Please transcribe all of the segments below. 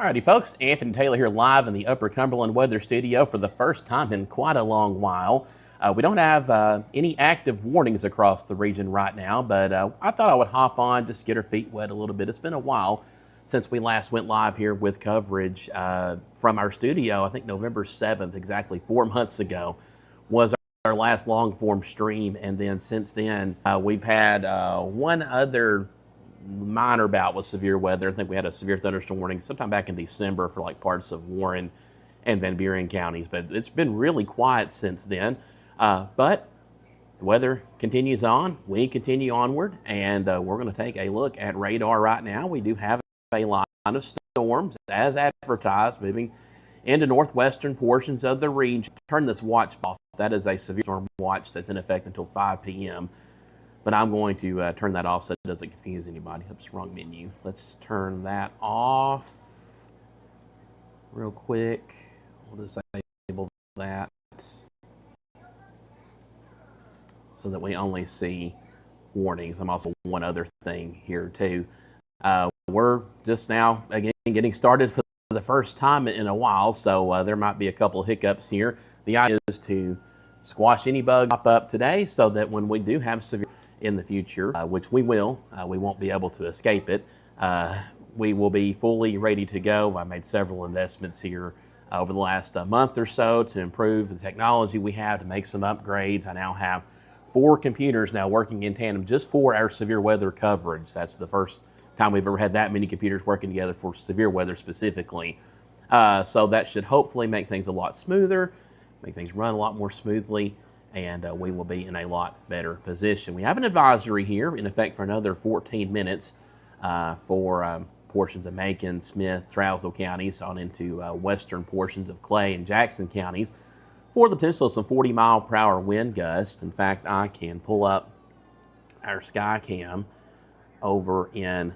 Alrighty folks, Anthony Taylor here live in the Upper Cumberland Weather Studio for the first time in quite a long while. We don't have any active warnings across the region right now, but I thought I would hop on just to get our feet wet a little bit. It's been a while since we last went live here with coverage from our studio. I think November 7th, exactly 4 months ago, was our last long form stream, and then since then we've had one other minor bout with severe weather. I think we had a severe thunderstorm warning sometime back in December for like parts of Warren and Van Buren counties, but it's been really quiet since then. But the weather continues on, we continue onward, and we're going to take a look at radar right now. We do have a line of storms as advertised moving into northwestern portions of the region. Turn this watch off. That is a severe storm watch that's in effect until 5 p.m. But I'm going to turn that off so it doesn't confuse anybody. Oops, wrong menu. Let's turn that off real quick. We'll disable that so that we only see warnings. I'm also one other thing here too. We're just now, again, getting started for the first time in a while, so there might be a couple of hiccups here. The idea is to squash any bug pop up today so that when we do have severe in the future, which we will, we won't be able to escape it. We will be fully ready to go. I made several investments here over the last month or so to improve the technology we have, to make some upgrades. I now have 4 computers now working in tandem just for our severe weather coverage. That's the first time we've ever had that many computers working together for severe weather specifically. So that should hopefully make things a lot smoother, make things run a lot more smoothly, and we will be in a lot better position. We have an advisory here in effect for another 14 minutes for portions of Macon, Smith, Trousdale counties on into western portions of Clay and Jackson counties for the potential of some 40-mile-per-hour wind gusts. In fact, I can pull up our sky cam over in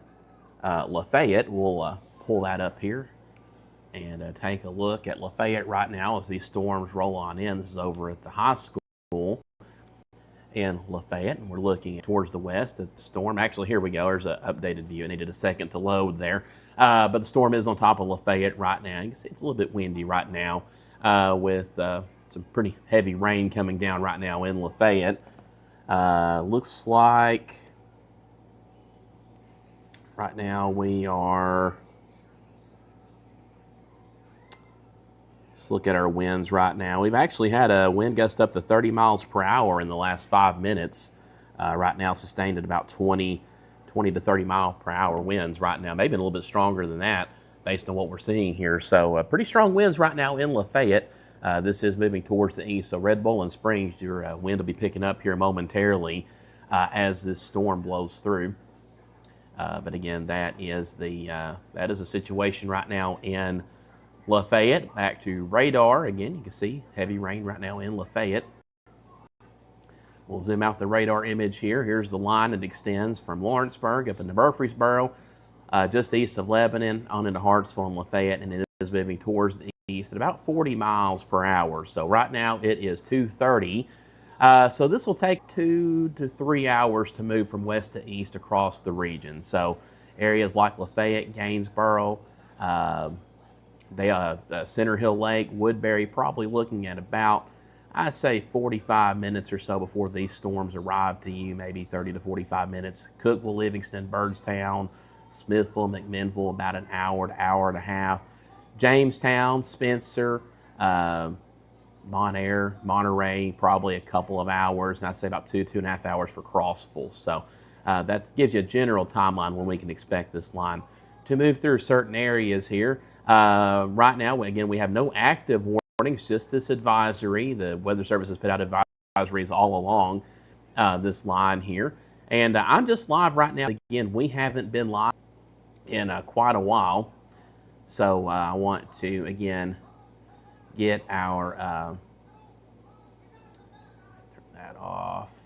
Lafayette. We'll pull that up here and take a look at Lafayette right now as these storms roll on in. This is over at the high school in Lafayette, and we're looking towards the west at the storm. Actually, here we go. There's an updated view. I needed a second to load there. But the storm is on top of Lafayette right now. You can see it's a little bit windy right now with some pretty heavy rain coming down right now in Lafayette. Looks like right now we are, let's look at our winds right now. We've actually had a wind gust up to 30 miles per hour in the last 5 minutes. Right now sustained at about 20 to 30 mile per hour winds right now, maybe a little bit stronger than that based on what we're seeing here. So pretty strong winds right now in Lafayette. This is moving towards the east, so Red Bull and Springs, your wind will be picking up here momentarily as this storm blows through. But again, that is a situation right now in Lafayette. Back to radar again. You can see heavy rain right now in Lafayette. We'll zoom out the radar image here. Here's the line that extends from Lawrenceburg up into Murfreesboro, just east of Lebanon, on into Hartsville and Lafayette, and it is moving towards the east at about 40 miles per hour. So right now it is 2:30. So this will take 2 to 3 hours to move from west to east across the region. So areas like Lafayette, Gainesboro, Center Hill Lake, Woodbury, probably looking at about, I'd say 45 minutes or so before these storms arrive to you, maybe 30 to 45 minutes. Cookeville, Livingston, Byrdstown, Smithville, McMinnville, about an hour to hour and a half. Jamestown, Spencer, Bonaire, Monterey, probably a couple of hours, and I'd say about 2.5 hours for Crossville. So that gives you a general timeline when we can expect this line to move through certain areas here. Right now, again, we have no active warnings, just this advisory. The Weather Service has put out advisories all along this line here. And I'm just live right now. Again, we haven't been live in quite a while. So I want to, again, get our, turn that off.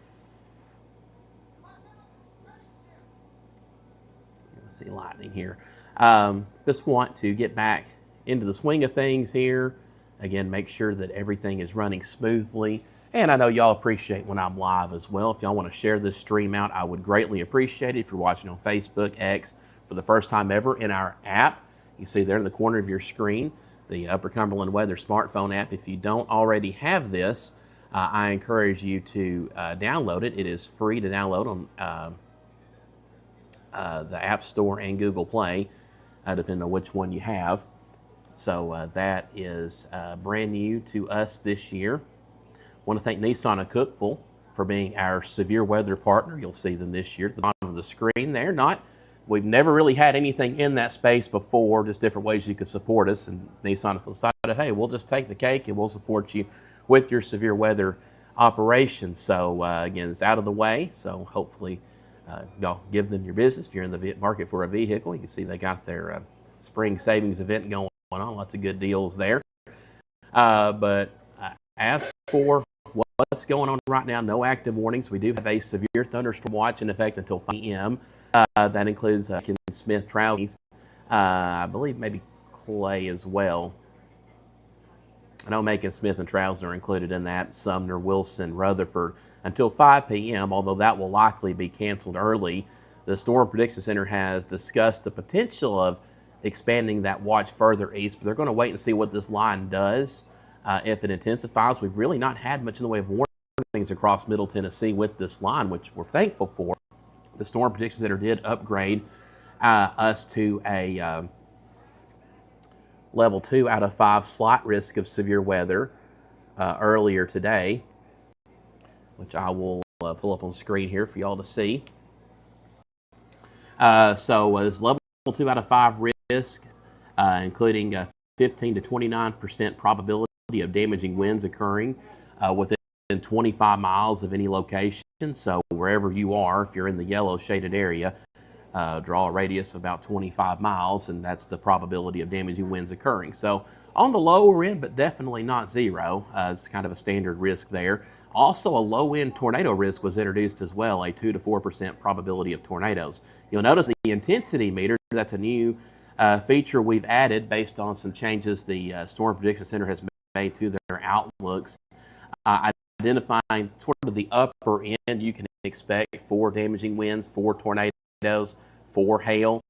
You'll see lightning here. Just want to get back into the swing of things here. Again, make sure that everything is running smoothly. And I know y'all appreciate when I'm live as well. If y'all want to share this stream out, I would greatly appreciate it. If you're watching on Facebook, X, for the first time ever in our app, You see there in the corner of your screen, the Upper Cumberland Weather smartphone app. If you don't already have this, I encourage you to download it. It is free to download on the App Store and Google Play, depending on which one you have. So that is brand new to us this year. I want to thank Nissan of Cookeville for being our severe weather partner. You'll see them this year at the bottom of the screen there. We've never really had anything in that space before, just different ways you could support us. And Nissan decided, hey, we'll just take the cake and we'll support you with your severe weather operations. So again, it's out of the way. So hopefully y'all give them your business. If you're in the market for a vehicle, you can see they got their spring savings event going on. Lots of good deals there. But as for what's going on right now, no active warnings. We do have a severe thunderstorm watch in effect until 5 p.m. That includes Smith, Troubleshooting, I believe maybe Clay as well. I know Macon, Smith, and Troubleshooting are included in that. Sumner, Wilson, Rutherford until 5 p.m., although that will likely be canceled early. The Storm Prediction Center has discussed the potential of expanding that watch further east, but they're going to wait and see what this line does. If it intensifies, we've really not had much in the way of warnings across Middle Tennessee with this line, which we're thankful for. The Storm Prediction Center did upgrade us to a level 2 out of 5 slight risk of severe weather earlier today, which I will pull up on screen here for y'all to see. So it's level 2 out of 5 risk, including 15 to 29% probability of damaging winds occurring within 25 miles of any location. So wherever you are, if you're in the yellow shaded area, draw a radius of about 25 miles, and that's the probability of damaging winds occurring. So on the lower end, but definitely not zero. It's kind of a standard risk there. Also, a low-end tornado risk was introduced as well, a 2 to 4% probability of tornadoes. You'll notice the intensity meter, that's a new feature we've added based on some changes the Storm Prediction Center has made to their outlooks. Identifying sort of the upper end you can expect for damaging winds, for tornadoes, for hail.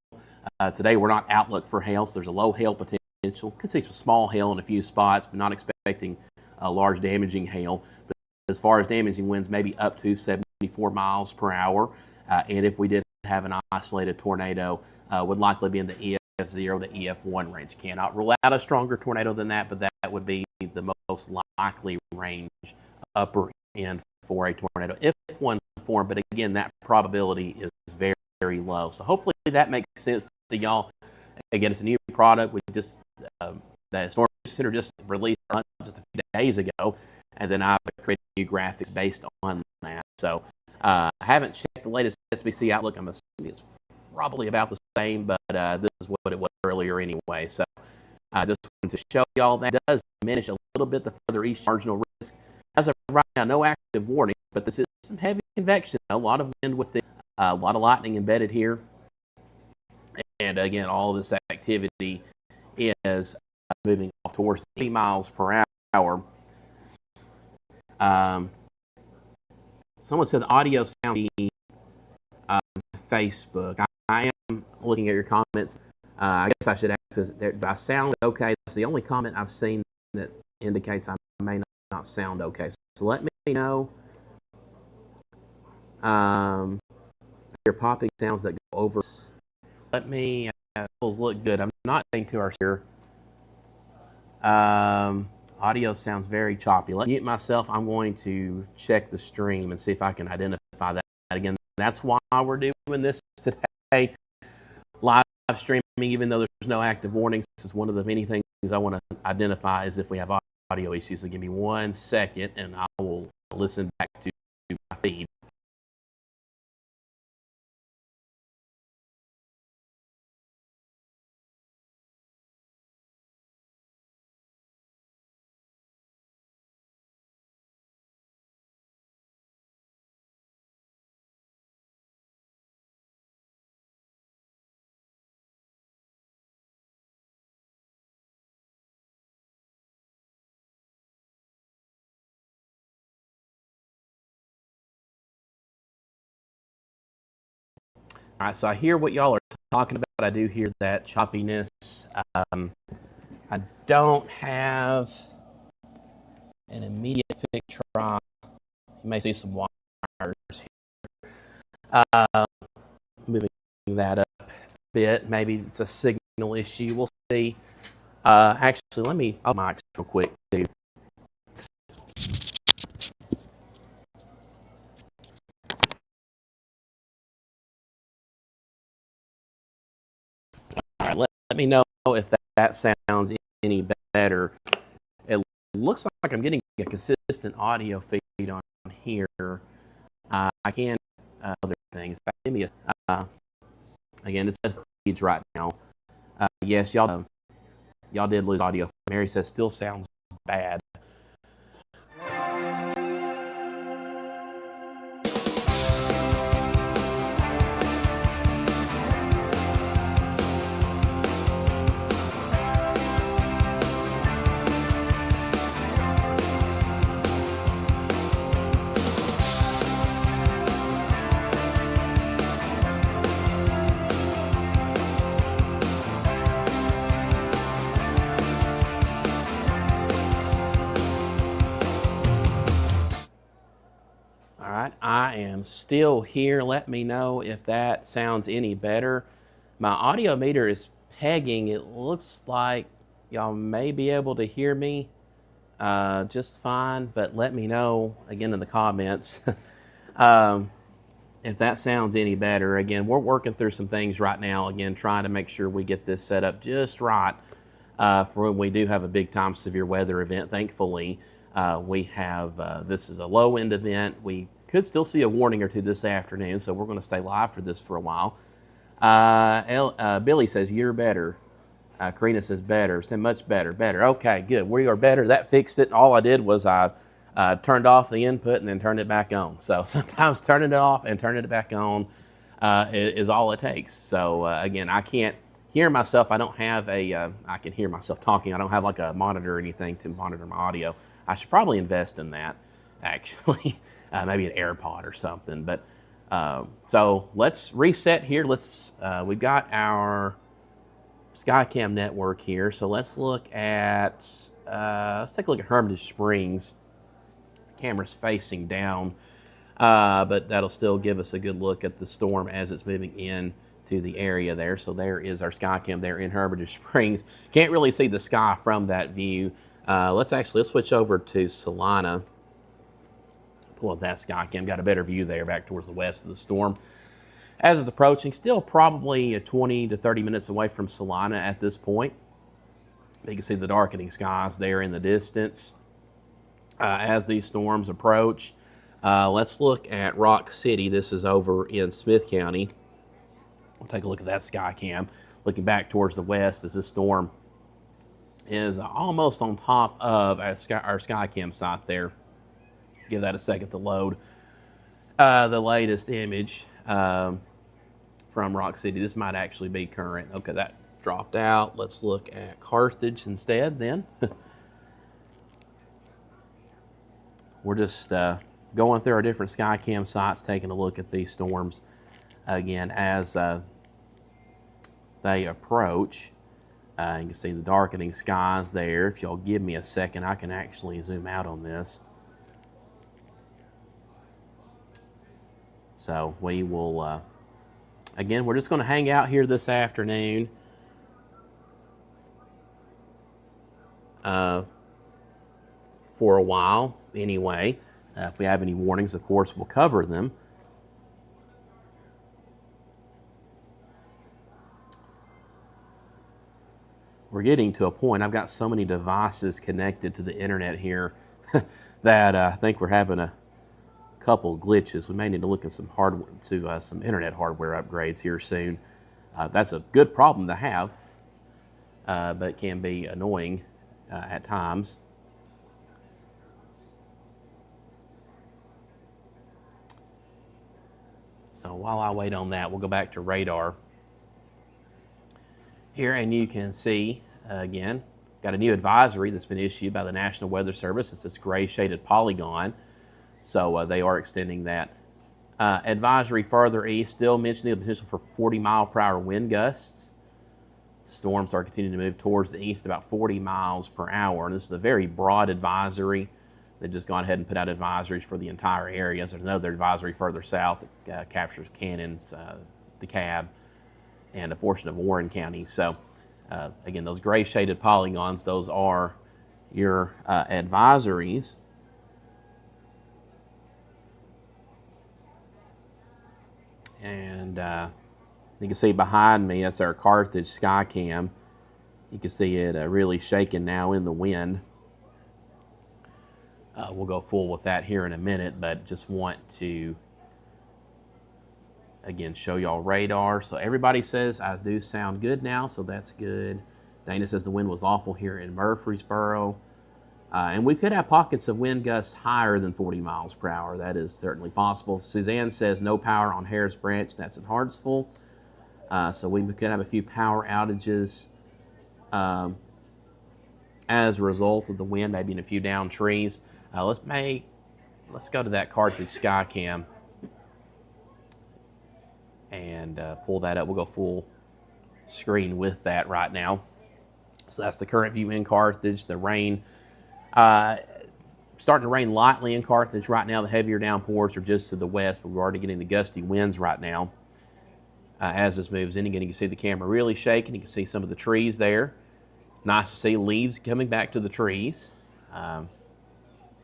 Today we're not outlook for hail, so there's a low hail potential. Could see some small hail in a few spots, but not expecting large damaging hail. But as far as damaging winds, maybe up to 74 miles per hour. And if we did have an isolated tornado, would likely be in the EF0 to EF1 range. Cannot rule out a stronger tornado than that, but that would be the most likely range upper end for a tornado if one formed. But again, that probability is very, very low. So hopefully that makes sense to y'all. Again, it's a new product. We just the Storm Center just released just a few days ago, and then I've created new graphics based on that. So I haven't checked the latest SBC outlook. I'm assuming it's probably about the same, but this is what it was earlier anyway. So I just wanted to show y'all that does diminish a little bit the further east marginal risk. As of right now, no active warning, but this is some heavy convection. A lot of wind with it, a lot of lightning embedded here. And again, all of this activity is moving off towards 80 miles per hour. Someone said the audio sound on Facebook. I am looking at your comments. I guess I should ask, do I sound okay? That's the only comment I've seen that indicates I may not sound okay. So let me know your popping sounds that go over. Let me look good. I'm not saying to our here. Audio sounds very choppy. Let me mute myself. I'm going to check the stream and see if I can identify that again. That's why we're doing this today. Live streaming, even though there's no active warnings. This is one of the many things I want to identify is if we have audio issues. So give me 1 second and I will listen back to my feed. All right, so I hear what y'all are talking about. I do hear that choppiness. I don't have an immediate fix try. You may see some wires here. Moving that up a bit. Maybe it's a signal issue. We'll see. Actually, let me mic real quick too. All right, let me know if that sounds any better. It looks like I'm getting a consistent audio feed on here. I can other things. Give me a again, it says feeds right now. Yes, y'all did lose audio. Mary says still sounds bad. I am still here. Let me know if that sounds any better. My audio meter is pegging. It looks like y'all may be able to hear me just fine, but let me know again in the comments if that sounds any better. Again, we're working through some things right now. Again, trying to make sure we get this set up just right for when we do have a big time severe weather event. Thankfully, we have, this is a low end event. We could still see a warning or two this afternoon, so we're going to stay live for this for a while. Billy says, you're better. Karina says, better. Said, much better, better. Okay, good. We are better. That fixed it. All I did was I turned off the input and then turned it back on. So sometimes turning it off and turning it back on is all it takes. So again, I can't hear myself. I don't have a, I can hear myself talking. I don't have like a monitor or anything to monitor my audio. I should probably invest in that, actually. Maybe an AirPod or something. But so let's reset here. We've got our Skycam network here. So let's look at, let's take a look at Hermitage Springs. The camera's facing down, but that'll still give us a good look at the storm as it's moving in to the area there. So there is our Skycam there in Hermitage Springs. Can't really see the sky from that view. Let's switch over to Salina. Pull up that Skycam, got a better view there back towards the west of the storm. As it's approaching, still probably 20 to 30 minutes away from Salina at this point. You can see the darkening skies there in the distance as these storms approach. Let's look at Rock City. This is over in Smith County. We'll take a look at that Skycam. Looking back towards the west as this storm is almost on top of our Skycam site there. Give that a second to load. The latest image from Rock City. This might actually be current. Okay, that dropped out. Let's look at Carthage instead then. We're just going through our different Skycam sites, taking a look at these storms again as they approach. You can see the darkening skies there. If y'all give me a second, I can actually zoom out on this. So we will, again, we're just going to hang out here this afternoon. For a while, anyway. If we have any warnings, of course, we'll cover them. We're getting to a point, I've got so many devices connected to the internet here that I think we're having a couple glitches. We may need to look at some some internet hardware upgrades here soon. That's a good problem to have, but it can be annoying at times. So while I wait on that, we'll go back to radar here, and you can see again, got a new advisory that's been issued by the National Weather Service. It's this gray shaded polygon. So they are extending that advisory further east, still mentioning the potential for 40-mile-per-hour wind gusts. Storms are continuing to move towards the east about 40 miles per hour. And this is a very broad advisory. They've just gone ahead and put out advisories for the entire area. There's another advisory further south that captures Cannons, DeKalb, and a portion of Warren County. So again, those gray shaded polygons, those are your advisories. And you can see behind me, that's our Carthage Skycam. You can see it really shaking now in the wind. We'll go full with that here in a minute, but just want to, again, show y'all radar. So everybody says I do sound good now, so that's good. Dana says the wind was awful here in Murfreesboro. And we could have pockets of wind gusts higher than 40 miles per hour. That is certainly possible. Suzanne says no power on Harris Branch. That's in Hartsville. So we could have a few power outages as a result of the wind, maybe in a few downed trees. Let's go to that Carthage Skycam and pull that up. We'll go full screen with that right now. So that's the current view in Carthage. The rain starting to rain lightly in Carthage right now. The heavier downpours are just to the west, but we're already getting the gusty winds right now. As this moves in, again, you can see the camera really shaking. You can see some of the trees there. Nice to see leaves coming back to the trees.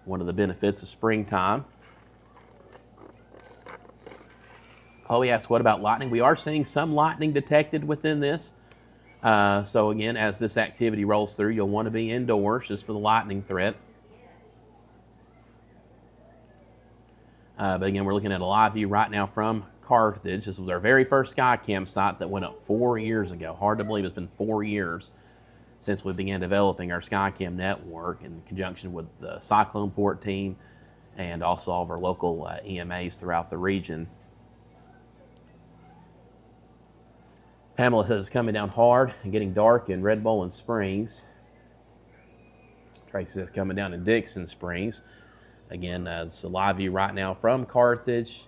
One of the benefits of springtime. Chloe asks, what about lightning? We are seeing some lightning detected within this. So again, as this activity rolls through, you'll want to be indoors just for the lightning threat. But again, we're looking at a live view right now from Carthage. This was our very first Skycam site that went up 4 years ago. Hard to believe it's been 4 years since we began developing our Skycam network in conjunction with the Cyclone Port team and also all of our local EMAs throughout the region. Pamela says it's coming down hard and getting dark in Red Bull and Springs. Tracy says coming down in Dixon Springs. Again, it's a live view right now from Carthage,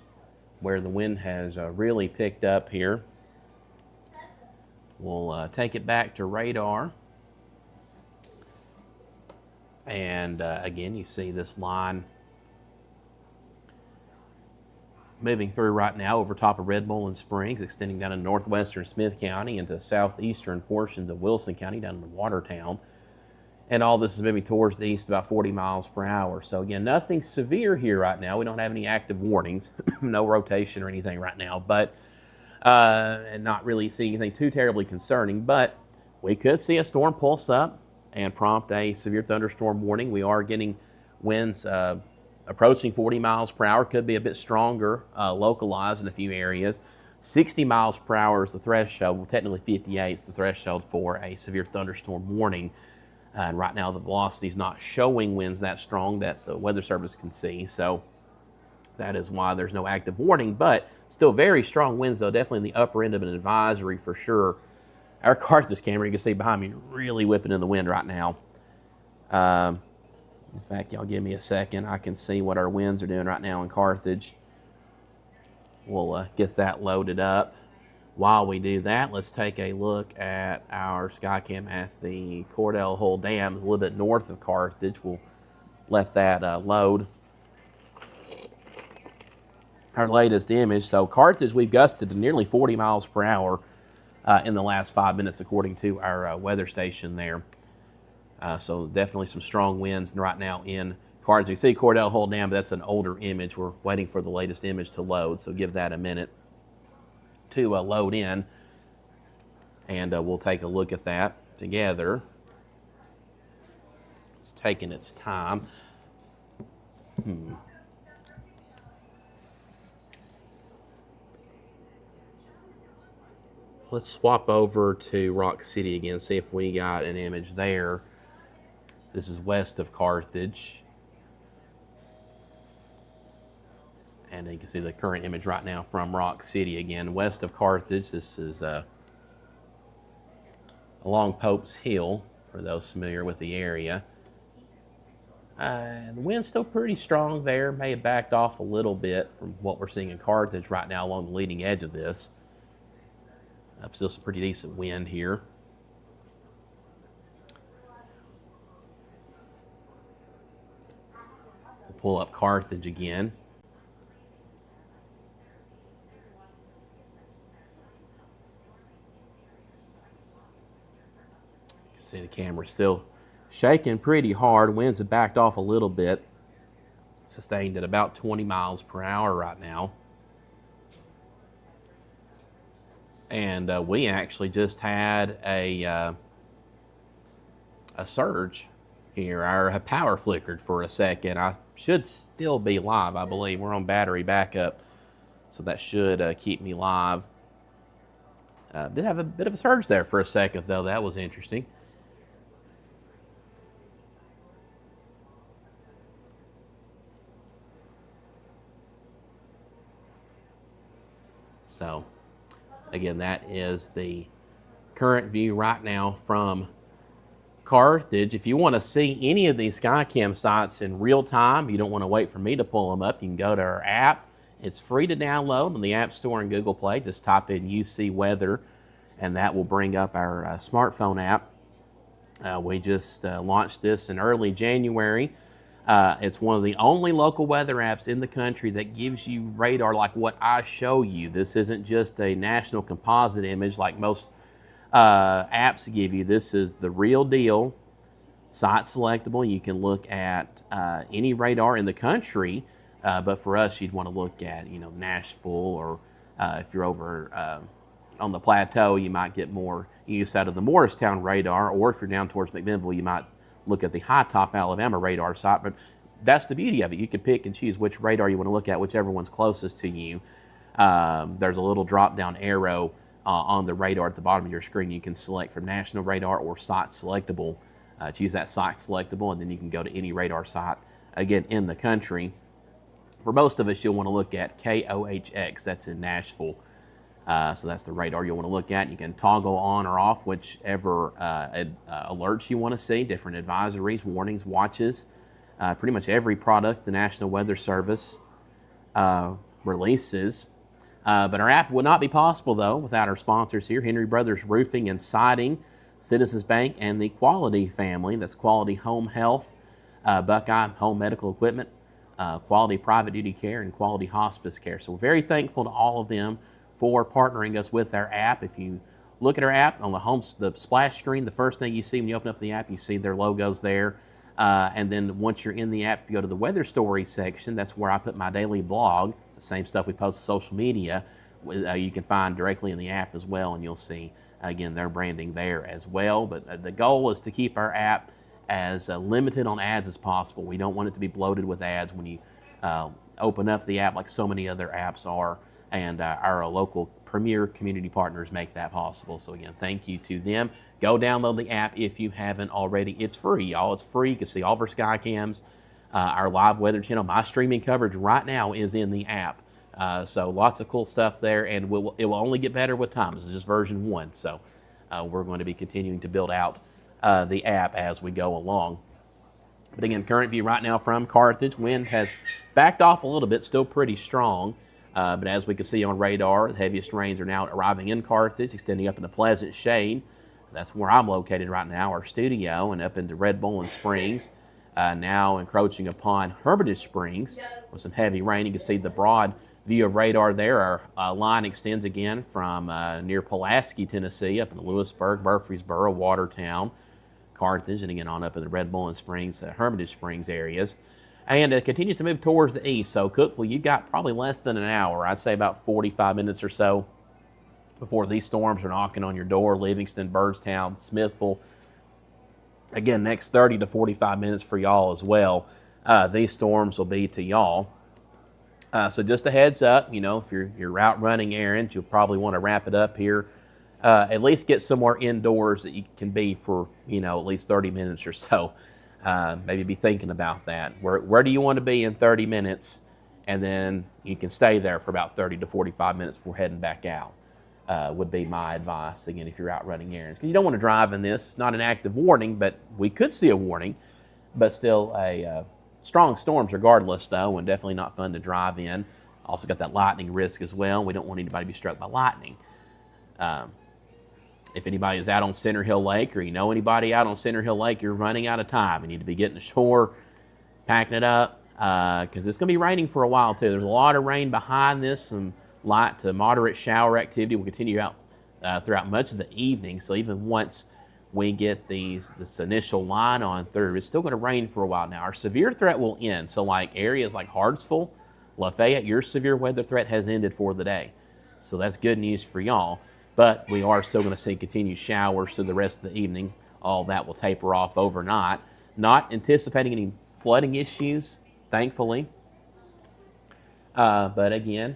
where the wind has really picked up here. We'll take it back to radar. And again, you see this line moving through right now over top of Red Bull and Springs, extending down in northwestern Smith County into southeastern portions of Wilson County down into Watertown. And all this is moving towards the east about 40 miles per hour. So again, nothing severe here right now. We don't have any active warnings, no rotation or anything right now, but and not really seeing anything too terribly concerning. But we could see a storm pulse up and prompt a severe thunderstorm warning. We are getting winds approaching 40 miles per hour, could be a bit stronger, localized in a few areas. 60 miles per hour is the threshold. Well, technically 58 is the threshold for a severe thunderstorm warning. And right now the velocity is not showing winds that strong that the Weather Service can see. So that is why there's no active warning, but still very strong winds though, definitely in the upper end of an advisory for sure. Our Carthage camera, you can see behind me, really whipping in the wind right now. In fact, y'all give me a second. I can see what our winds are doing right now in Carthage. We'll get that loaded up. While we do that, let's take a look at our Skycam at the Cordell Hole Dam. It's a little bit north of Carthage. We'll let that load. Our latest image. So Carthage, we've gusted to nearly 40 miles per hour in the last 5 minutes, according to our weather station there. So definitely some strong winds right now in Carthage. You see Cordell Hole Dam, but that's an older image. We're waiting for the latest image to load, so give that a minute to load in, and we'll take a look at that together. It's taking its time. Let's swap over to Rock City again, see if we got an image there. This is west of Carthage. And you can see the current image right now from Rock City again, west of Carthage. This is along Pope's Hill, for those familiar with the area. The wind's still pretty strong there. May have backed off a little bit from what we're seeing in Carthage right now along the leading edge of this. Still some pretty decent wind here. pull up Carthage again. You can see the camera still shaking pretty hard. Winds have backed off a little bit. Sustained at about 20 miles per hour right now. And we actually just had a surge here. Our power flickered for a second. I should still be live, I believe. We're on battery backup, so that should keep me live. Did have a bit of a surge there for a second, though. That was interesting. So, again, that is the current view right now from Carthage. If you want to see any of these Skycam sites in real time, you don't want to wait for me to pull them up, you can go to our app. It's free to download on the App Store and Google Play. Just type in UC Weather, and that will bring up our smartphone app. We just launched this in early January. It's one of the only local weather apps in the country that gives you radar like what I show you. This isn't just a national composite image like most apps give you. This is the real deal, site selectable. You can look at any radar in the country, but for us, you'd want to look at, you know, Nashville, or if you're over on the plateau, you might get more use out of the Morristown radar, or if you're down towards McMinnville, you might look at the High Top, Alabama radar site. But that's the beauty of it. You can pick and choose which radar you want to look at, whichever one's closest to you. There's a little drop-down arrow on the radar at the bottom of your screen. You can select from national radar or site selectable. Choose that site selectable, and then you can go to any radar site, again, in the country. For most of us, you'll want to look at KOHX. That's in Nashville. So that's the radar you'll want to look at. You can toggle on or off whichever alerts you want to see, different advisories, warnings, watches. Pretty much every product the National Weather Service releases. But our app would not be possible, though, without our sponsors here, Henry Brothers Roofing and Siding, Citizens Bank, and the Quality family. That's Quality Home Health, Buckeye Home Medical Equipment, Quality Private Duty Care, and Quality Hospice Care. So we're very thankful to all of them for partnering us with our app. If you look at our app on the splash screen, the first thing you see when you open up the app, you see their logos there. And then once you're in the app, if you go to the weather story section, that's where I put my daily blog, the same stuff we post to social media. You can find directly in the app as well, and you'll see, again, their branding there as well. But the goal is to keep our app as limited on ads as possible. We don't want it to be bloated with ads when you open up the app like so many other apps are. And our local premier community partners make that possible. So again, thank you to them. Go download the app if you haven't already. It's free, y'all. It's free. You can see all of our Skycams, our live weather channel. My streaming coverage right now is in the app. So lots of cool stuff there, and it will only get better with time. This is just version 1. So we're going to be continuing to build out the app as we go along. But again, current view right now from Carthage. Wind has backed off a little bit, still pretty strong. But as we can see on radar, the heaviest rains are now arriving in Carthage, extending up into Pleasant Shade. That's where I'm located right now, our studio, and up into Red Bowling Springs. Now encroaching upon Hermitage Springs with some heavy rain. You can see the broad view of radar there. Our line extends again from near Pulaski, Tennessee, up into Lewisburg, Murfreesboro, Watertown, Carthage, and again on up in the Red Bowling Springs, Hermitage Springs areas. And it continues to move towards the east. So Cookeville, you've got probably less than an hour. I'd say about 45 minutes or so before these storms are knocking on your door. Livingston, Byrdstown, Smithville. Again, next 30 to 45 minutes for y'all as well. These storms will be to y'all. So just a heads up, you know, if you're out running errands, you'll probably want to wrap it up here. At least get somewhere indoors that you can be for, you know, at least 30 minutes or so. Maybe be thinking about that. Where do you want to be in 30 minutes? And then you can stay there for about 30 to 45 minutes before heading back out, would be my advice, again, if you're out running errands. Because you don't want to drive in this. It's not an active warning, but we could see a warning. But still, strong storms regardless, though, and definitely not fun to drive in. Also got that lightning risk as well. We don't want anybody to be struck by lightning. If anybody is out on Center Hill Lake, or you know anybody out on Center Hill Lake, you're running out of time. You need to be getting ashore, packing it up, because it's going to be raining for a while too. There's a lot of rain behind this, some light to moderate shower activity will continue out throughout much of the evening. So even once we get this initial line on through, it's still going to rain for a while. Now our severe threat will end. So like areas like Hartsville, Lafayette, your severe weather threat has ended for the day. So that's good news for y'all. But we are still going to see continued showers through the rest of the evening. All that will taper off overnight. Not anticipating any flooding issues, thankfully. But again,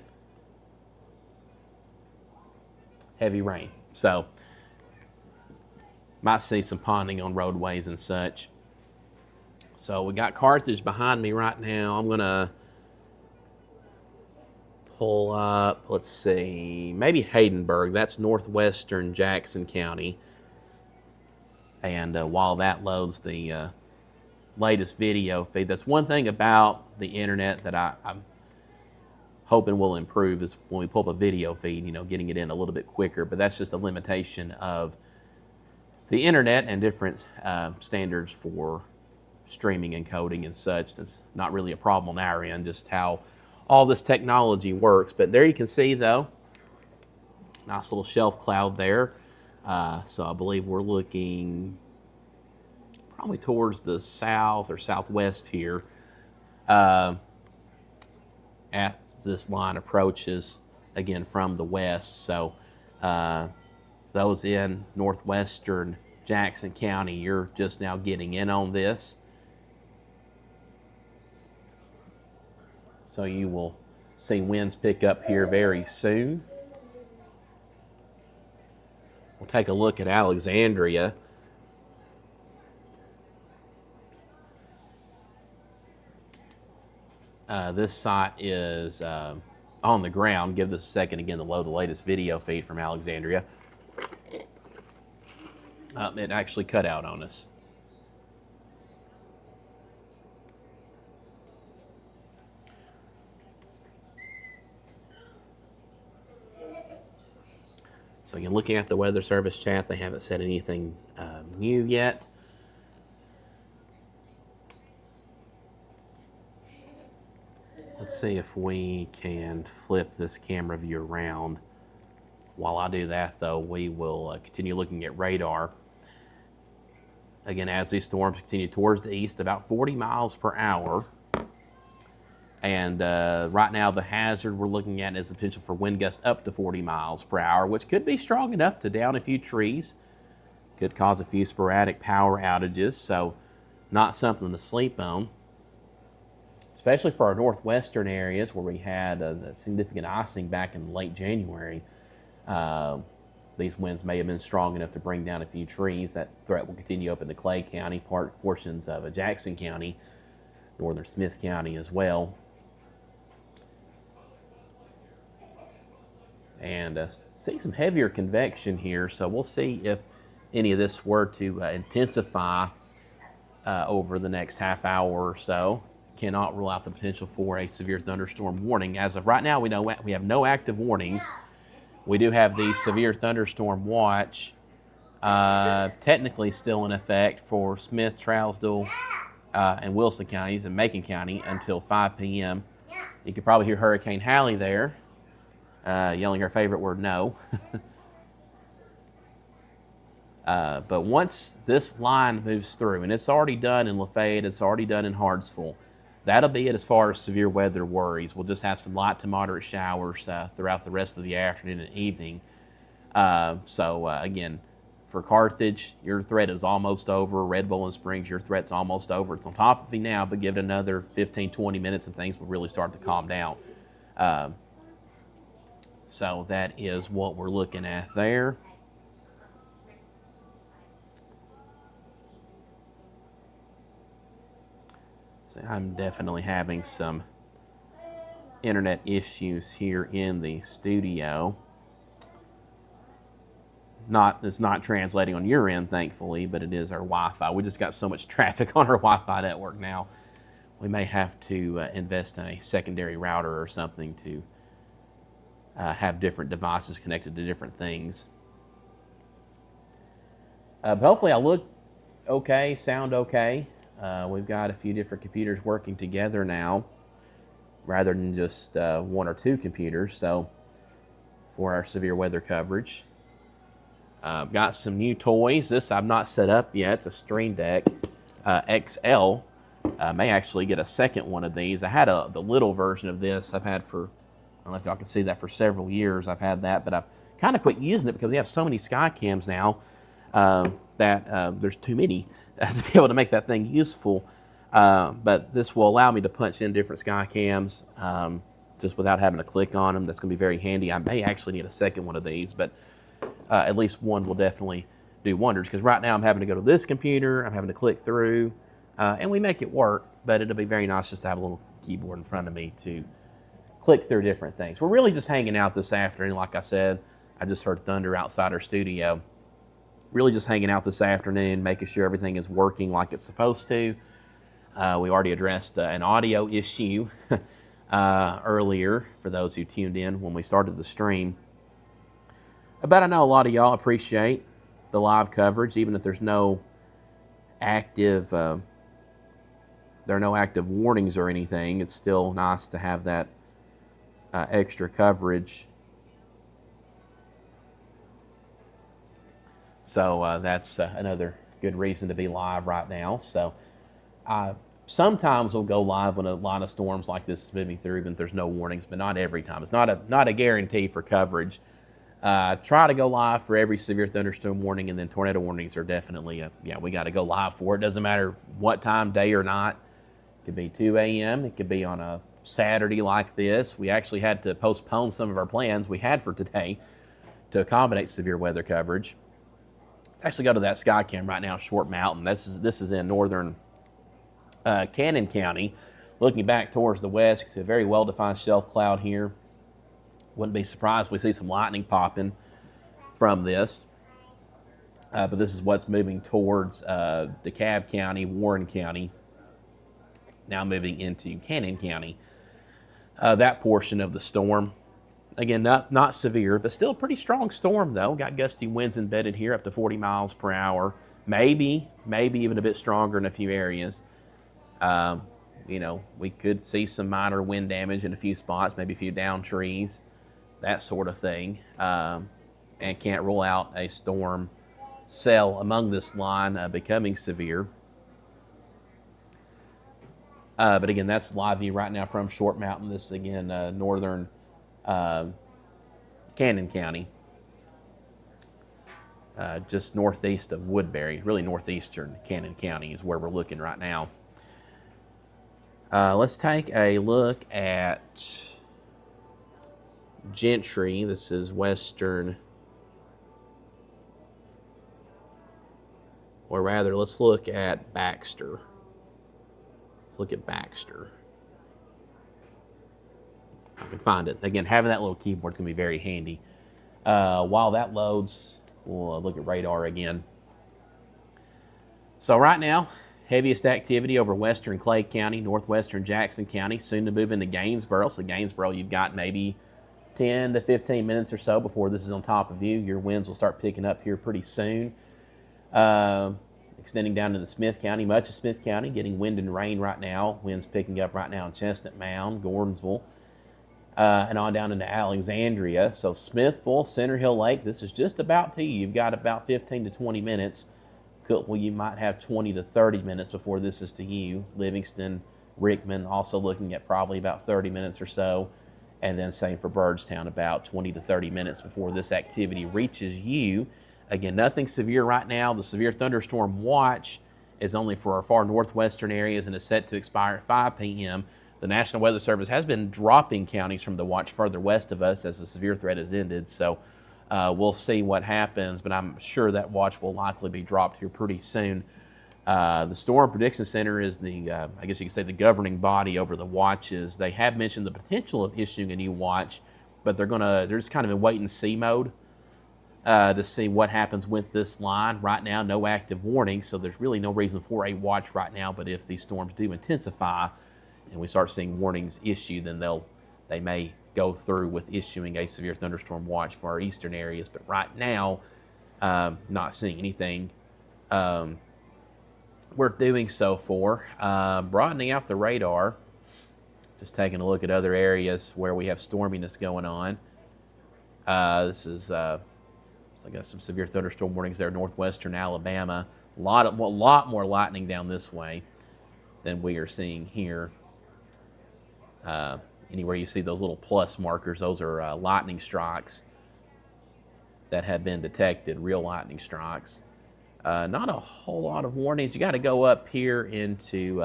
heavy rain. So might see some ponding on roadways and such. So we got Carthage behind me right now. I'm going to pull up, let's see, maybe Haydenburg. That's northwestern Jackson County. And while that loads the latest video feed, that's one thing about the internet that I'm hoping will improve is when we pull up a video feed, you know, getting it in a little bit quicker. But that's just a limitation of the internet and different standards for streaming and coding and such. That's not really a problem on our end, just how all this technology works. But there you can see though, nice little shelf cloud there. So I believe we're looking probably towards the south or southwest here as this line approaches again from the west. So those in northwestern Jackson County, you're just now getting in on this. So you will see winds pick up here very soon. We'll take a look at Alexandria. This site is on the ground. Give this a second again to load the latest video feed from Alexandria. It actually cut out on us. So again, looking at the Weather Service chat, they haven't said anything new yet. Let's see if we can flip this camera view around. While I do that, though, we will continue looking at radar. Again, as these storms continue towards the east, about 40 miles per hour. And right now, the hazard we're looking at is the potential for wind gusts up to 40 miles per hour, which could be strong enough to down a few trees. Could cause a few sporadic power outages, so not something to sleep on. Especially for our northwestern areas where we had a significant icing back in late January. These winds may have been strong enough to bring down a few trees. That threat will continue up into Clay County, portions of Jackson County, northern Smith County as well. And see some heavier convection here, so we'll see if any of this were to intensify over the next half hour or so. Cannot rule out the potential for a severe thunderstorm warning. As of right now, we know we have no active warnings. We do have the severe thunderstorm watch technically still in effect for Smith, Trousdale, and Wilson counties and Macon County until 5 p.m. You could probably hear Hurricane Hallie there yelling her favorite word, no. But once this line moves through, and it's already done in Lafayette, it's already done in Hartsville, that'll be it as far as severe weather worries. We'll just have some light to moderate showers throughout the rest of the afternoon and evening. Again, for Carthage, your threat is almost over. Red Bowling Springs, your threat's almost over. It's on top of you now, but give it another 15, 20 minutes and things will really start to calm down. So that is what we're looking at there. So I'm definitely having some internet issues here in the studio. It's not translating on your end, thankfully, but it is our Wi-Fi. We just got so much traffic on our Wi-Fi network now. We may have to invest in a secondary router or something to have different devices connected to different things. But hopefully I look okay, sound okay. We've got a few different computers working together now, rather than just one or two computers. So for our severe weather coverage, got some new toys. This I've not set up yet. It's a Stream Deck XL. May actually get a second one of these. I had the little version of this. I've had for, I don't know if y'all can see that, for several years. I've had that, but I've kind of quit using it because we have so many sky cams now that there's too many to be able to make that thing useful. But this will allow me to punch in different sky cams just without having to click on them. That's going to be very handy. I may actually need a second one of these, but at least one will definitely do wonders, because right now I'm having to go to this computer, I'm having to click through, and we make it work, but it'll be very nice just to have a little keyboard in front of me to click through different things. We're really just hanging out this afternoon. Like I said, I just heard thunder outside our studio. Really just hanging out this afternoon, making sure everything is working like it's supposed to. We already addressed an audio issue earlier for those who tuned in when we started the stream. But I know a lot of y'all appreciate the live coverage, even if there's no active, there are no active warnings or anything. It's still nice to have that extra coverage. So that's another good reason to be live right now. So sometimes we'll go live when a line of storms like this is moving through, even if there's no warnings, but not every time. It's not a guarantee for coverage. Try to go live for every severe thunderstorm warning, and then tornado warnings are definitely we got to go live for it. Doesn't matter what time, day or night. It could be 2 a.m. It could be on a Saturday like this. We actually had to postpone some of our plans we had for today to accommodate severe weather coverage. Let's actually go to that sky cam right now, Short Mountain. This is in northern Cannon County. Looking back towards the west, it's a very well-defined shelf cloud here. Wouldn't be surprised if we see some lightning popping from this. But this is what's moving towards DeKalb County, Warren County, now moving into Cannon County. That portion of the storm, again, not severe, but still a pretty strong storm, though. Got gusty winds embedded here up to 40 miles per hour. Maybe even a bit stronger in a few areas. We could see some minor wind damage in a few spots, maybe a few downed trees, that sort of thing. And can't rule out a storm cell among this line becoming severe. But again, that's live view right now from Short Mountain. This is, again, northern Cannon County, just northeast of Woodbury. Really northeastern Cannon County is where we're looking right now. Let's take a look at Gentry. This is western, or rather, let's look at Baxter. Let's look at Baxter. I can find it. Again, having that little keyboard is going to be very handy. While that loads, we'll look at radar again. So right now, heaviest activity over western Clay County, northwestern Jackson County, soon to move into Gainesboro. So Gainesboro, you've got maybe 10 to 15 minutes or so before this is on top of you. Your winds will start picking up here pretty soon. Extending down to the Smith County, much of Smith County, getting wind and rain right now. Winds picking up right now in Chestnut Mound, Gordonsville, and on down into Alexandria. So Smithville, Center Hill Lake, this is just about to you. You've got about 15 to 20 minutes. Cookeville, you might have 20 to 30 minutes before this is to you. Livingston, Rickman, also looking at probably about 30 minutes or so. And then same for Byrdstown, about 20 to 30 minutes before this activity reaches you. Again, nothing severe right now. The severe thunderstorm watch is only for our far northwestern areas and is set to expire at 5 p.m. The National Weather Service has been dropping counties from the watch further west of us as the severe threat has ended. So we'll see what happens, but I'm sure that watch will likely be dropped here pretty soon. The Storm Prediction Center is the, I guess you could say, the governing body over the watches. They have mentioned the potential of issuing a new watch, but they're just kind of in wait and see mode to see what happens with this line. Right now, no active warning, so there's really no reason for a watch right now. But if these storms do intensify and we start seeing warnings issued, then they may go through with issuing a severe thunderstorm watch for our eastern areas. But right now, not seeing anything we're doing so for. Broadening out the radar, just taking a look at other areas where we have storminess going on. This is, I got some severe thunderstorm warnings there, northwestern Alabama. A lot more lightning down this way than we are seeing here. Anywhere you see those little plus markers, those are lightning strikes that have been detected, real lightning strikes. Not a whole lot of warnings. You got to go up here into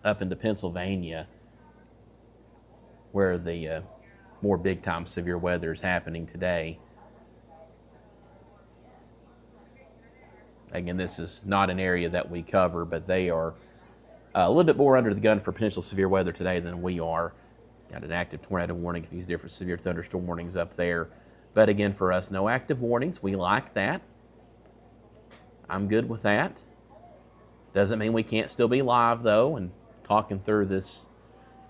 Pennsylvania, where the more big-time severe weather is happening today. Again, this is not an area that we cover, but they are a little bit more under the gun for potential severe weather today than we are. Got an active tornado warning, these different severe thunderstorm warnings up there. But again, for us, no active warnings. We like that. I'm good with that. Doesn't mean we can't still be live, though, and talking through this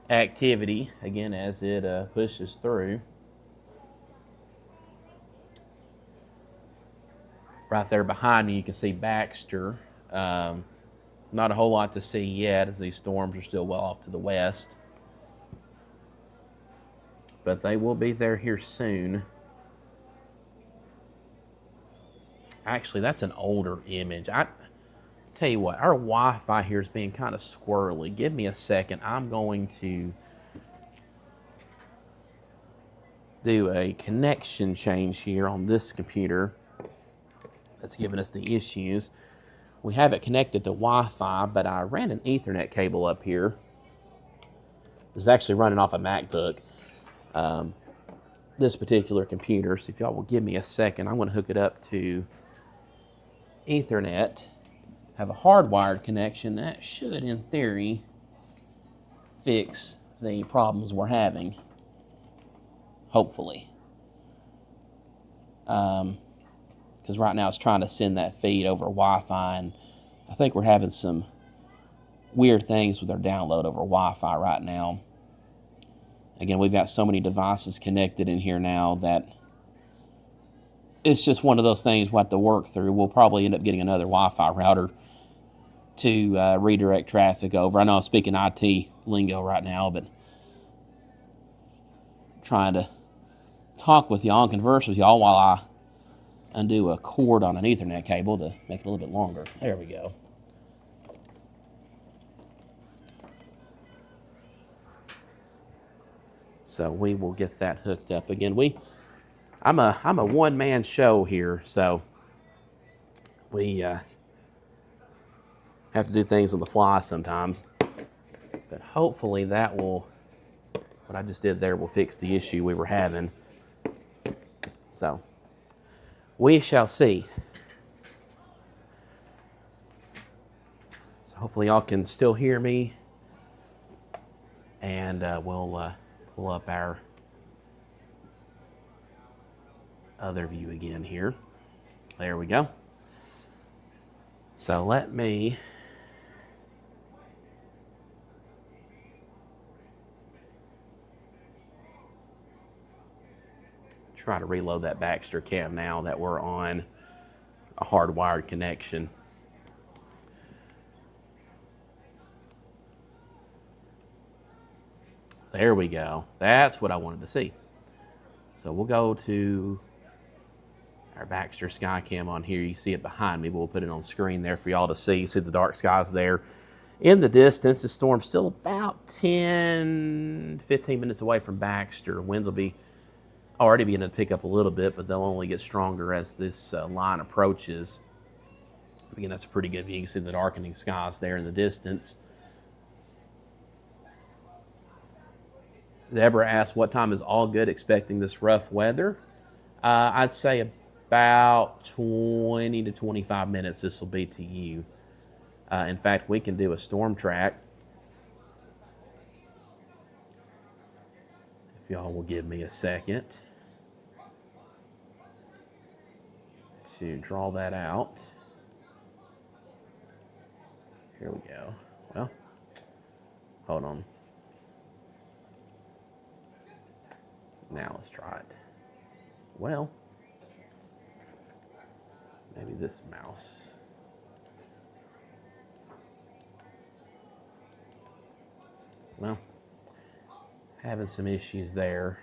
activity, again, as it pushes through. Right there behind me, you can see Baxter. Not a whole lot to see yet, as these storms are still well off to the west. But they will be there here soon. Actually, that's an older image. I tell you what, our Wi-Fi here is being kind of squirrely. Give me a second. I'm going to do a connection change here on this computer that's giving us the issues. We have it connected to Wi-Fi, but I ran an Ethernet cable up here. This is actually running off a MacBook. This particular computer, so if y'all will give me a second, I'm going to hook it up to Ethernet. Have a hardwired connection. That should, in theory, fix the problems we're having. Hopefully. Because right now it's trying to send that feed over Wi-Fi, and I think we're having some weird things with our download over Wi-Fi right now. Again, we've got so many devices connected in here now that it's just one of those things we'll have to work through. We'll probably end up getting another Wi-Fi router to redirect traffic over. I know I'm speaking IT lingo right now, but trying to talk with y'all and converse with y'all while I undo a cord on an Ethernet cable to make it a little bit longer. There we go. So we will get that hooked up again. I'm a one-man show here, so we have to do things on the fly sometimes. But hopefully that will, what I just did there will fix the issue we were having. So we shall see. So hopefully y'all can still hear me, and we'll pull up our other view again here. There we go. So let me try to reload that Baxter cam now that we're on a hardwired connection. There we go. That's what I wanted to see. So we'll go to our Baxter Skycam on here. You see it behind me, but we'll put it on screen there for y'all to see. You see the dark skies there. In the distance, the storm's still about 10 to 15 minutes away from Baxter. Winds will be already beginning to pick up a little bit, but they'll only get stronger as this line approaches. Again, that's a pretty good view. You can see the darkening skies there in the distance. Deborah asked, what time is all good expecting this rough weather? I'd say about 20 to 25 minutes this will be to you. In fact, we can do a storm track. If y'all will give me a second to draw that out. Here we go. Well, hold on. Now let's try it. Well, maybe this mouse. Well, having some issues there.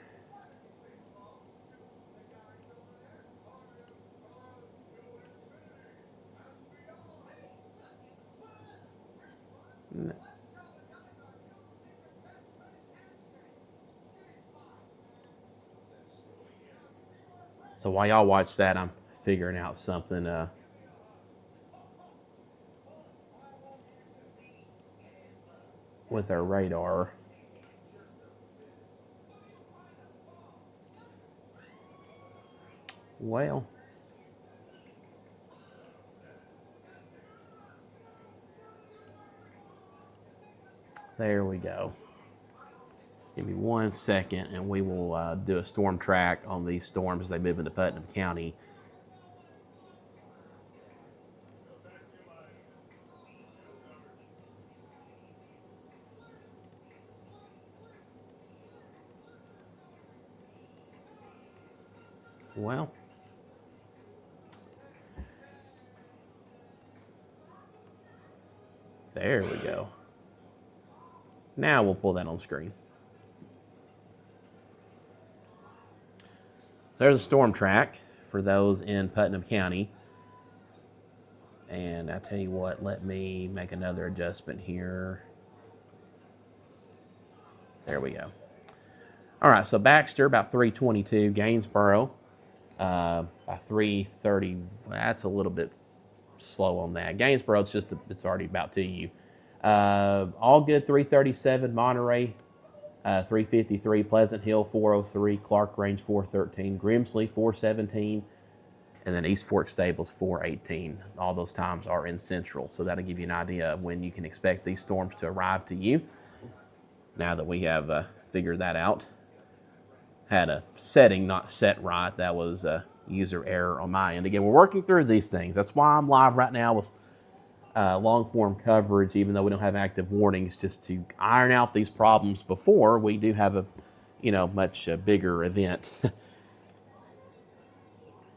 So while y'all watch that, I'm figuring out something with our radar. Well, there we go. Give me 1 second and we will do a storm track on these storms as they move into Putnam County. Well, there we go. Now we'll pull that on screen. So there's a storm track for those in Putnam County. And I tell you what, let me make another adjustment here. There we go. All right, so Baxter about 322, Gainsboro by 330. That's a little bit slow on that. Gainsboro, it's already about to you. All good 337, Monterey 353, Pleasant Hill 403, Clark Range 413, Grimsley 417, and then East Fork Stables 418. All those times are in Central, so that'll give you an idea of when you can expect these storms to arrive to you. Now that we have figured that out, had a setting not set right. That was a user error on my end. Again, we're working through these things. That's why I'm live right now with long form coverage, even though we don't have active warnings, just to iron out these problems before we do have a, much bigger event,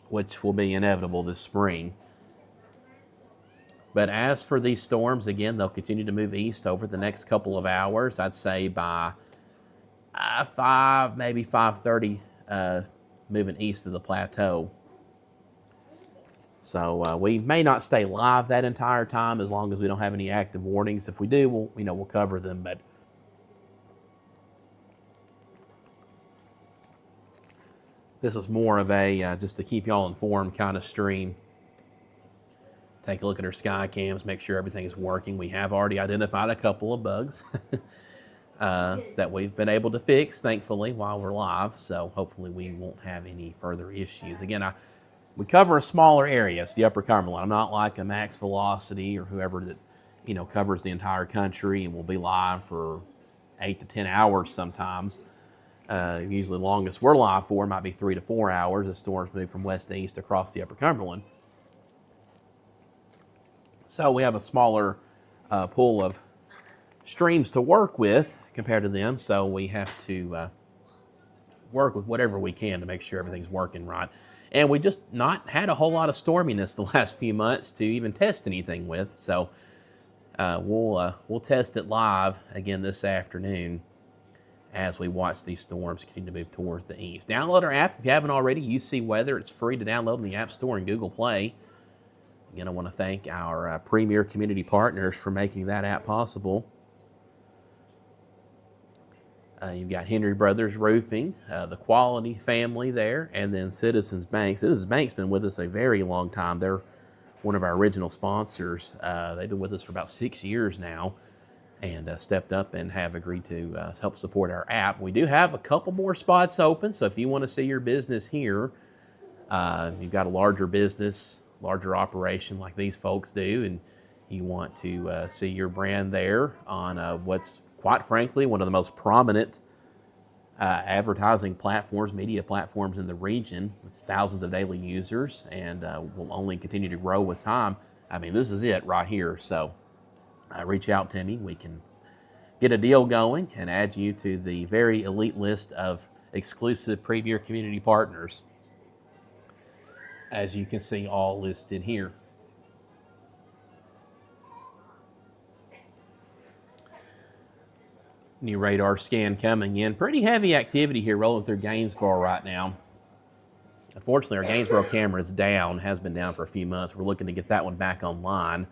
which will be inevitable this spring. But as for these storms, again, they'll continue to move east over the next couple of hours. I'd say by 5, maybe 5:30, moving east of the plateau. So we may not stay live that entire time as long as we don't have any active warnings. If we do, we'll cover them. But this is more of a just to keep y'all informed kind of stream. Take a look at our sky cams, make sure everything's working. We have already identified a couple of bugs that we've been able to fix, thankfully, while we're live. So hopefully we won't have any further issues. Again, we cover a smaller area. It's the Upper Cumberland. I'm not like a Max Velocity or whoever that, covers the entire country and will be live for 8 to 10 hours sometimes. Usually the longest we're live for might be 3 to 4 hours as storms move from west to east across the Upper Cumberland. So we have a smaller pool of streams to work with compared to them. So we have to work with whatever we can to make sure everything's working right. And we just not had a whole lot of storminess the last few months to even test anything with. So we'll test it live again this afternoon as we watch these storms continue to move towards the east. Download our app if you haven't already. UC Weather. It's free to download in the App Store and Google Play. Again, I want to thank our premier community partners for making that app possible. You've got Henry Brothers Roofing, the Quality family there, and then Citizens Bank. Citizens Bank's been with us a very long time. They're one of our original sponsors. They've been with us for about 6 years now and stepped up and have agreed to help support our app. We do have a couple more spots open, so if you want to see your business here, you've got a larger business, larger operation like these folks do, and you want to see your brand there on what's quite frankly one of the most prominent advertising platforms, media platforms in the region with thousands of daily users, and will only continue to grow with time. I mean, this is it right here. So reach out to me. We can get a deal going and add you to the very elite list of exclusive premier community partners, as you can see all listed here. New radar scan coming in. Pretty heavy activity here rolling through Gainesboro right now. Unfortunately, our Gainesboro camera is down, has been down for a few months. We're looking to get that one back online.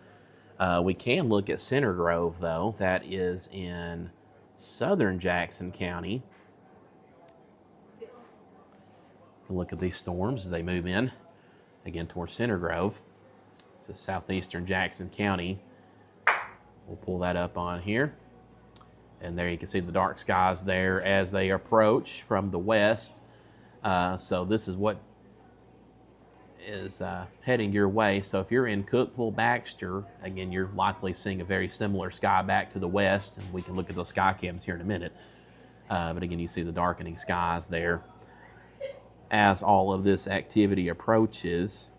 We can look at Center Grove, though. That is in southern Jackson County. Look at these storms as they move in, again, towards Center Grove. This is southeastern Jackson County. We'll pull that up on here. And there you can see the dark skies there as they approach from the west. So this is what is heading your way. So if you're in Cookeville, Baxter, again, you're likely seeing a very similar sky back to the west, and we can look at those sky cams here in a minute. But again, you see the darkening skies there as all of this activity approaches.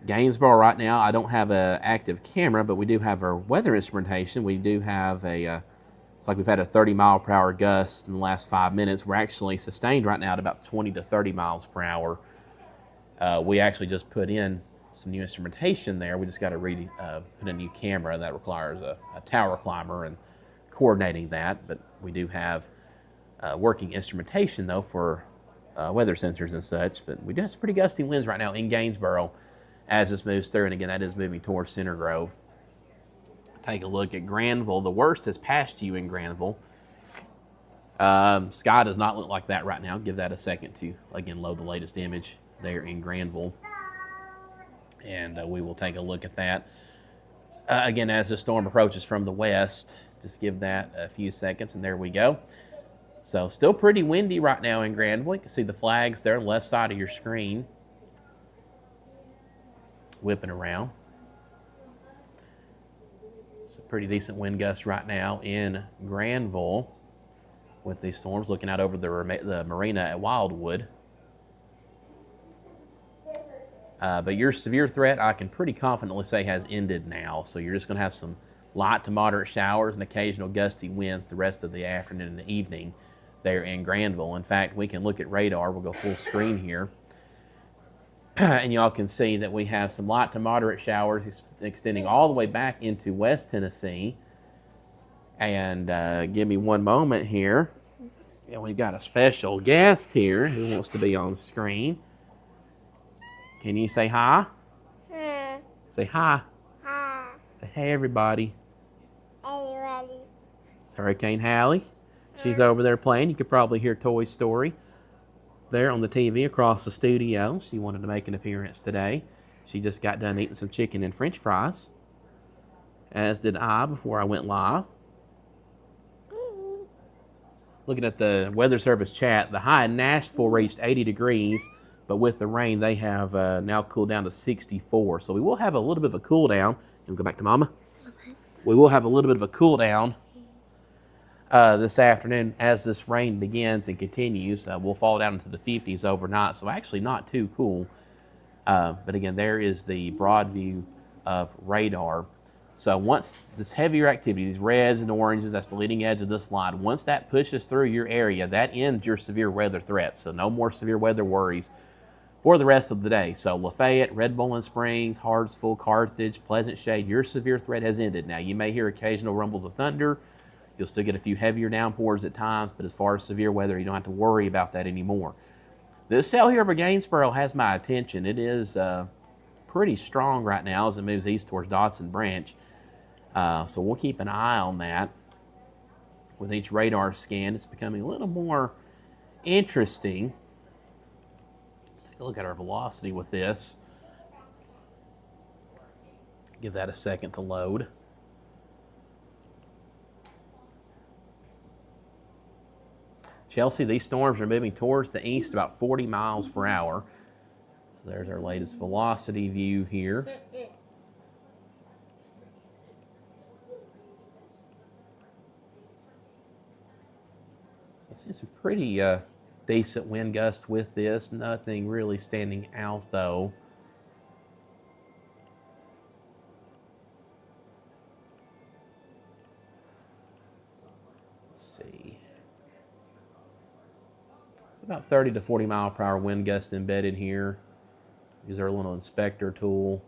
Gainesboro right now, I don't have an active camera, but we do have our weather instrumentation. We do have it's like we've had a 30-mile-per-hour gust in the last 5 minutes. We're actually sustained right now at about 20 to 30 miles per hour. We actually just put in some new instrumentation there. We just got to put in a new camera that requires a tower climber and coordinating that. But we do have working instrumentation, though, for weather sensors and such. But we do have some pretty gusty winds right now in Gainesboro as this moves through. And again, that is moving towards Center Grove. Take a look at Granville. The worst has passed you in Granville. Sky does not look like that right now. Give that a second to, again, load the latest image there in Granville. And we will take a look at that. Again, as the storm approaches from the west, just give that a few seconds, and there we go. So still pretty windy right now in Granville. You can see the flags there on the left side of your screen whipping around. It's a pretty decent wind gust right now in Granville with these storms, looking out over the marina at Wildwood. But your severe threat, I can pretty confidently say, has ended now. So you're just going to have some light to moderate showers and occasional gusty winds the rest of the afternoon and evening there in Granville. In fact, we can look at radar. We'll go full screen here. And y'all can see that we have some light to moderate showers extending all the way back into West Tennessee. And give me one moment here. And we've got a special guest here who wants to be on screen. Can you say hi? Hi. Say hi. Hi. Say hey, everybody. Everybody. It's Hurricane Hallie. She's over there playing. You could probably hear Toy Story there on the TV across the studio. She wanted to make an appearance today. She just got done eating some chicken and French fries, as did I before I went live. Looking at the Weather Service chat, the high in Nashville reached 80 degrees, but with the rain, they have now cooled down to 64. So we will have a little bit of a cool down. We'll go back to Mama. We will have a little bit of a cool down this afternoon as this rain begins and continues. We'll fall down into the 50s overnight, so actually not too cool. But again, there is the broad view of radar. So once this heavier activity, these reds and oranges, that's the leading edge of this line, once that pushes through your area, that ends your severe weather threats. So no more severe weather worries for the rest of the day. So Lafayette, Red Bowling Springs, Hartsville, Carthage, Pleasant Shade, your severe threat has ended. Now you may hear occasional rumbles of thunder. You'll still get a few heavier downpours at times, but as far as severe weather, you don't have to worry about that anymore. This cell here over Gainesboro has my attention. It is pretty strong right now as it moves east towards Dodson Branch. So we'll keep an eye on that. With each radar scan, it's becoming a little more interesting. Take a look at our velocity with this. Give that a second to load. Chelsea, these storms are moving towards the east about 40 miles per hour. So there's our latest velocity view here. So I see some pretty decent wind gusts with this. Nothing really standing out though. Let's see. About 30 to 40 mile per hour wind gusts embedded here. Use our little inspector tool.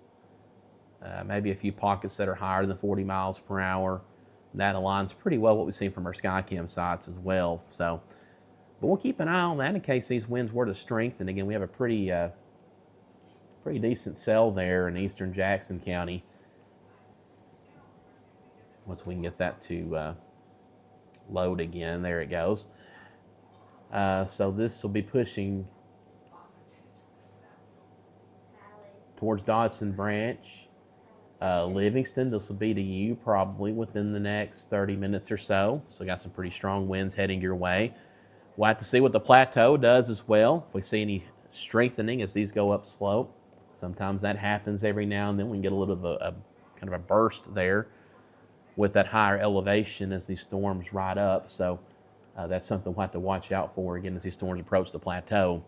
Maybe a few pockets that are higher than 40 miles per hour. That aligns pretty well what we've seen from our Skycam sites as well. So, but we'll keep an eye on that in case these winds were to strengthen. Again, we have a pretty decent cell there in eastern Jackson County. Once we can get that to load again, there it goes. So this will be pushing towards Dodson Branch. Livingston, this will be to you probably within the next 30 minutes or so. So got some pretty strong winds heading your way. We'll have to see what the plateau does as well. If we see any strengthening as these go up slope. Sometimes that happens every now and then. We can get a little bit of a kind of a burst there with that higher elevation as these storms ride up. So that's something we'll have to watch out for again as these storms approach the plateau.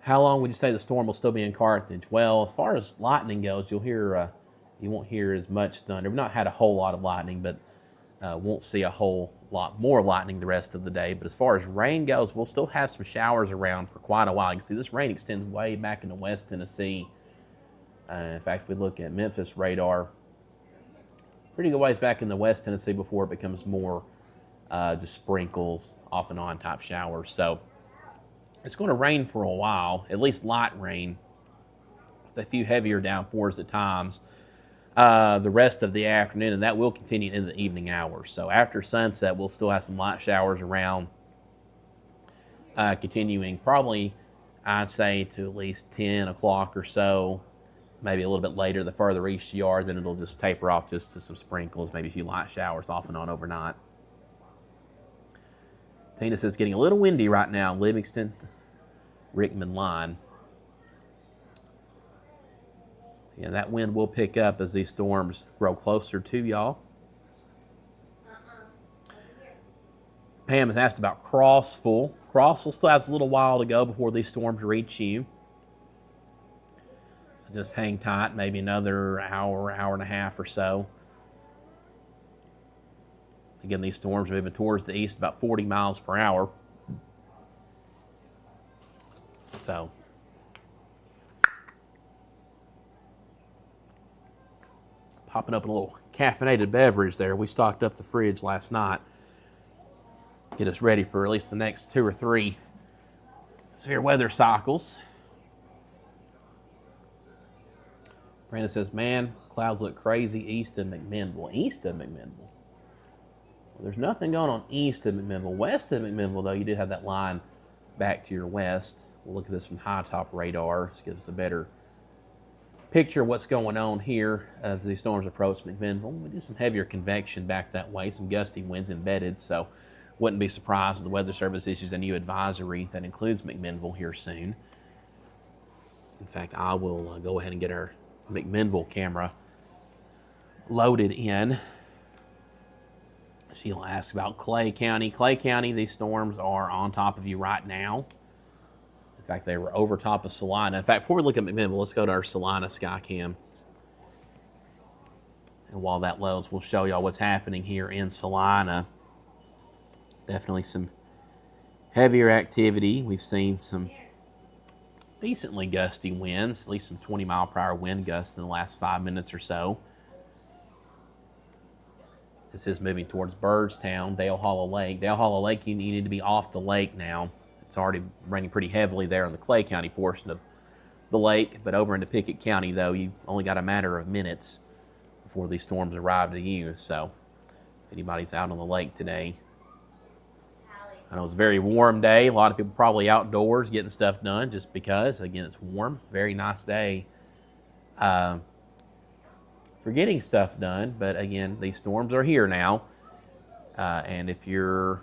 How long would you say the storm will still be in Carthage? Well, as far as lightning goes, you'll hear, you won't hear as much thunder. We've not had a whole lot of lightning, but won't see a whole lot more lightning the rest of the day. But as far as rain goes, we'll still have some showers around for quite a while. You can see this rain extends way back into West Tennessee. In fact, if we look at Memphis radar, pretty good ways back in the West Tennessee before it becomes more just sprinkles off and on type showers. So it's going to rain for a while, at least light rain, with a few heavier downpours at times the rest of the afternoon, and that will continue in the evening hours. So after sunset, we'll still have some light showers around, continuing probably, I'd say, to at least 10 o'clock or so, maybe a little bit later the further east you are, then it'll just taper off just to some sprinkles, maybe a few light showers off and on overnight. Tina says, getting a little windy right now, Livingston, Rickman line. Yeah, that wind will pick up as these storms grow closer to y'all. Pam has asked about Crossville. Crossville still has a little while to go before these storms reach you. So just hang tight, maybe another hour, hour and a half or so. Again, these storms are moving towards the east about 40 miles per hour. So, popping up a little caffeinated beverage there. We stocked up the fridge last night. Get us ready for at least the next 2 or 3 severe weather cycles. Brandon says, man, clouds look crazy east of McMinnville. East of McMinnville? Well, there's nothing going on east of McMinnville. West of McMinnville, though, you do have that line back to your west. We'll look at this from high top radar to give us a better picture of what's going on here as these storms approach McMinnville. We do some heavier convection back that way, some gusty winds embedded, so wouldn't be surprised if the Weather Service issues a new advisory that includes McMinnville here soon. In fact, I will go ahead and get our McMinnville camera loaded in. Sheila asks about Clay County. Clay County, these storms are on top of you right now. In fact, they were over top of Salina. In fact, before we look at McMinnville, let's go to our Salina Skycam. And while that loads, we'll show y'all what's happening here in Salina. Definitely some heavier activity. We've seen some decently gusty winds, at least some 20-mile-per-hour wind gusts in the last 5 minutes or so. This is moving towards Byrdstown, Dale Hollow Lake. Dale Hollow Lake, you need to be off the lake now. It's already raining pretty heavily there in the Clay County portion of the lake, but over into Pickett County, though, you only got a matter of minutes before these storms arrive to you. So if anybody's out on the lake today, I know it's a very warm day. A lot of people probably outdoors getting stuff done just because, again, it's warm. Very nice day for getting stuff done. But again, these storms are here now. And if you're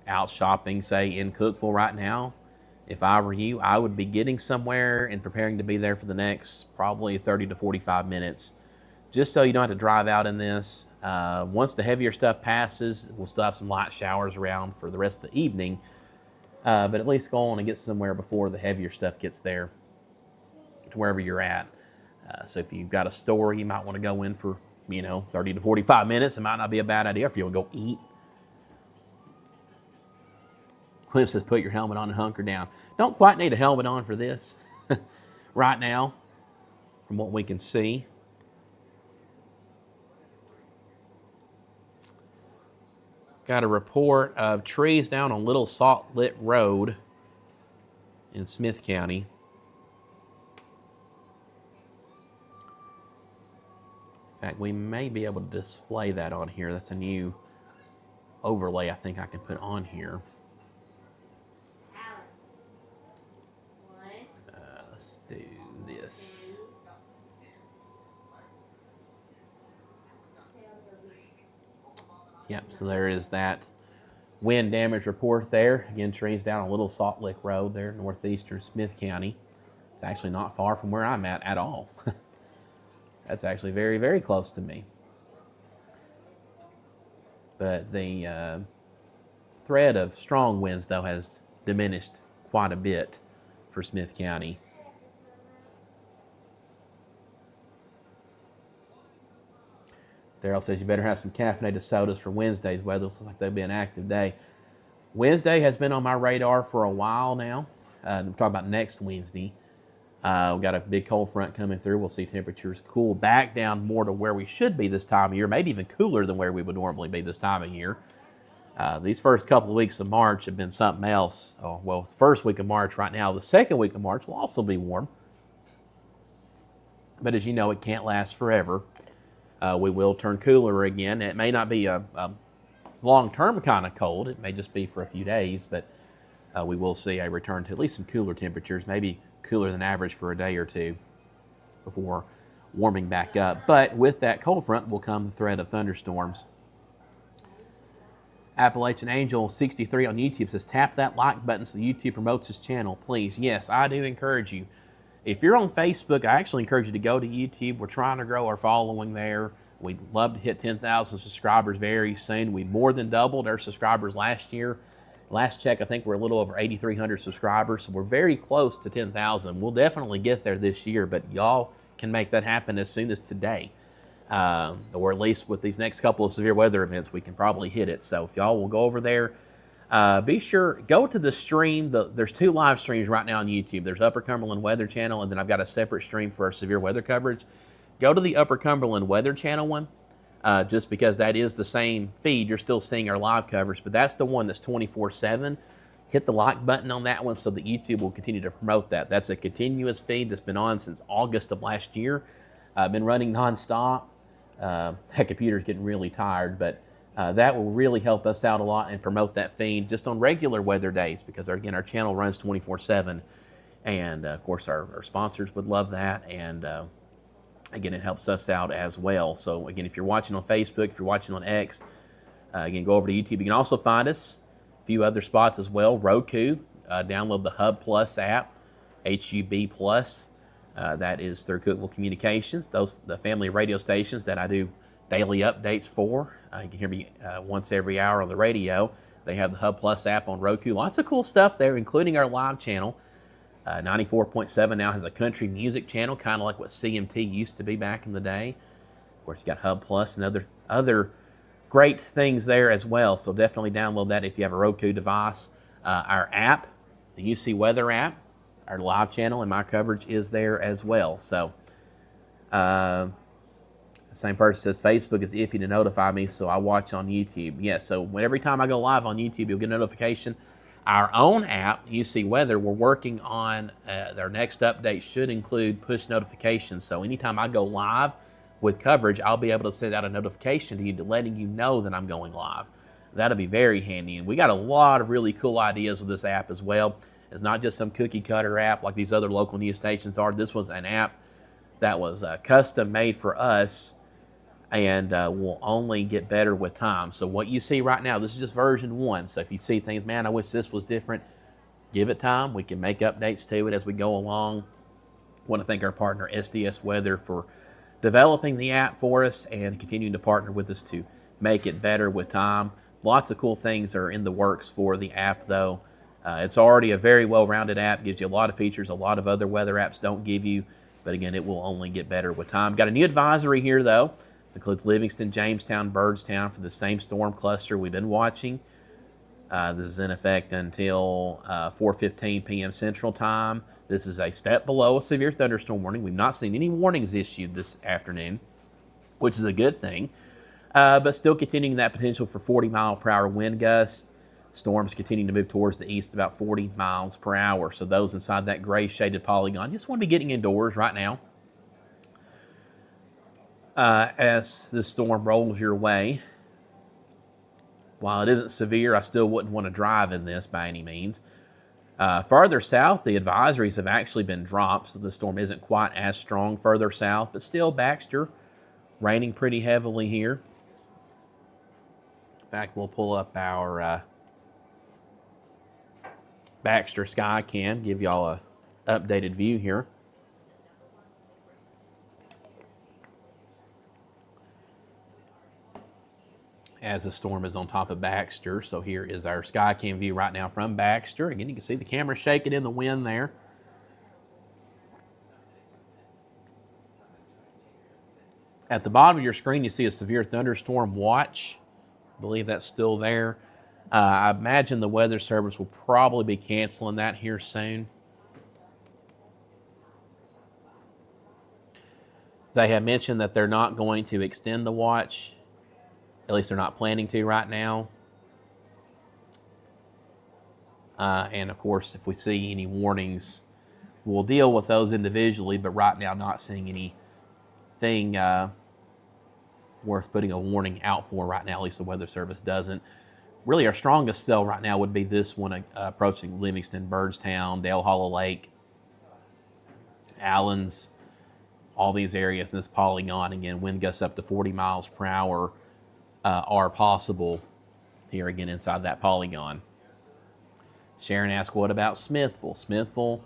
out shopping, say in Cookeville right now, if I were you, I would be getting somewhere and preparing to be there for the next probably 30 to 45 minutes, just so you don't have to drive out in this. Once the heavier stuff passes, we'll still have some light showers around for the rest of the evening, but at least go on and get somewhere before the heavier stuff gets there to wherever you're at. So if you've got a store you might want to go in for, 30 to 45 minutes, it might not be a bad idea if you want to go eat. Cliff says, put your helmet on and hunker down. Don't quite need a helmet on for this. right now, from what we can see. Got a report of trees down on Little Salt Lick Road in Smith County. In fact, we may be able to display that on here. That's a new overlay I think I can put on here. Let's do this. Yep, so there is that wind damage report there. Again, trees down on Little Salt Lick Road there, northeastern Smith County. It's actually not far from where I'm at all. That's actually very, very close to me. But the threat of strong winds, though, has diminished quite a bit for Smith County. Daryl says you better have some caffeinated sodas for Wednesday's weather. Looks like they'll be an active day. Wednesday has been on my radar for a while now. We're talking about next Wednesday. We've got a big cold front coming through. We'll see temperatures cool back down more to where we should be this time of year, maybe even cooler than where we would normally be this time of year. These first couple of weeks of March have been something else. Oh, well, it's the first week of March right now. The second week of March will also be warm. But as you know, it can't last forever. We will turn cooler again. It may not be a long-term kind of cold. It may just be for a few days, but we will see a return to at least some cooler temperatures, maybe cooler than average for a day or two before warming back up. But with that cold front will come the threat of thunderstorms. Appalachian Angel 63 on YouTube says, tap that like button so YouTube promotes his channel, please. Yes, I do encourage you. If you're on Facebook, I actually encourage you to go to YouTube. We're trying to grow our following there. We'd love to hit 10,000 subscribers very soon. We more than doubled our subscribers last year. Last check, I think we're a little over 8,300 subscribers, so we're very close to 10,000. We'll definitely get there this year, but y'all can make that happen as soon as today. Or at least with these next couple of severe weather events, we can probably hit it. So if y'all will go over there, be sure, go to the stream. There's two live streams right now on YouTube. There's Upper Cumberland Weather channel, and then I've got a separate stream for our severe weather coverage. Go to the Upper Cumberland Weather channel one, just because that is the same feed. You're still seeing our live coverage, but that's the one that's 24/7. Hit the like button on that one so that YouTube will continue to promote that. That's a continuous feed that's been on since August of last year. Been running nonstop. That computer's getting really tired, but that will really help us out a lot and promote that feed just on regular weather days, because again, our channel runs 24/7, and of course our sponsors would love that, and again, it helps us out as well. So again, if you're watching on Facebook, if you're watching on X, again, go over to YouTube. You can also find us a few other spots as well. Roku, download the Hub Plus app, HUB Plus. That is through Cookeville Communications, the family of radio stations that I do daily updates for. You can hear me once every hour on the radio. They have the Hub Plus app on Roku. Lots of cool stuff there, including our live channel. 94.7 now has a country music channel, kind of like what CMT used to be back in the day. Of course, you got Hub Plus and other great things there as well. So definitely download that if you have a Roku device. Our app, the UC Weather app, our live channel and my coverage is there as well. So the same person says Facebook is iffy to notify me, so I watch on YouTube. Yes, so every time I go live on YouTube, you'll get a notification. Our own app, UC Weather, we're working on our next update should include push notifications. So anytime I go live with coverage, I'll be able to send out a notification to you letting you know that I'm going live. That'll be very handy. And we got a lot of really cool ideas with this app as well. It's not just some cookie cutter app like these other local news stations are. This was an app that was custom made for us, and will only get better with time. So what you see right now, this is just version 1. So if you see things, man, I wish this was different, give it time. We can make updates to it as we go along. I want to thank our partner SDS Weather for developing the app for us and continuing to partner with us to make it better with time. Lots of cool things are in the works for the app, though. It's already a very well-rounded app, gives you a lot of features a lot of other weather apps don't give you, but again, it will only get better with time. Got a new advisory here, though. It includes Livingston, Jamestown, Byrdstown for the same storm cluster we've been watching. This is in effect until 4:15 p.m. Central Time. This is a step below a severe thunderstorm warning. We've not seen any warnings issued this afternoon, which is a good thing. But still continuing that potential for 40-mile-per-hour wind gusts. Storms continuing to move towards the east about 40 miles per hour. So those inside that gray shaded polygon just want to be getting indoors right now. As this storm rolls your way, while it isn't severe, I still wouldn't want to drive in this by any means. Farther south, the advisories have actually been dropped, so the storm isn't quite as strong further south, but still Baxter raining pretty heavily here. In fact, we'll pull up our Baxter Sky Cam, give y'all a updated view here. As the storm is on top of Baxter. So here is our Skycam view right now from Baxter. Again, you can see the camera shaking in the wind there. At the bottom of your screen, you see a severe thunderstorm watch. I believe that's still there. I imagine the Weather Service will probably be canceling that here soon. They have mentioned that they're not going to extend the watch. At least they're not planning to right now. And of course, if we see any warnings, we'll deal with those individually, but right now not seeing anything worth putting a warning out for right now. At least the Weather Service doesn't. Really, our strongest cell right now would be this one approaching Livingston, Byrdstown, Dale Hollow Lake, Allens, all these areas in this polygon. Again, wind gusts up to 40 miles per hour are possible here again inside that polygon. Sharon asked, what about Smithville? Smithville,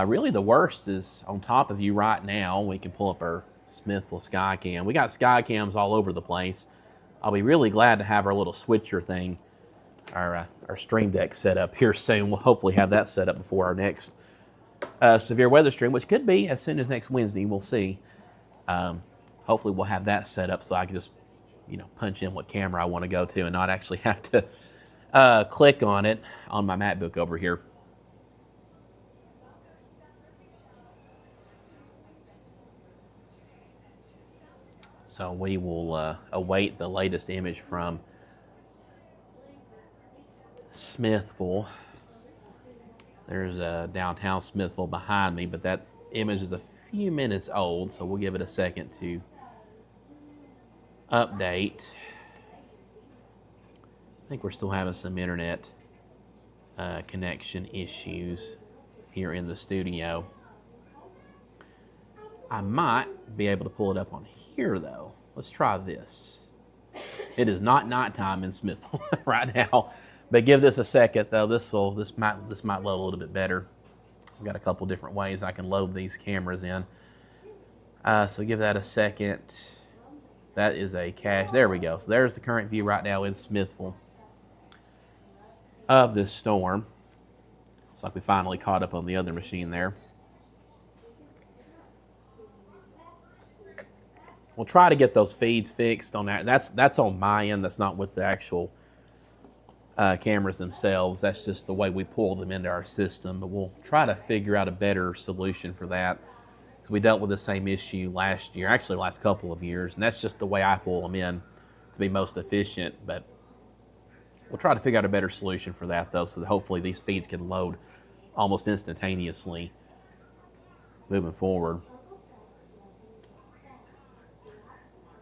really the worst is on top of you right now. We can pull up our Smithville Skycam. We got Skycams all over the place. I'll be really glad to have our little switcher thing, our stream deck set up here soon. We'll hopefully have that set up before our next severe weather stream, which could be as soon as next Wednesday. We'll see. Hopefully we'll have that set up so I can just punch in what camera I want to go to and not actually have to click on it on my MacBook over here. So we will await the latest image from Smithville. There's downtown Smithville behind me, but that image is a few minutes old, so we'll give it a second to update. I think we're still having some internet connection issues here in the studio. I might be able to pull it up on here though. Let's try this. It is not nighttime in Smithville right now, but give this a second though. This might load a little bit better. I've got a couple different ways I can load these cameras in. So give that a second. That is a cache. There we go. So there's the current view right now in Smithville of this storm. Looks like we finally caught up on the other machine there. We'll try to get those feeds fixed on that. That's on my end. That's not with the actual cameras themselves. That's just the way we pull them into our system. But we'll try to figure out a better solution for that. Because we dealt with the same issue last year, actually the last couple of years. And that's just the way I pull them in to be most efficient. But we'll try to figure out a better solution for that, though, so that hopefully these feeds can load almost instantaneously moving forward.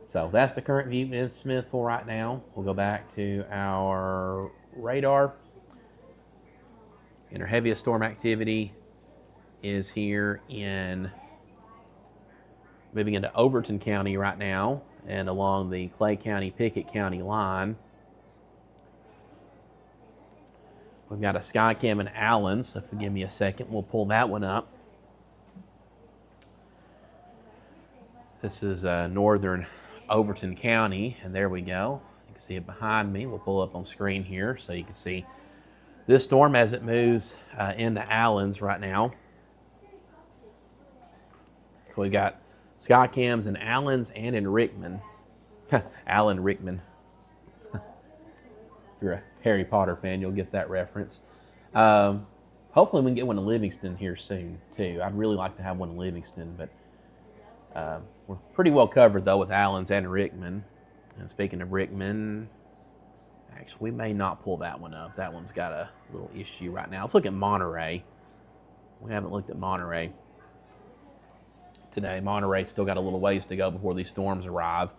So that's the current view in Smithville right now. We'll go back to our radar. And our heaviest storm activity is here in, moving into Overton County right now and along the Clay County, Pickett County line. We've got a Skycam in Allen, so if you give me a second, we'll pull that one up. This is northern Overton County, and there we go. You can see it behind me. We'll pull up on screen here so you can see this storm as it moves into Allens right now. So we've got Skycams in Allens and in Rickman. Allen Rickman. you're a Harry Potter fan, you'll get that reference. Hopefully we can get one in Livingston here soon, too. I'd really like to have one in Livingston, but we're pretty well covered, though, with Allens and Rickman. And speaking of Rickman, actually, we may not pull that one up. That one's got a little issue right now. Let's look at Monterey. We haven't looked at Monterey today. Monterey's still got a little ways to go before these storms arrive.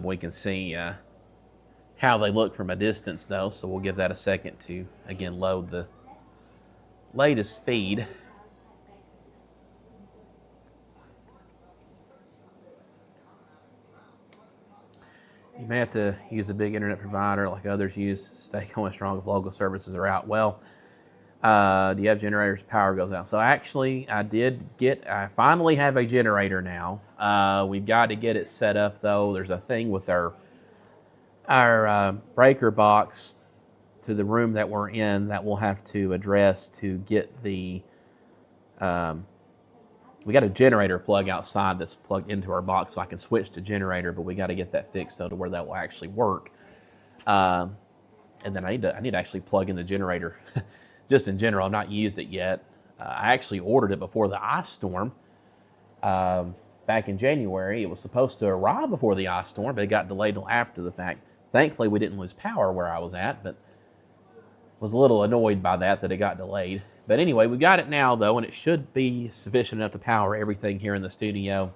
We can see how they look from a distance, though, so we'll give that a second to, again, load the latest feed. You may have to use a big internet provider like others use to stay going strong if local services are out. Well, do you have generators? Power goes out. So actually, I finally have a generator now. We've got to get it set up, though. There's a thing with our breaker box to the room that we're in that we'll have to address to get the, we got a generator plug outside that's plugged into our box so I can switch to generator, but we got to get that fixed so to where that will actually work. And then I need to actually plug in the generator just in general. I've not used it yet. I actually ordered it before the ice storm back in January. It was supposed to arrive before the ice storm, but it got delayed till after the fact. Thankfully, we didn't lose power where I was at, but was a little annoyed by that it got delayed. But anyway, we got it now, though, and it should be sufficient enough to power everything here in the studio.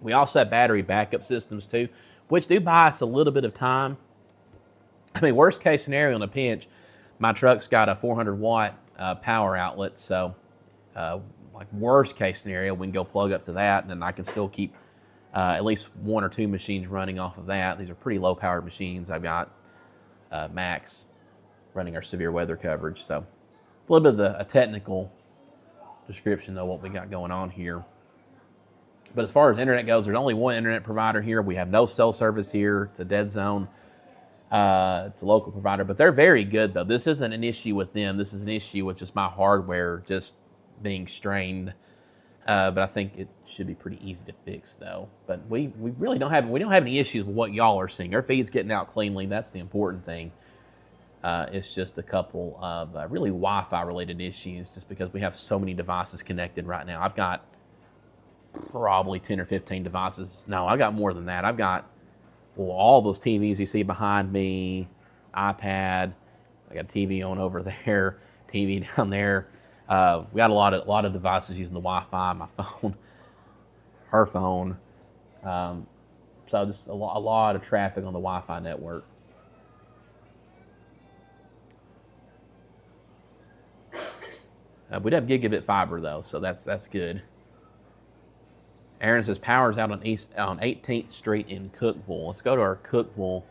We also have battery backup systems, too, which do buy us a little bit of time. I mean, worst case scenario in a pinch, my truck's got a 400-watt power outlet, so like worst case scenario, we can go plug up to that, and then I can still keep at least one or two machines running off of that. These are pretty low-powered machines. I've got Max running our severe weather coverage, so a little bit of a technical description of what we got going on here. But as far as internet goes, there's only one internet provider here. We have no cell service here. It's a dead zone. It's a local provider, but they're very good, though. This isn't an issue with them. This is an issue with just my hardware just being strained. But I think it should be pretty easy to fix, though. But we really don't have any issues with what y'all are seeing. Our feed's getting out cleanly. That's the important thing. It's just a couple of really Wi-Fi related issues, just because we have so many devices connected right now. I've got probably 10 or 15 devices. No, I got more than that. I've got all those TVs you see behind me, iPad. I got a TV on over there, TV down there. We got a lot of devices using the Wi-Fi. My phone, her phone. So just a lot of traffic on the Wi-Fi network. We do have gigabit fiber, though, so that's good. Aaron says power's out on 18th Street in Cookeville. Let's go to our Cookeville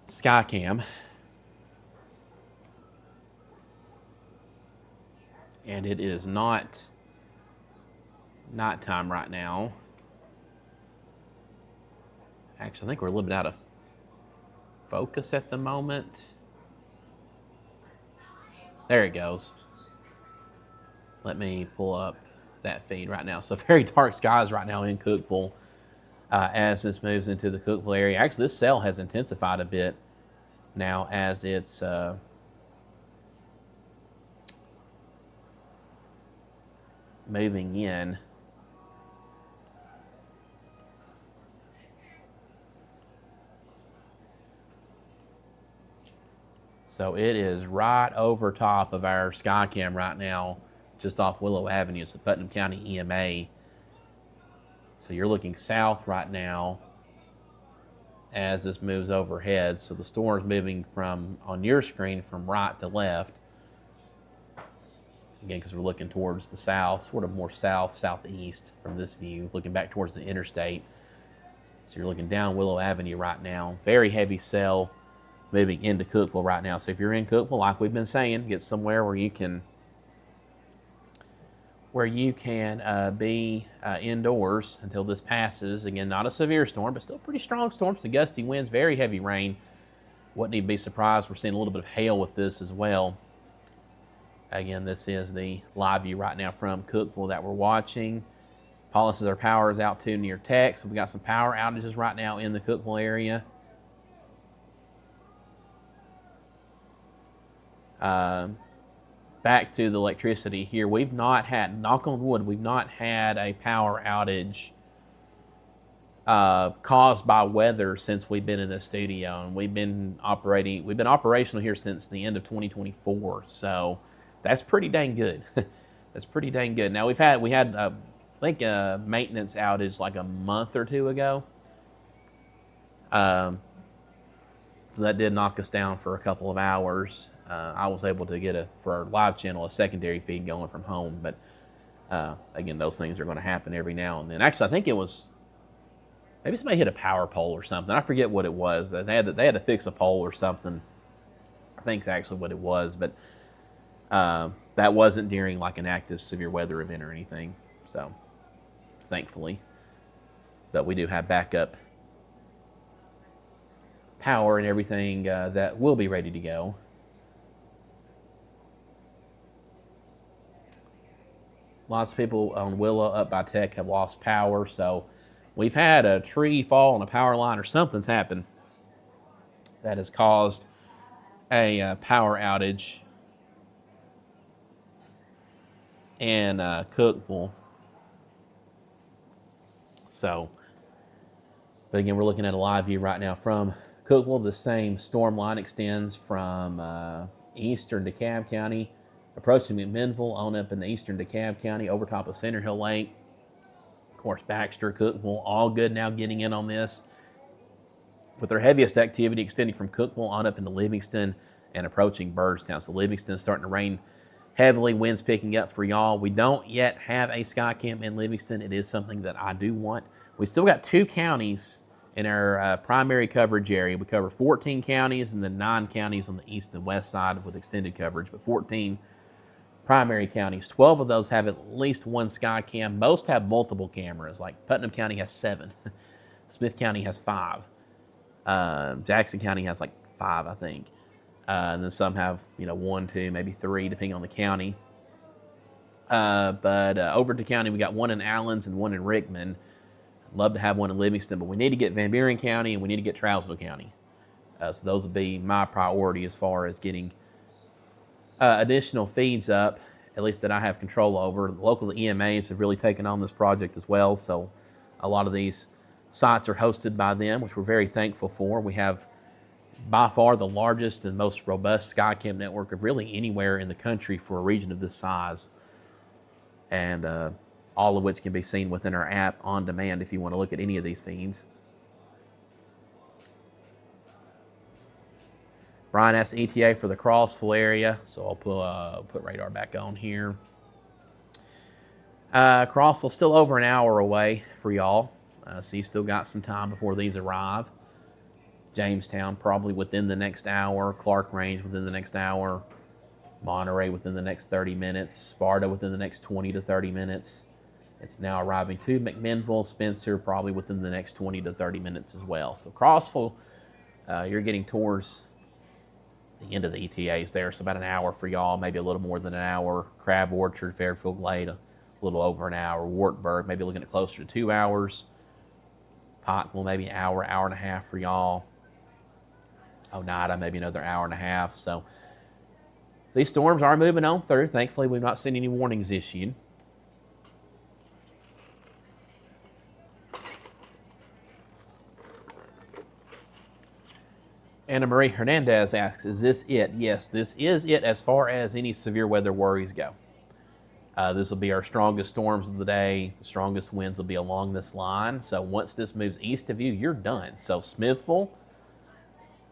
Skycam. And it is not nighttime right now. Actually, I think we're a little bit out of focus at the moment. There it goes. Let me pull up that feed right now. So very dark skies right now in Cookeville as this moves into the Cookeville area. Actually, this cell has intensified a bit now as it's moving in. So it is right over top of our Skycam right now, just off Willow Avenue. It's the Putnam County EMA. So you're looking south right now as this moves overhead. So the storm's moving from, on your screen, from right to left. Again, because we're looking towards the south, sort of more south, southeast from this view, looking back towards the interstate. So you're looking down Willow Avenue right now. Very heavy cell moving into Cookeville right now. So if you're in Cookeville, like we've been saying, get somewhere where you can be indoors until this passes. Again, not a severe storm, but still pretty strong storms. The gusty winds, very heavy rain. Wouldn't even be surprised. We're seeing a little bit of hail with this as well. Again, this is the live view right now from Cookeville that we're watching. Paula says our power is out too near Tech, so we got some power outages right now in the Cookeville area. Back to the electricity here. We've not had, knock on wood, we've not had a power outage caused by weather since we've been in the studio, and we've been operational here since the end of 2024. So that's pretty dang good. That's pretty dang good. Now we had I think a maintenance outage like a month or two ago. So that did knock us down for a couple of hours. I was able to get for our live channel, a secondary feed going from home. But again, those things are going to happen every now and then. Actually, I think it was, maybe somebody hit a power pole or something. I forget what it was. They had to fix a pole or something. I think it's actually what it was. But that wasn't during like an active severe weather event or anything. So thankfully. But we do have backup power and everything that will be ready to go. Lots of people on Willow up by Tech have lost power, so we've had a tree fall on a power line or something's happened that has caused a power outage in Cookeville. So, but again, we're looking at a live view right now from Cookeville. The same storm line extends from eastern DeKalb County, approaching McMinnville, on up in the eastern DeKalb County, over top of Center Hill Lake. Of course, Baxter, Cookeville, all good now getting in on this, with their heaviest activity extending from Cookeville on up into Livingston and approaching Byrdstown. So Livingston's starting to rain heavily, winds picking up for y'all. We don't yet have a sky cam in Livingston. It is something that I do want. We still got 2 counties in our primary coverage area. We cover 14 counties and then 9 counties on the east and west side with extended coverage, but 14 primary counties. 12 of those have at least 1 sky cam. Most have multiple cameras. Like Putnam County has 7. Smith County has 5. Jackson County has like 5, I think. And then some have, 1, 2, maybe 3, depending on the county. But over to county, we got 1 in Allens and 1 in Rickman. I'd love to have 1 in Livingston, but we need to get Van Buren County and we need to get Trousdale County. So those will be my priority as far as getting additional feeds up, at least that I have control over. The local EMAs have really taken on this project as well, so a lot of these sites are hosted by them, which we're very thankful for. We have by far the largest and most robust Skycam network of really anywhere in the country for a region of this size, and all of which can be seen within our app on demand if you want to look at any of these feeds. Brian asked ETA for the Crossville area, so I'll put radar back on here. Crossville's still over an hour away for y'all, so you still got some time before these arrive. Jamestown probably within the next hour, Clark Range within the next hour, Monterey within the next 30 minutes, Sparta within the next 20 to 30 minutes. It's now arriving to McMinnville, Spencer probably within the next 20 to 30 minutes as well. So Crossville, you're getting towards the end of the ETAs there, so about an hour for y'all, maybe a little more than an hour. Crab Orchard, Fairfield Glade, a little over an hour. Wartburg, maybe looking at closer to 2 hours. Pikeville, maybe an hour, hour and a half for y'all. Oneida, maybe another hour and a half. So these storms are moving on through. Thankfully, we've not seen any warnings issued. Anna Marie Hernandez asks, is this it? Yes, this is it as far as any severe weather worries go. This will be our strongest storms of the day. The strongest winds will be along this line. So once this moves east of you, you're done. So Smithville,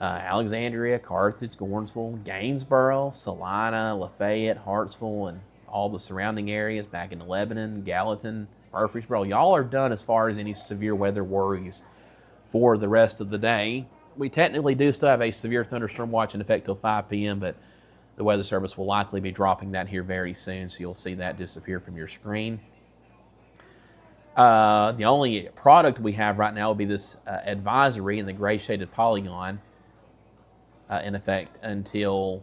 Alexandria, Carthage, Gornsville, Gainesboro, Salina, Lafayette, Hartsville, and all the surrounding areas back into Lebanon, Gallatin, Murfreesboro. Y'all are done as far as any severe weather worries for the rest of the day. We technically do still have a severe thunderstorm watch in effect till 5 p.m., but the Weather Service will likely be dropping that here very soon, so you'll see that disappear from your screen. The only product we have right now will be this advisory in the gray shaded polygon in effect until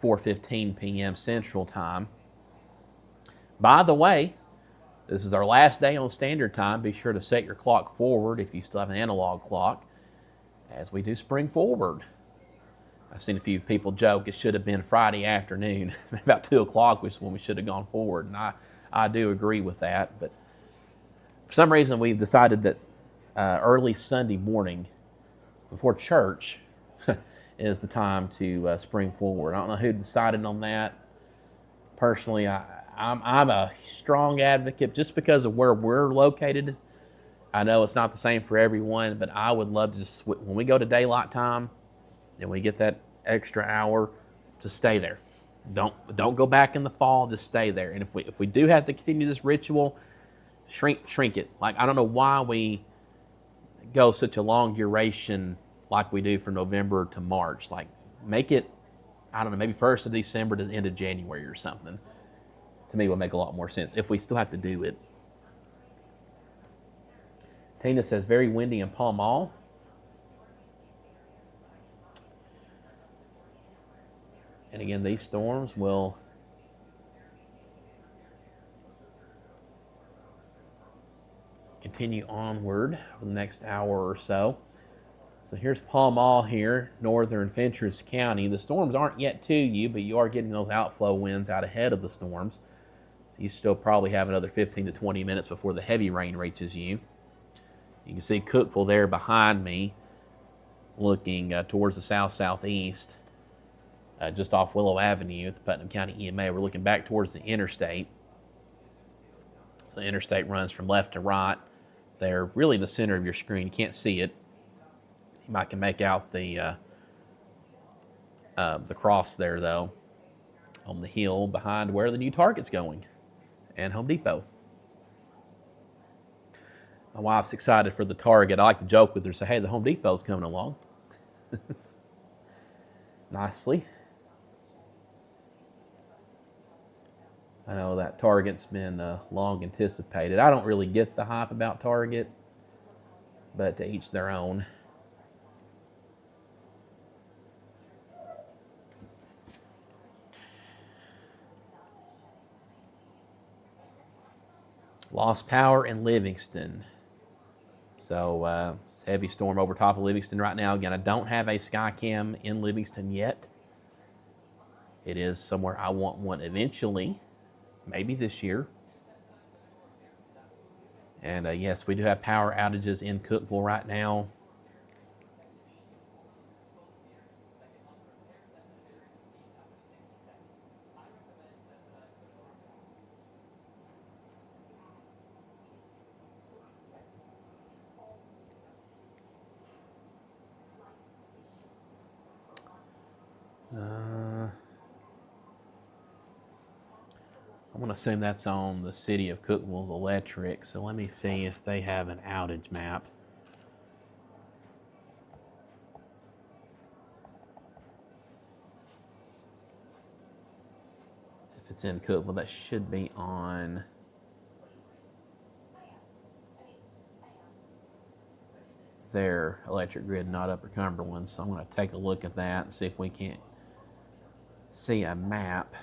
4:15 p.m. Central Time. By the way, This is our last day on standard time. Be sure to set your clock forward if you still have an analog clock as we do spring forward. I've seen a few people joke it should have been Friday afternoon. About 2 o'clock was when we should have gone forward, and I do agree with that. But for some reason, we've decided that early Sunday morning before church is the time to spring forward. I don't know who decided on that. Personally, I'm a strong advocate just because of where we're located. I know it's not the same for everyone, but I would love to just, when we go to daylight time and we get that extra hour, to stay there. Don't go back in the fall, just stay there. And if we do have to continue this ritual, shrink it. Like, I don't know why we go such a long duration like we do from November to March. Like, make it, I don't know, maybe 1st of December to the end of January or something. To me, would make a lot more sense if we still have to do it. Tina says, very windy in Pall Mall. And again, these storms will continue onward for the next hour or so. So here's Pall Mall here, northern Fentress County. The storms aren't yet to you, but you are getting those outflow winds out ahead of the storms. So you still probably have another 15 to 20 minutes before the heavy rain reaches you. You can see Cookeville there behind me, looking towards the south-southeast, just off Willow Avenue at the Putnam County EMA. We're looking back towards the interstate. So the interstate runs from left to right. They're really in the center of your screen. You can't see it. You might can make out the cross there, though, on the hill behind where the new Target's going, and Home Depot. My wife's excited for the Target. I like to joke with her, say, hey, the Home Depot's coming along. Nicely. I know that Target's been long anticipated. I don't really get the hype about Target, but to each their own. Lost power in Livingston. So it's a heavy storm over top of Livingston right now. Again, I don't have a Skycam in Livingston yet. It is somewhere I want one eventually, maybe this year. And yes, we do have power outages in Cookeville right now. I'm going to assume that's on the city of Cookeville's electric, so let me see if they have an outage map. If it's in Cookeville, that should be on their electric grid, not Upper Cumberland. So I'm going to take a look at that and see if we can't see a map.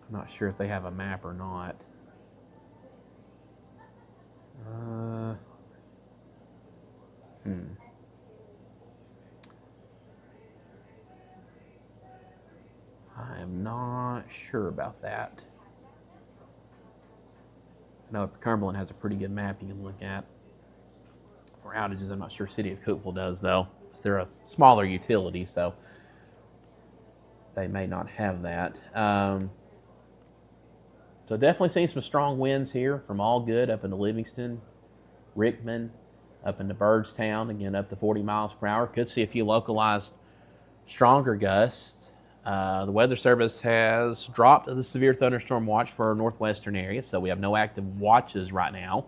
I'm not sure if they have a map or not. I am not sure about that. I know Upper Cumberland has a pretty good map you can look at for outages. I'm not sure City of Cookeville does, though. They're a smaller utility, so they may not have that. So definitely seeing some strong winds here from Allgood up into Livingston, Rickman, up into Byrdstown, again up to 40 miles per hour. Could see a few localized stronger gusts. The Weather Service has dropped the severe thunderstorm watch for our northwestern area, so we have no active watches right now.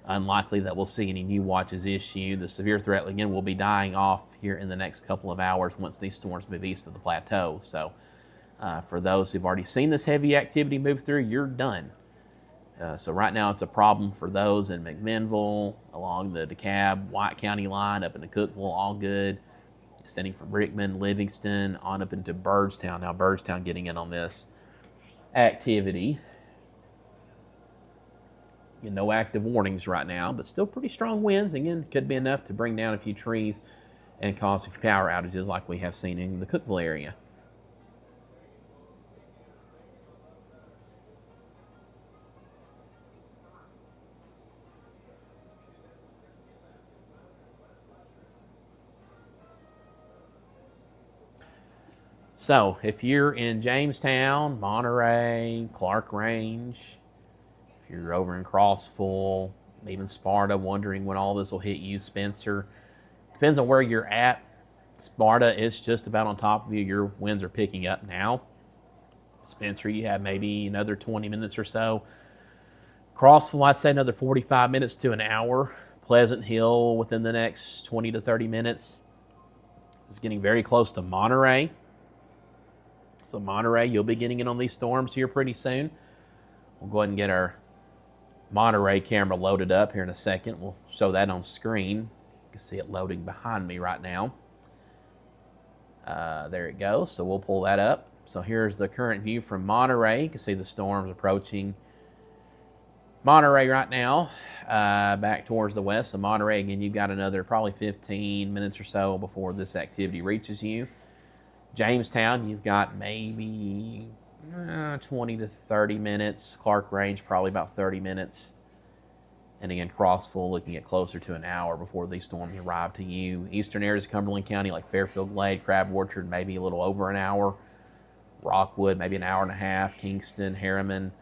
Unlikely that we'll see any new watches issued. The severe threat, again, will be dying off here in the next couple of hours once these storms move east of the plateau. So for those who've already seen this heavy activity move through, you're done. So right now it's a problem for those in McMinnville, along the DeKalb, White County line, up into Cookeville, Allgood, extending from Rickman, Livingston, on up into Byrdstown. Now Byrdstown getting in on this activity. No active warnings right now, but still pretty strong winds. Again, could be enough to bring down a few trees and cause a few power outages like we have seen in the Cookeville area. So if you're in Jamestown, Monterey, Clark Range, if you're over in Crossville, even Sparta, wondering when all this will hit you, Spencer, depends on where you're at. Sparta is just about on top of you. Your winds are picking up now. Spencer, you have maybe another 20 minutes or so. Crossville, I'd say another 45 minutes to an hour. Pleasant Hill within the next 20 to 30 minutes. It's getting very close to Monterey. So Monterey, you'll be getting in on these storms here pretty soon. We'll go ahead and get our Monterey camera loaded up here in a second. We'll show that on screen. You can see it loading behind me right now. There it goes. So we'll pull that up. So here's the current view from Monterey. You can see the storms approaching Monterey right now, back towards the west. So Monterey, again, you've got another probably 15 minutes or so before this activity reaches you. Jamestown, you've got maybe 20 to 30 minutes. Clark Range, probably about 30 minutes. And again, Crossville, looking at closer to an hour before these storms arrive to you. Eastern areas of Cumberland County, like Fairfield Glade, Crab Orchard, maybe a little over an hour. Rockwood, maybe an hour and a half. Kingston, Harriman,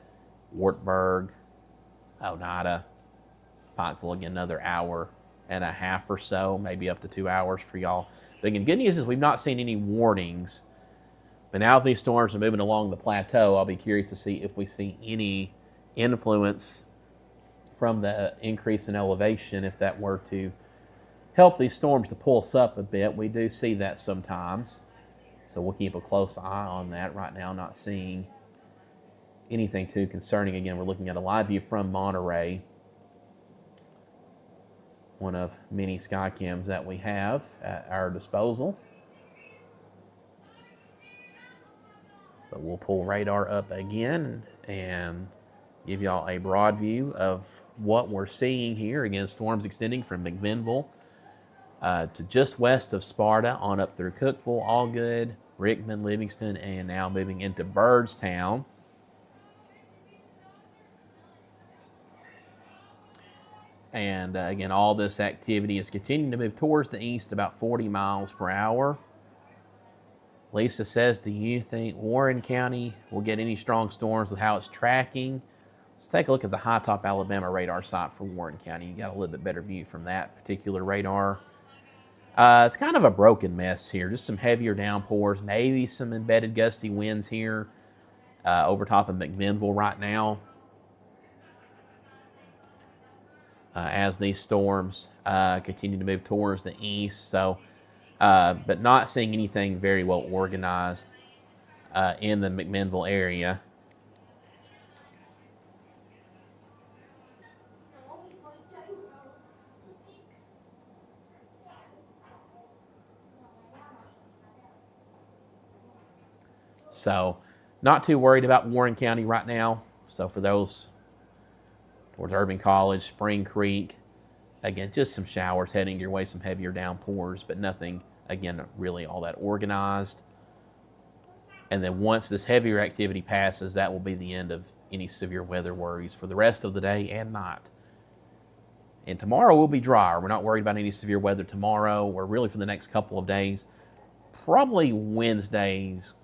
Wartburg, Oneida, Pikeville, again, another hour and a half or so, maybe up to 2 hours for y'all. But again, good news is we've not seen any warnings. But now that these storms are moving along the plateau, I'll be curious to see if we see any influence from the increase in elevation, if that were to help these storms to pulse up a bit. We do see that sometimes. So we'll keep a close eye on that. Right now, not seeing anything too concerning. Again, we're looking at a live view from Monterey, one of many sky cams that we have at our disposal. But we'll pull radar up again and give y'all a broad view of what we're seeing here. Again, storms extending from McMinnville to just west of Sparta on up through Cookeville, all good, Rickman, Livingston, and now moving into Byrdstown. And again, all this activity is continuing to move towards the east about 40 miles per hour. Lisa says, do you think Warren County will get any strong storms with how it's tracking? Let's take a look at the High Top Alabama radar site for Warren County. You got a little bit better view from that particular radar. It's kind of a broken mess here. Just some heavier downpours, maybe some embedded gusty winds here over top of McMinnville right now. As these storms continue to move towards the east. So, but not seeing anything very well organized in the McMinnville area. So, not too worried about Warren County right now. So for those towards Irving College, Spring Creek, again, just some showers heading your way, some heavier downpours, but nothing, again, really all that organized. And then once this heavier activity passes, that will be the end of any severe weather worries for the rest of the day and night. And tomorrow will be drier. We're not worried about any severe weather tomorrow, or really for the next couple of days. Probably Wednesday's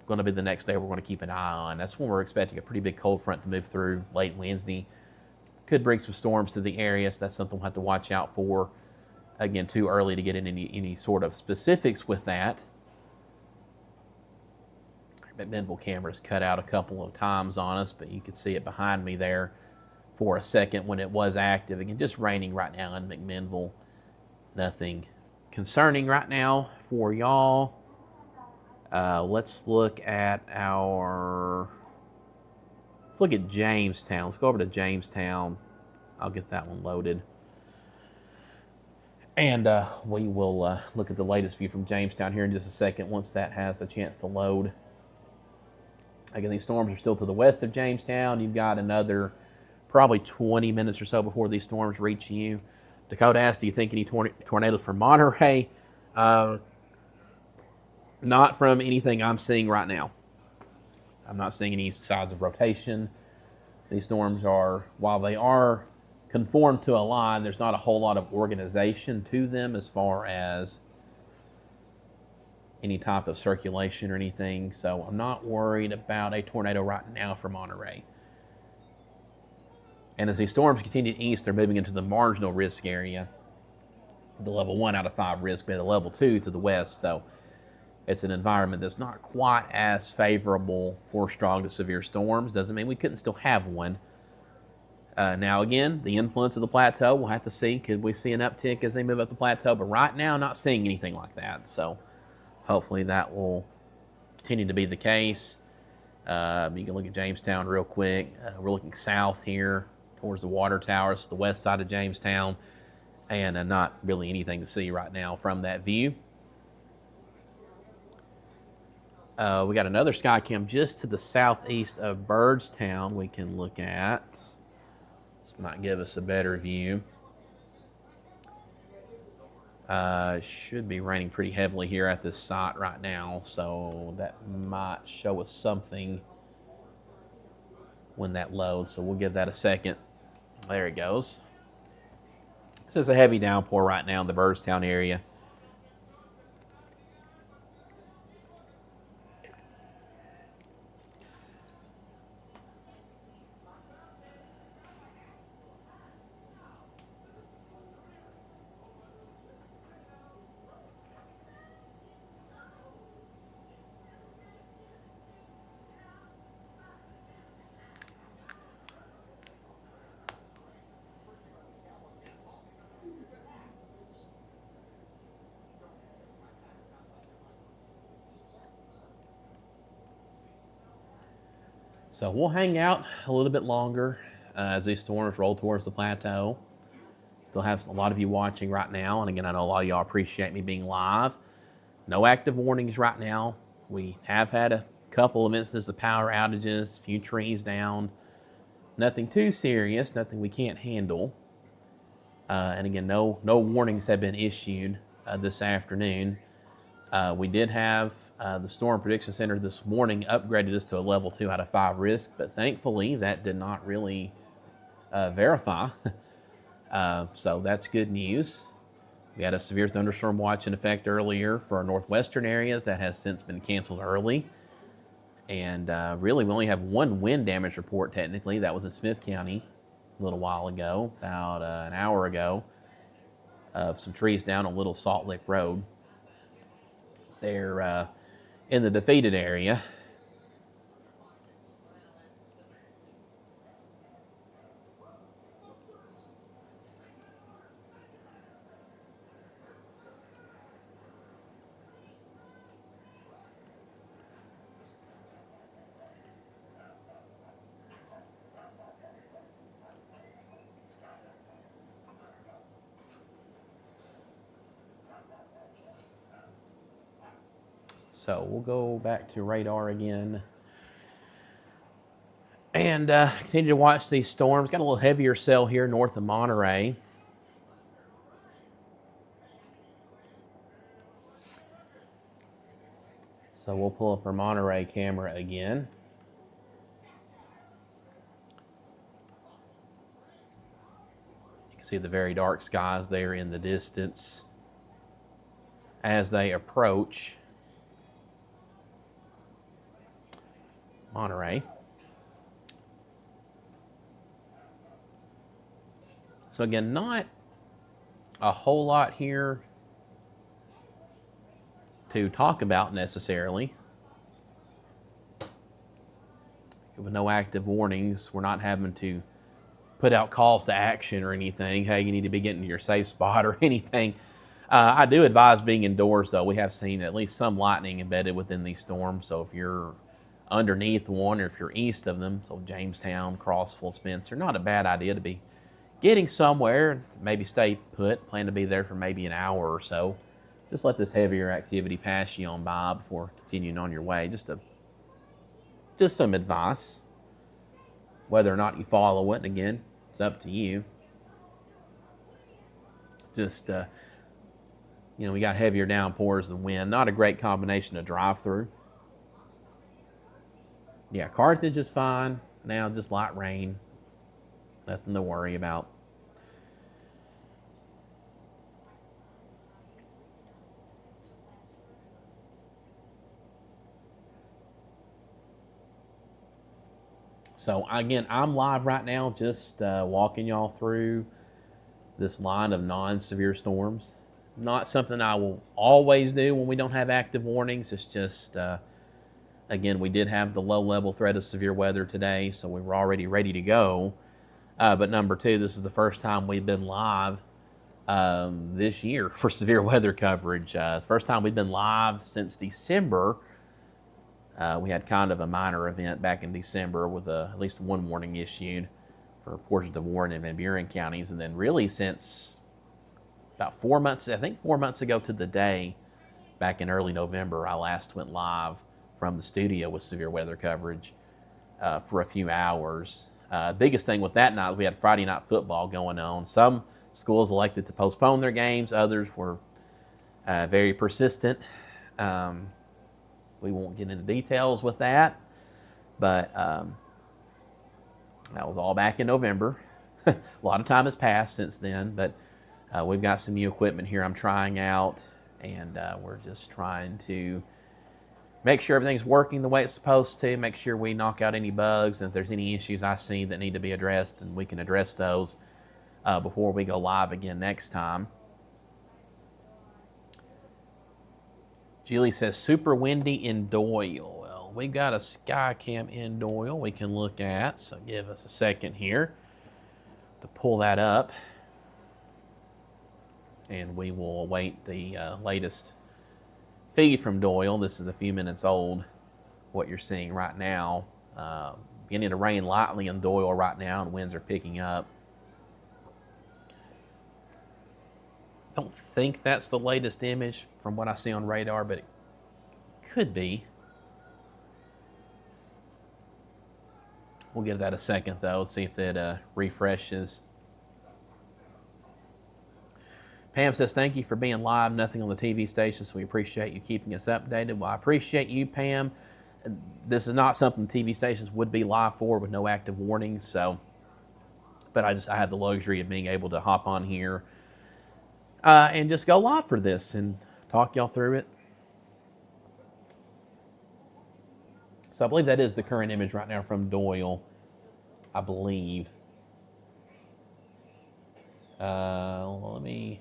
going to be the next day we're going to keep an eye on. That's when we're expecting a pretty big cold front to move through late Wednesday. Could bring some storms to the area, so that's something we'll have to watch out for. Again, too early to get into any sort of specifics with that. McMinnville camera's cut out a couple of times on us, but you can see it behind me there for a second when it was active. Again, just raining right now in McMinnville. Nothing concerning right now for y'all. Let's look at Jamestown. Let's go over to Jamestown. I'll get that one loaded. And we will look at the latest view from Jamestown here in just a second once that has a chance to load. Again, these storms are still to the west of Jamestown. You've got another probably 20 minutes or so before these storms reach you. Dakota asked, do you think any tornadoes from Monterey? Not from anything I'm seeing right now. I'm not seeing any signs of rotation. These storms are, while they are conformed to a line, there's not a whole lot of organization to them as far as any type of circulation or anything. So I'm not worried about a tornado right now for Monterey. And as these storms continue east, they're moving into the marginal risk area. The level 1 out of 5 risk, but the level 2 to the west. So it's an environment that's not quite as favorable for strong to severe storms. Doesn't mean we couldn't still have one. Now again, the influence of the plateau, we'll have to see. Could we see an uptick as they move up the plateau? But right now, not seeing anything like that. So hopefully that will continue to be the case. You can look at Jamestown real quick. We're looking south here towards the water towers, the west side of Jamestown, and not really anything to see right now from that view. We got another sky cam just to the southeast of Byrdstown we can look at. This might give us a better view. Should be raining pretty heavily here at this site right now, so that might show us something when that loads. So we'll give that a second. There it goes. This is a heavy downpour right now in the Byrdstown area. So we'll hang out a little bit longer as these storms roll towards the plateau. Still have a lot of you watching right now. And again, I know a lot of y'all appreciate me being live. No active warnings right now. We have had a couple of instances of power outages, a few trees down. Nothing too serious, nothing we can't handle. And again, no warnings have been issued this afternoon. We did have the Storm Prediction Center this morning upgraded us to a level 2 out of 5 risk, but thankfully that did not really verify. So that's good news. We had a severe thunderstorm watch in effect earlier for our northwestern areas. That has since been canceled early. And really, we only have one wind damage report technically. That was in Smith County a little while ago, about an hour ago, of some trees down on Little Salt Lick Road. They're in the defeated area. So we'll go back to radar again and continue to watch these storms. Got a little heavier cell here north of Monterey. So we'll pull up our Monterey camera again. You can see the very dark skies there in the distance as they approach Monterey. So again, not a whole lot here to talk about necessarily. With no active warnings, we're not having to put out calls to action or anything. Hey, you need to be getting to your safe spot or anything. I do advise being indoors, though. We have seen at least some lightning embedded within these storms. So if you're underneath one or if you're east of them, so Jamestown, Crossville, Spencer, not a bad idea to be getting somewhere, maybe stay put, plan to be there for maybe an hour or so. Just let this heavier activity pass you on by before continuing on your way. Just some advice. Whether or not you follow it, again, it's up to you. Just, we got heavier downpours than wind. Not a great combination to drive through. Yeah, Carthage is fine. Now just light rain. Nothing to worry about. So again, I'm live right now, just walking y'all through this line of non-severe storms. Not something I will always do when we don't have active warnings. It's just, again, we did have the low-level threat of severe weather today, so we were already ready to go. But number two, this is the first time we've been live this year for severe weather coverage. It's the first time we've been live since December. We had kind of a minor event back in December with at least one warning issued for portions of Warren and Van Buren counties. And then really since about 4 months, I think 4 months ago to the day, back in early November, I last went live from the studio with severe weather coverage for a few hours. Biggest thing with that night, we had Friday night football going on. Some schools elected to postpone their games. Others were very persistent. We won't get into details with that, but that was all back in November. A lot of time has passed since then, but we've got some new equipment here I'm trying out, and we're just trying to make sure everything's working the way it's supposed to, make sure we knock out any bugs, and if there's any issues I see that need to be addressed, then we can address those before we go live again next time. Julie says, super windy in Doyle. Well, we've got a sky cam in Doyle we can look at, so give us a second here to pull that up. And we will await the latest feed from Doyle. This is a few minutes old, what you're seeing right now. Beginning to rain lightly in Doyle right now, and winds are picking up. I don't think that's the latest image from what I see on radar, but it could be. We'll give that a second, though, see if it refreshes. Pam says, thank you for being live. Nothing on the TV station, so we appreciate you keeping us updated. Well, I appreciate you, Pam. This is not something TV stations would be live for with no active warnings, so. But I have the luxury of being able to hop on here and just go live for this and talk y'all through it. So I believe that is the current image right now from Doyle, I believe. Let me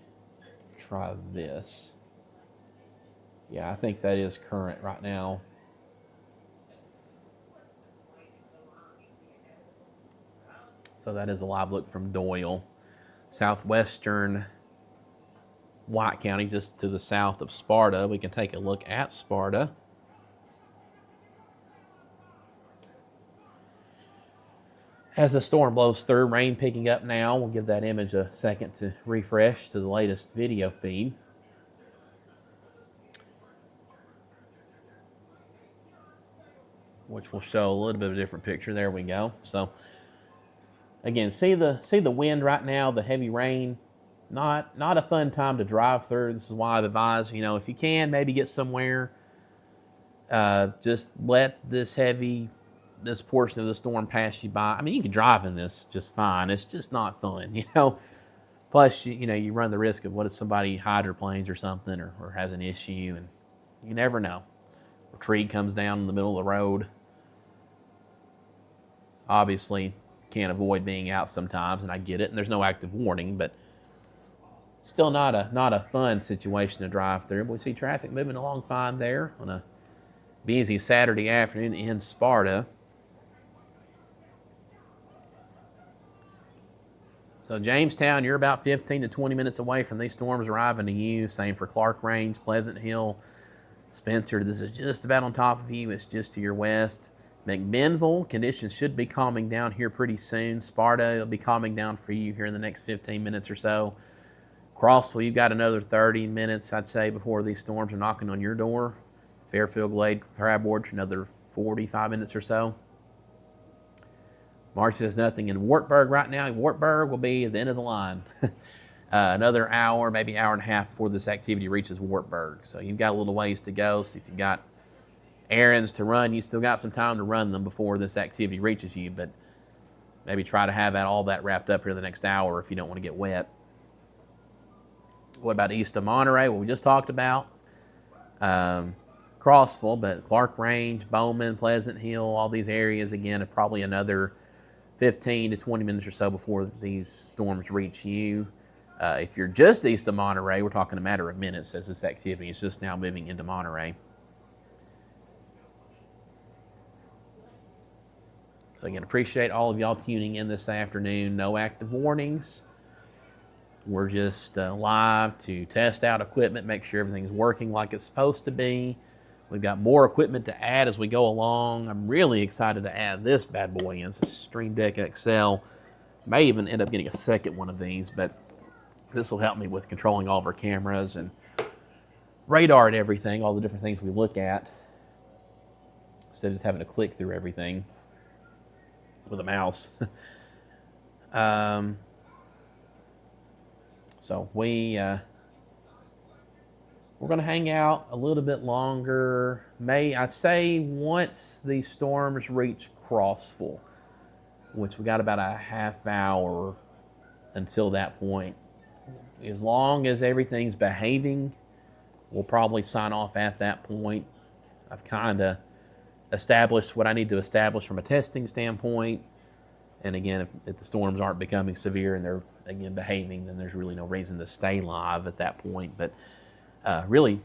try this. Yeah, I think that is current right now. So that is a live look from Doyle. Southwestern White County, just to the south of Sparta. We can take a look at Sparta. As the storm blows through, rain picking up now. We'll give that image a second to refresh to the latest video feed. Which will show a little bit of a different picture. There we go. So again, see the wind right now, the heavy rain. Not a fun time to drive through. This is why I've advised, if you can, maybe get somewhere. Just let this portion of the storm pass you by. I mean, you can drive in this just fine. It's just not fun, Plus, you run the risk of what if somebody hydroplanes or something or has an issue, and you never know. A tree comes down in the middle of the road. Obviously, can't avoid being out sometimes, and I get it, and there's no active warning, but still not a fun situation to drive through. But we see traffic moving along fine there on a busy Saturday afternoon in Sparta. So Jamestown, you're about 15 to 20 minutes away from these storms arriving to you. Same for Clark Range, Pleasant Hill, Spencer. This is just about on top of you. It's just to your west. McMinnville, conditions should be calming down here pretty soon. Sparta will be calming down for you here in the next 15 minutes or so. Crossville, you've got another 30 minutes, I'd say, before these storms are knocking on your door. Fairfield, Glade, Crab Orchard, another 45 minutes or so. Mark says nothing in Wartburg right now. Wartburg will be at the end of the line. Another hour, maybe hour and a half before this activity reaches Wartburg. So you've got a little ways to go. So if you've got errands to run, you still got some time to run them before this activity reaches you. But maybe try to have all that wrapped up here the next hour if you don't want to get wet. What about east of Monterey? Well, we just talked about Crossville, but Clark Range, Bowman, Pleasant Hill, all these areas, again, are probably another 15 to 20 minutes or so before these storms reach you. If you're just east of Monterey, we're talking a matter of minutes as this activity is just now moving into Monterey. So again, appreciate all of y'all tuning in this afternoon. No active warnings. We're just live to test out equipment, make sure everything's working like it's supposed to be. We've got more equipment to add as we go along. I'm really excited to add this bad boy in. It's a Stream Deck XL. May even end up getting a second one of these, but this will help me with controlling all of our cameras and radar and everything, all the different things we look at, instead of just having to click through everything with a mouse. So we're going to hang out a little bit longer. I say once the storms reach Crossville, which we got about a half hour until that point. As long as everything's behaving, we'll probably sign off at that point. I've kind of established what I need to establish from a testing standpoint. And again, if the storms aren't becoming severe and they're, again, behaving, then there's really no reason to stay live at that point. But really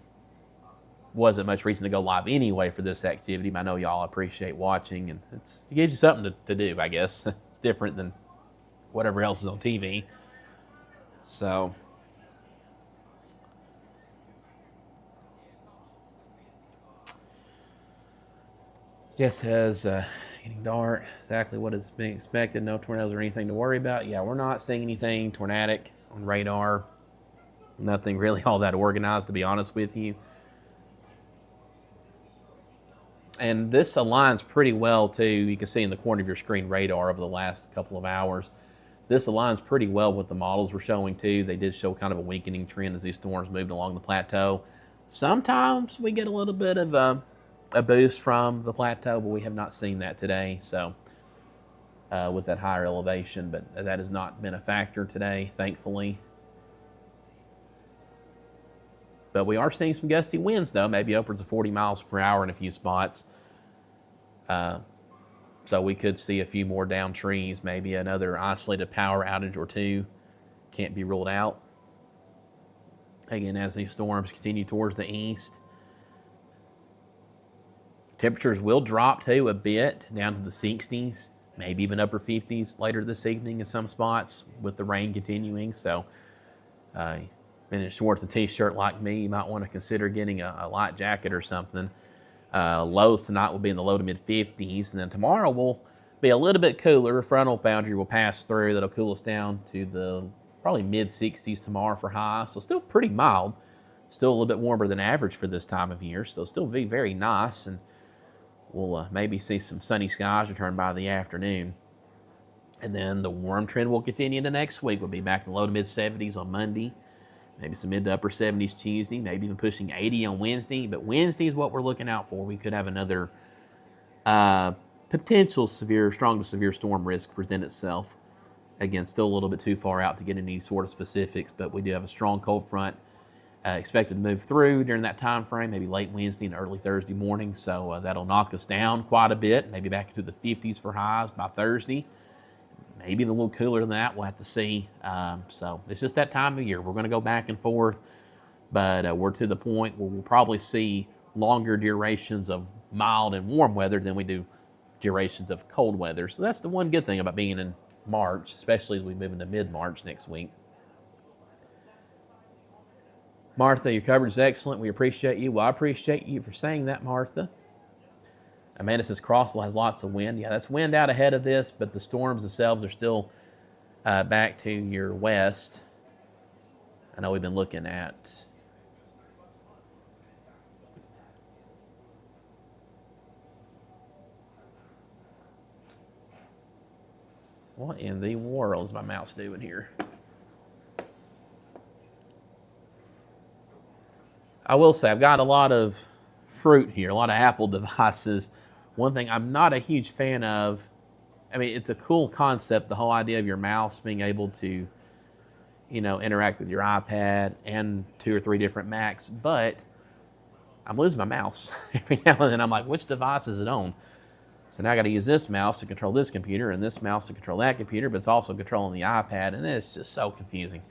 wasn't much reason to go live anyway for this activity. I know y'all appreciate watching, and it gives you something to do, I guess. It's different than whatever else is on TV. So Jess says, getting dark, exactly what is being expected. No tornadoes or anything to worry about. Yeah, we're not seeing anything tornadic on radar. Nothing really all that organized, to be honest with you. And this aligns pretty well, too. You can see in the corner of your screen radar over the last couple of hours. This aligns pretty well with the models we're showing, too. They did show kind of a weakening trend as these storms moved along the plateau. Sometimes we get a little bit of a boost from the plateau, but we have not seen that today. So with that higher elevation, but that has not been a factor today, thankfully. But we are seeing some gusty winds, though, maybe upwards of 40 miles per hour in a few spots. So we could see a few more downed trees, maybe another isolated power outage or two. Can't be ruled out. Again, as these storms continue towards the east, temperatures will drop, too, a bit, down to the 60s, maybe even upper 50s later this evening in some spots with the rain continuing. So been in shorts and t-shirt like me, you might want to consider getting a light jacket or something. Lows tonight will be in the low to mid 50s, and then tomorrow will be a little bit cooler. Frontal boundary will pass through. That'll cool us down to the probably mid 60s tomorrow for highs. So still pretty mild, still a little bit warmer than average for this time of year. So still be very nice, and we'll maybe see some sunny skies return by the afternoon. And then the warm trend will continue into next week. We'll be back in the low to mid 70s on Monday. Maybe some mid to upper 70s Tuesday, maybe even pushing 80 on Wednesday. But Wednesday is what we're looking out for. We could have another potential strong to severe storm risk present itself. Again, still a little bit too far out to get any sort of specifics, but we do have a strong cold front expected to move through during that time frame, maybe late Wednesday and early Thursday morning. So that'll knock us down quite a bit, maybe back into the 50s for highs by Thursday. Maybe a little cooler than that. We'll have to see. So it's just that time of year. We're going to go back and forth, but we're to the point where we'll probably see longer durations of mild and warm weather than we do durations of cold weather. So that's the one good thing about being in March, especially as we move into mid-March next week. Martha, your coverage is excellent. We appreciate you. Well, I appreciate you for saying that, Martha. Amanda says Crossville has lots of wind. Yeah, that's wind out ahead of this, but the storms themselves are still back to your west. I know we've been looking at what in the world is my mouse doing here? I will say I've got a lot of fruit here, a lot of Apple devices. One thing I'm not a huge fan of, I mean, it's a cool concept, the whole idea of your mouse being able to, you know, interact with your iPad and 2 or 3 different Macs, but I'm losing my mouse every now and then. I'm like, which device is it on? So now I got to use this mouse to control this computer and this mouse to control that computer, but it's also controlling the iPad, and it's just so confusing.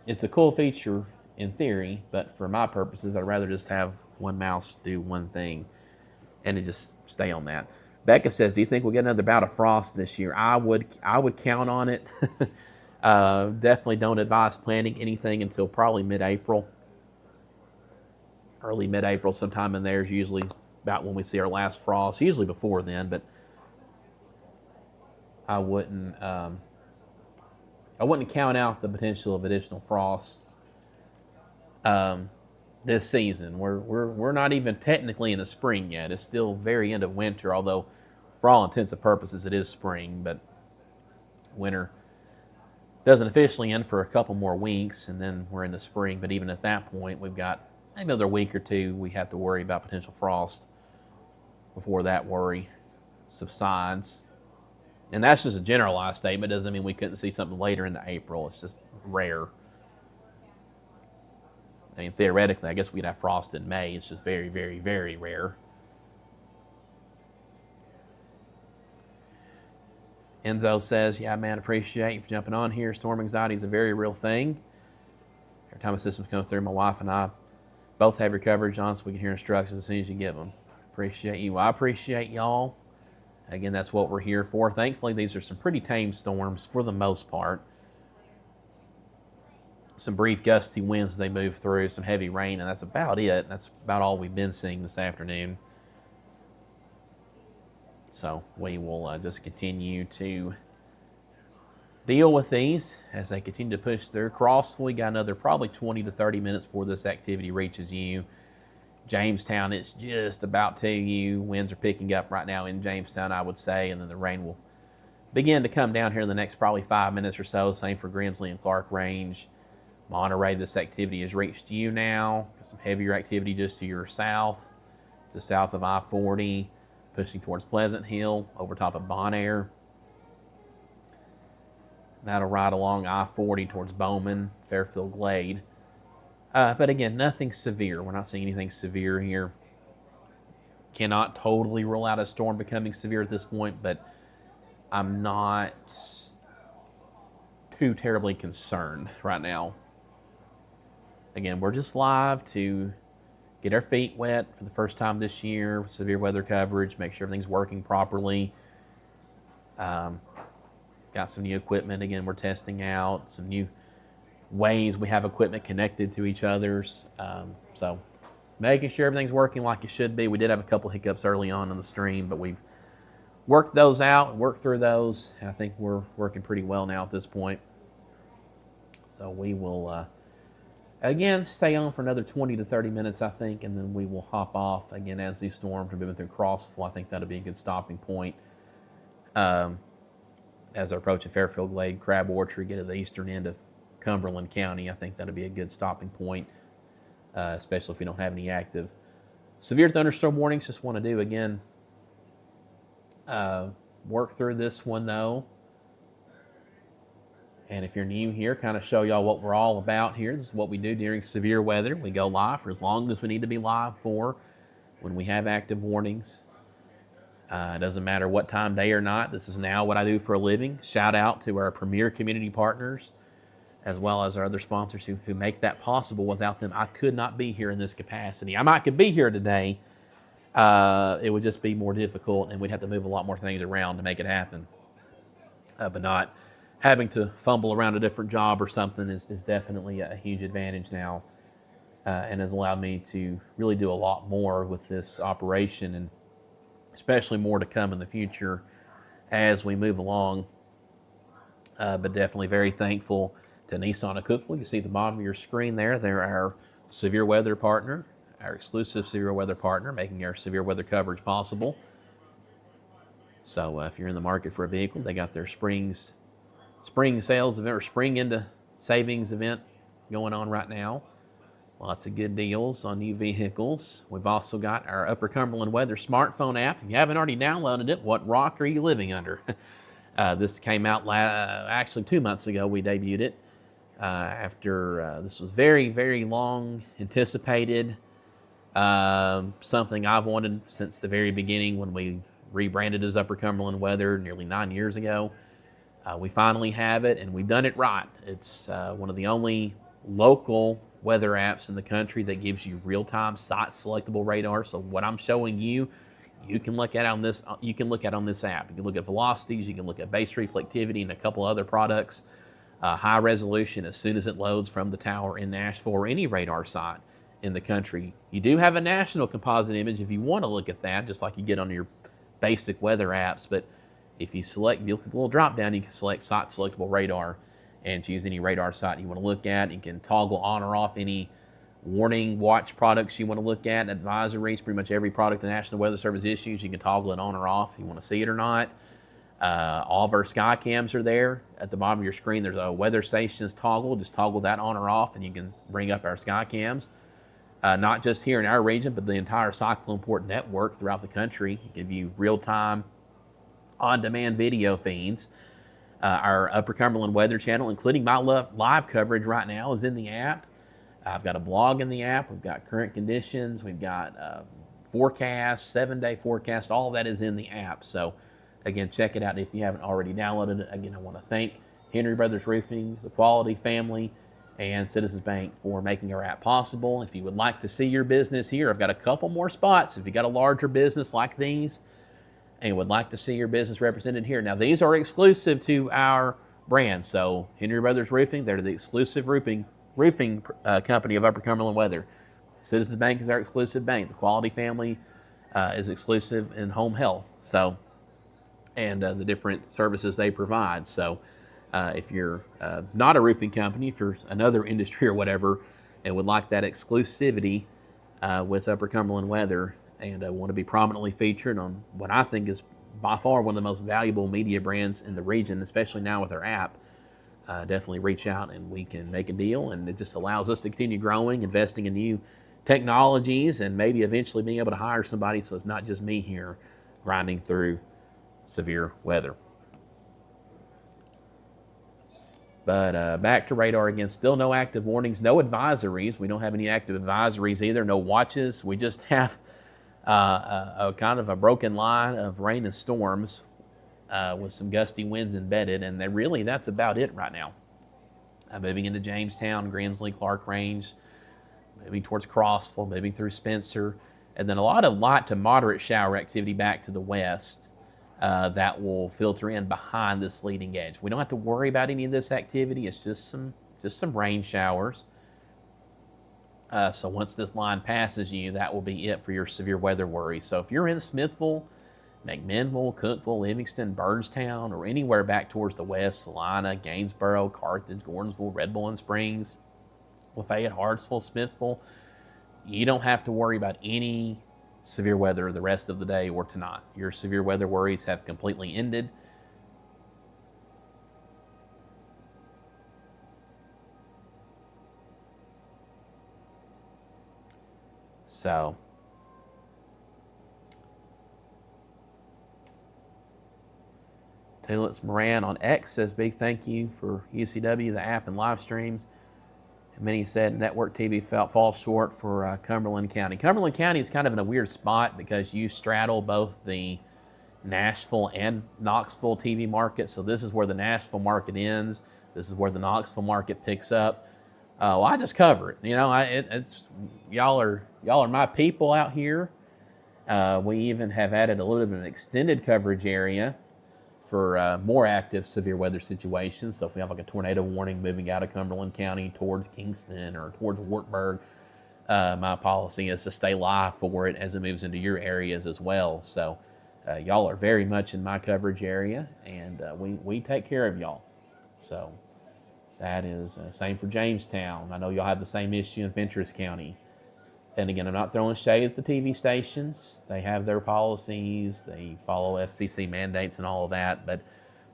It's a cool feature in theory, but for my purposes, I'd rather just have one mouse do one thing and it just stay on that. Becca says, do you think we'll get another bout of frost this year? I would count on it. Definitely don't advise planning anything until probably mid-April. Early mid-April, sometime in there is usually about when we see our last frost, usually before then, but I wouldn't count out the potential of additional frosts this season. We're not even technically in the spring yet. It's still very end of winter, although for all intents and purposes it is spring, but winter doesn't officially end for a couple more weeks, and then we're in the spring. But even at that point, we've got maybe another week or two we have to worry about potential frost before that worry subsides. And that's just a generalized statement. It doesn't mean we couldn't see something later into April. It's just rare. I mean, theoretically, I guess we'd have frost in May. It's just very, very, very rare. Enzo says, yeah, man, appreciate you for jumping on here. Storm anxiety is a very real thing. Every time a system comes through, my wife and I both have your coverage on so we can hear instructions as soon as you give them. Appreciate you. I appreciate y'all. Again, that's what we're here for. Thankfully, these are some pretty tame storms for the most part. Some brief gusty winds as they move through, some heavy rain, and that's about it. That's about all we've been seeing this afternoon. So we will just continue to deal with these as they continue to push through. Crossville, we got another probably 20 to 30 minutes before this activity reaches you. Jamestown, it's just about to you. Winds are picking up right now in Jamestown, I would say, and then the rain will begin to come down here in the next probably 5 minutes or so. Same for Grimsley and Clark Range. Monterey, this activity has reached you now. Got some heavier activity just to your south, to south of I-40, pushing towards Pleasant Hill, over top of Bon Air. That'll ride along I-40 towards Bowman, Fairfield Glade. But again, nothing severe. We're not seeing anything severe here. Cannot totally rule out a storm becoming severe at this point, but I'm not too terribly concerned right now. Again, we're just live to get our feet wet for the first time this year with severe weather coverage, make sure everything's working properly. Got some new equipment, again, we're testing out, some new ways we have equipment connected to each other's. So making sure everything's working like it should be. We did have a couple hiccups early on in the stream, but we've worked those out, worked through those, and I think we're working pretty well now at this point. So we will, again, stay on for another 20 to 30 minutes, I think, and then we will hop off again as these storms are moving through Crossville. I think that'll be a good stopping point. As they're approaching Fairfield Glade, Crab Orchard, get to the eastern end of Cumberland County, I think that'll be a good stopping point, especially if we don't have any active severe thunderstorm warnings. Just want to do, again, work through this one, though. And if you're new here, kind of show y'all what we're all about here. This is what we do during severe weather. We go live for as long as we need to be live for when we have active warnings. It doesn't matter what time, day or night. This is now what I do for a living. Shout out to our premier community partners, as well as our other sponsors who make that possible. Without them, I could not be here in this capacity. I might could be here today. It would just be more difficult, and we'd have to move a lot more things around to make it happen. But not having to fumble around a different job or something is definitely a huge advantage now and has allowed me to really do a lot more with this operation, and especially more to come in the future as we move along. But definitely very thankful to Nissan of Cookeville. You see at the bottom of your screen there, they're our severe weather partner, our exclusive severe weather partner, making our severe weather coverage possible. So if you're in the market for a vehicle, they got their spring sales event or spring into savings event going on right now. Lots of good deals on new vehicles. We've also got our Upper Cumberland Weather smartphone app. If you haven't already downloaded it, what rock are you living under? This came out actually 2 months ago. We debuted it after this was very, very long anticipated. Something I've wanted since the very beginning when we rebranded as Upper Cumberland Weather nearly 9 years ago. We finally have it, and we've done it right. It's one of the only local weather apps in the country that gives you real-time site selectable radar. So what I'm showing you, you can look at on this. You can look at on this app. You can look at velocities. You can look at base reflectivity and a couple other products. High resolution as soon as it loads from the tower in Nashville or any radar site in the country. You do have a national composite image if you want to look at that, just like you get on your basic weather apps. But if you select, you look at the little drop down, you can select site selectable radar and choose any radar site you want to look at. You can toggle on or off any warning watch products you want to look at, advisories. Pretty much every product the National Weather Service issues, you can toggle it on or off if you want to see it or not. All of our sky cams are there. At the bottom of your screen, there's a weather stations toggle. Just toggle that on or off, and you can bring up our sky cams. Not just here in our region, but the entire Cyclone Port network throughout the country. Give you real-time, on-demand video feeds. Our Upper Cumberland Weather channel, including my live coverage right now, is in the app. I've got a blog in the app. We've got current conditions. We've got forecasts, 7-day forecast. All of that is in the app. So, again, check it out if you haven't already downloaded it. Again, I want to thank Henry Brothers Roofing, the Quality family, and Citizens Bank for making our app possible. If you would like to see your business here, I've got a couple more spots. If you got a larger business like these and would like to see your business represented here. Now, these are exclusive to our brand. So, Henry Brothers Roofing, they're the exclusive roofing company of Upper Cumberland Weather. Citizens Bank is our exclusive bank. The Quality family is exclusive in home health. So, and the different services they provide. So, if you're not a roofing company, if you're another industry or whatever, and would like that exclusivity with Upper Cumberland Weather, and want to be prominently featured on what I think is by far one of the most valuable media brands in the region, especially now with our app, definitely reach out and we can make a deal. And it just allows us to continue growing, investing in new technologies, and maybe eventually being able to hire somebody so it's not just me here grinding through severe weather. But back to radar again, still no active warnings, no advisories. We don't have any active advisories either, no watches. We just have a kind of a broken line of rain and storms with some gusty winds embedded, and that's about it right now. Moving into Jamestown, Grimsley, Clark Range, moving towards Crossville, moving through Spencer, and then a lot of light to moderate shower activity back to the west that will filter in behind this leading edge. We don't have to worry about any of this activity. It's just some rain showers. So once this line passes you, that will be it for your severe weather worries. So if you're in Smithville, McMinnville, Cookeville, Livingston, Burnstown, or anywhere back towards the west, Salina, Gainsboro, Carthage, Gordonsville, Red Bull and Springs, Lafayette, Hartsville, Smithville, you don't have to worry about any severe weather the rest of the day or tonight. Your severe weather worries have completely ended. So, Tulips Moran on X says, big thank you for UCW, the app, and live streams. And many said network TV falls short for Cumberland County. Cumberland County is kind of in a weird spot because you straddle both the Nashville and Knoxville TV market. So this is where the Nashville market ends. This is where the Knoxville market picks up. Well, I just cover it. You know, it's y'all are my people out here. We even have added a little bit of an extended coverage area for more active severe weather situations. So if we have like a tornado warning moving out of Cumberland County towards Kingston or towards Wartburg, my policy is to stay live for it as it moves into your areas as well. So y'all are very much in my coverage area, and we take care of y'all. So that is same for Jamestown. I know y'all have the same issue in Fentress County. And again, I'm not throwing shade at the TV stations. They have their policies. They follow FCC mandates and all of that. But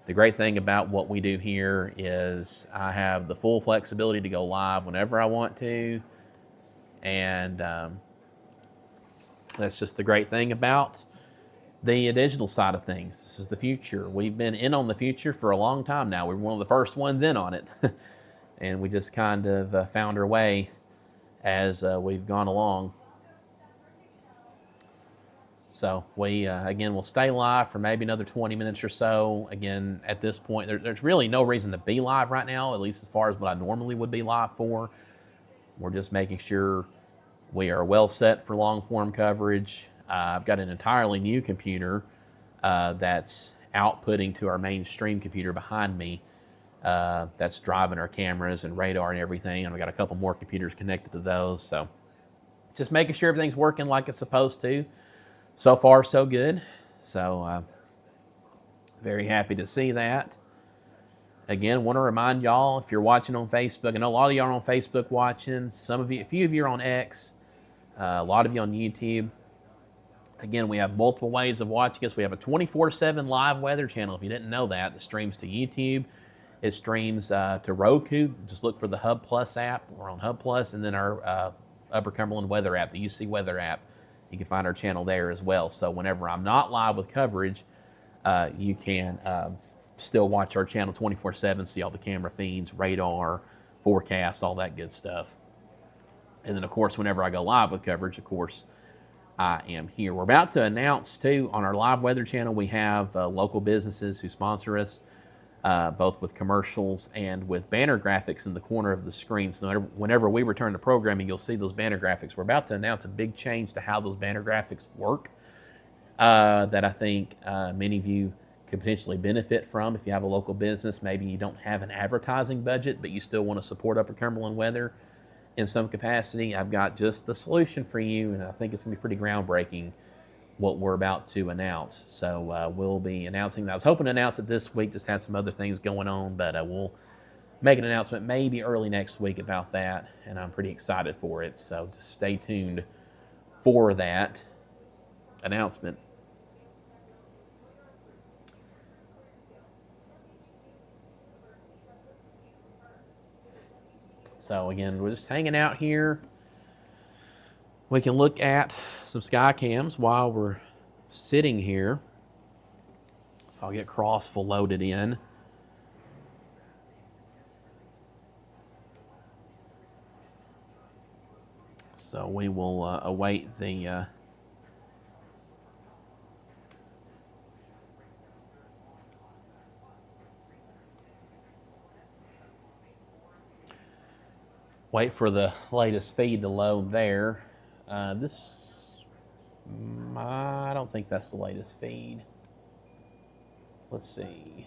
the great thing about what we do here is I have the full flexibility to go live whenever I want to. And that's just the great thing about the digital side of things. This is the future. We've been in on the future for a long time now. We were one of the first ones in on it. And we just kind of found our way as we've gone along. So we, again, will stay live for maybe another 20 minutes or so. Again, at this point, there's really no reason to be live right now, at least as far as what I normally would be live for. We're just making sure we are well set for long form coverage. I've got an entirely new computer that's outputting to our mainstream computer behind me. That's driving our cameras and radar and everything. And we got a couple more computers connected to those. So just making sure everything's working like it's supposed to. So far, so good. So very happy to see that. Again, want to remind y'all, if you're watching on Facebook, I know a lot of y'all are on Facebook watching. Some of you, a few of you are on X. A lot of you on YouTube. Again, we have multiple ways of watching us. We have a 24/7 live weather channel. If you didn't know that, it streams to YouTube. It streams to Roku. Just look for the Hub Plus app. We're on Hub Plus, and then our Upper Cumberland Weather app, the UC Weather app. You can find our channel there as well. So whenever I'm not live with coverage, you can still watch our channel 24/7, see all the camera feeds, radar, forecast, all that good stuff. And then, of course, whenever I go live with coverage, of course, I am here. We're about to announce, too, on our live weather channel, we have local businesses who sponsor us, both with commercials and with banner graphics in the corner of the screen. So whenever we return to programming, you'll see those banner graphics. We're about to announce a big change to how those banner graphics work that I think many of you could potentially benefit from. If you have a local business, maybe you don't have an advertising budget, but you still want to support Upper Cumberland Weather in some capacity, I've got just the solution for you, and I think it's going to be pretty groundbreaking what we're about to announce. So we'll be announcing that. I was hoping to announce it this week, just had some other things going on, but we'll make an announcement maybe early next week about that, and I'm pretty excited for it. So just stay tuned for that announcement. So again, we're just hanging out here. We can look at some sky cams while we're sitting here. So I'll get Crossville loaded in. So we will await the wait for the latest feed to load there. I don't think that's the latest feed. Let's see.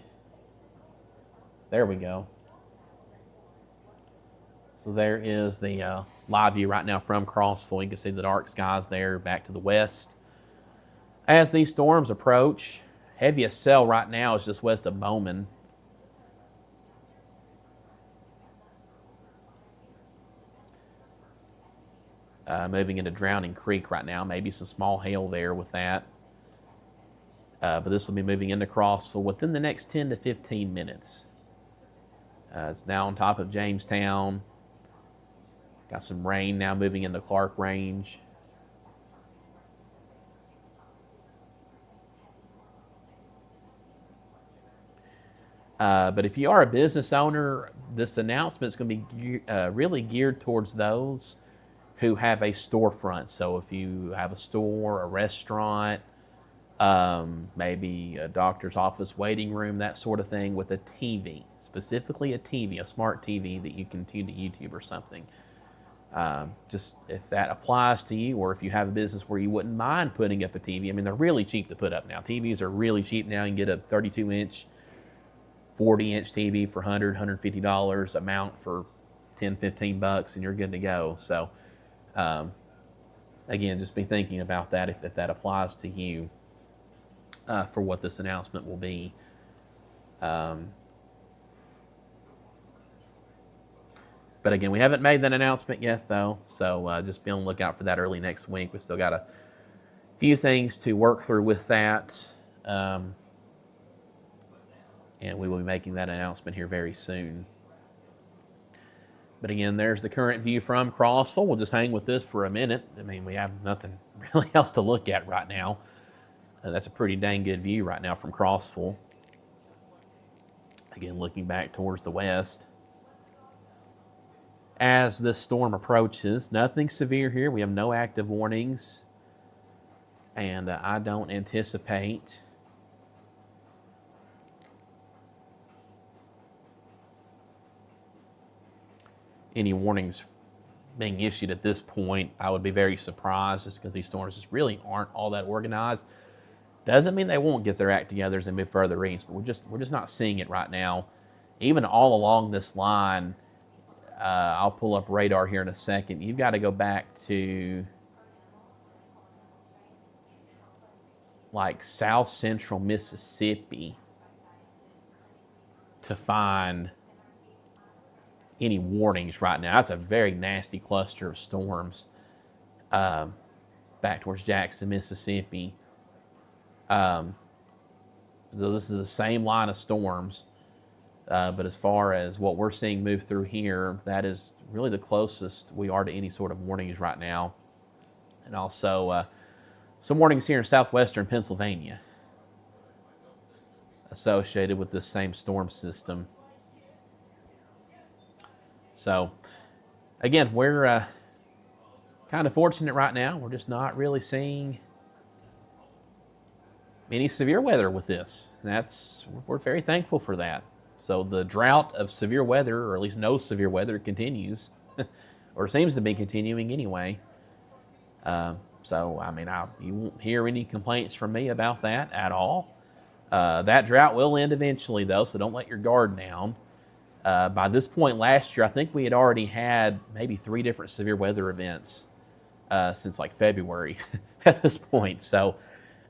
There we go. So there is the live view right now from Crossville. You can see the dark skies there back to the west. As these storms approach, heaviest cell right now is just west of Bowman. Moving into Drowning Creek right now. Maybe some small hail there with that. But this will be moving into Crossville within the next 10 to 15 minutes. It's now on top of Jamestown. Got some rain now moving into Clark Range. But if you are a business owner, this announcement is going to be really geared towards those who have a storefront. So if you have a store, a restaurant, maybe a doctor's office waiting room, that sort of thing, with a TV, specifically a TV, a smart TV that you can tune to YouTube or something. Just if that applies to you, or if you have a business where you wouldn't mind putting up a TV. I mean, they're really cheap to put up now. TVs are really cheap now. You can get a 32-inch, 40-inch TV for $100, $150, a mount for $10, $15, and you're good to go. So Again, just be thinking about that if that applies to you for what this announcement will be. But again, we haven't made that announcement yet, though, so just be on the lookout for that early next week. We still got a few things to work through with that, and we will be making that announcement here very soon. But again, there's the current view from Crossville. We'll just hang with this for a minute. I mean, we have nothing really else to look at right now. That's a pretty dang good view right now from Crossville. Again, looking back towards the west. As this storm approaches, nothing severe here. We have no active warnings. And I don't anticipate any warnings being issued at this point. I would be very surprised just because these storms just really aren't all that organized. Doesn't mean they won't get their act together as they move further east, but we're just not seeing it right now. Even all along this line, I'll pull up radar here in a second. You've got to go back to like south central Mississippi to find any warnings right now. That's a very nasty cluster of storms back towards Jackson, Mississippi. So this is the same line of storms, but as far as what we're seeing move through here, that is really the closest we are to any sort of warnings right now. And also some warnings here in southwestern Pennsylvania associated with this same storm system. So, again, we're kind of fortunate right now. We're just not really seeing any severe weather with this. We're very thankful for that. So the drought of severe weather, or at least no severe weather, continues, or seems to be continuing anyway. So, I mean, you won't hear any complaints from me about that at all. That drought will end eventually, though, so don't let your guard down. By this point last year, I think we had already had maybe 3 different severe weather events since like February at this point. So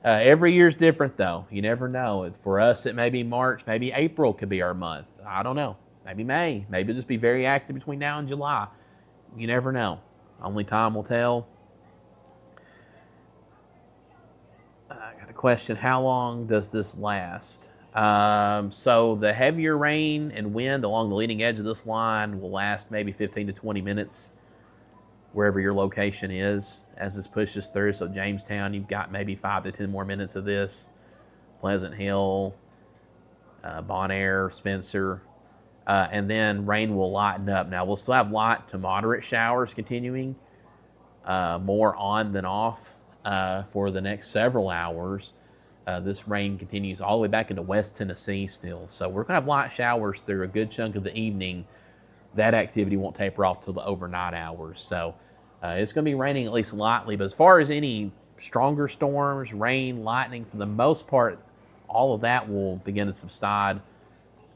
every year's different, though. You never know. For us, it may be March, maybe April could be our month. I don't know. Maybe May. Maybe it'll just be very active between now and July. You never know. Only time will tell. I got a question. How long does this last? So the heavier rain and wind along the leading edge of this line will last maybe 15 to 20 minutes wherever your location is as this pushes through. So Jamestown, you've got maybe 5 to 10 more minutes of this. Pleasant Hill, Bon Air, Spencer, and then rain will lighten up. Now we'll still have light to moderate showers continuing, more on than off for the next several hours. This rain continues all the way back into West Tennessee still. So we're going to have light showers through a good chunk of the evening. That activity won't taper off till the overnight hours. So it's going to be raining at least lightly. But as far as any stronger storms, rain, lightning, for the most part, all of that will begin to subside.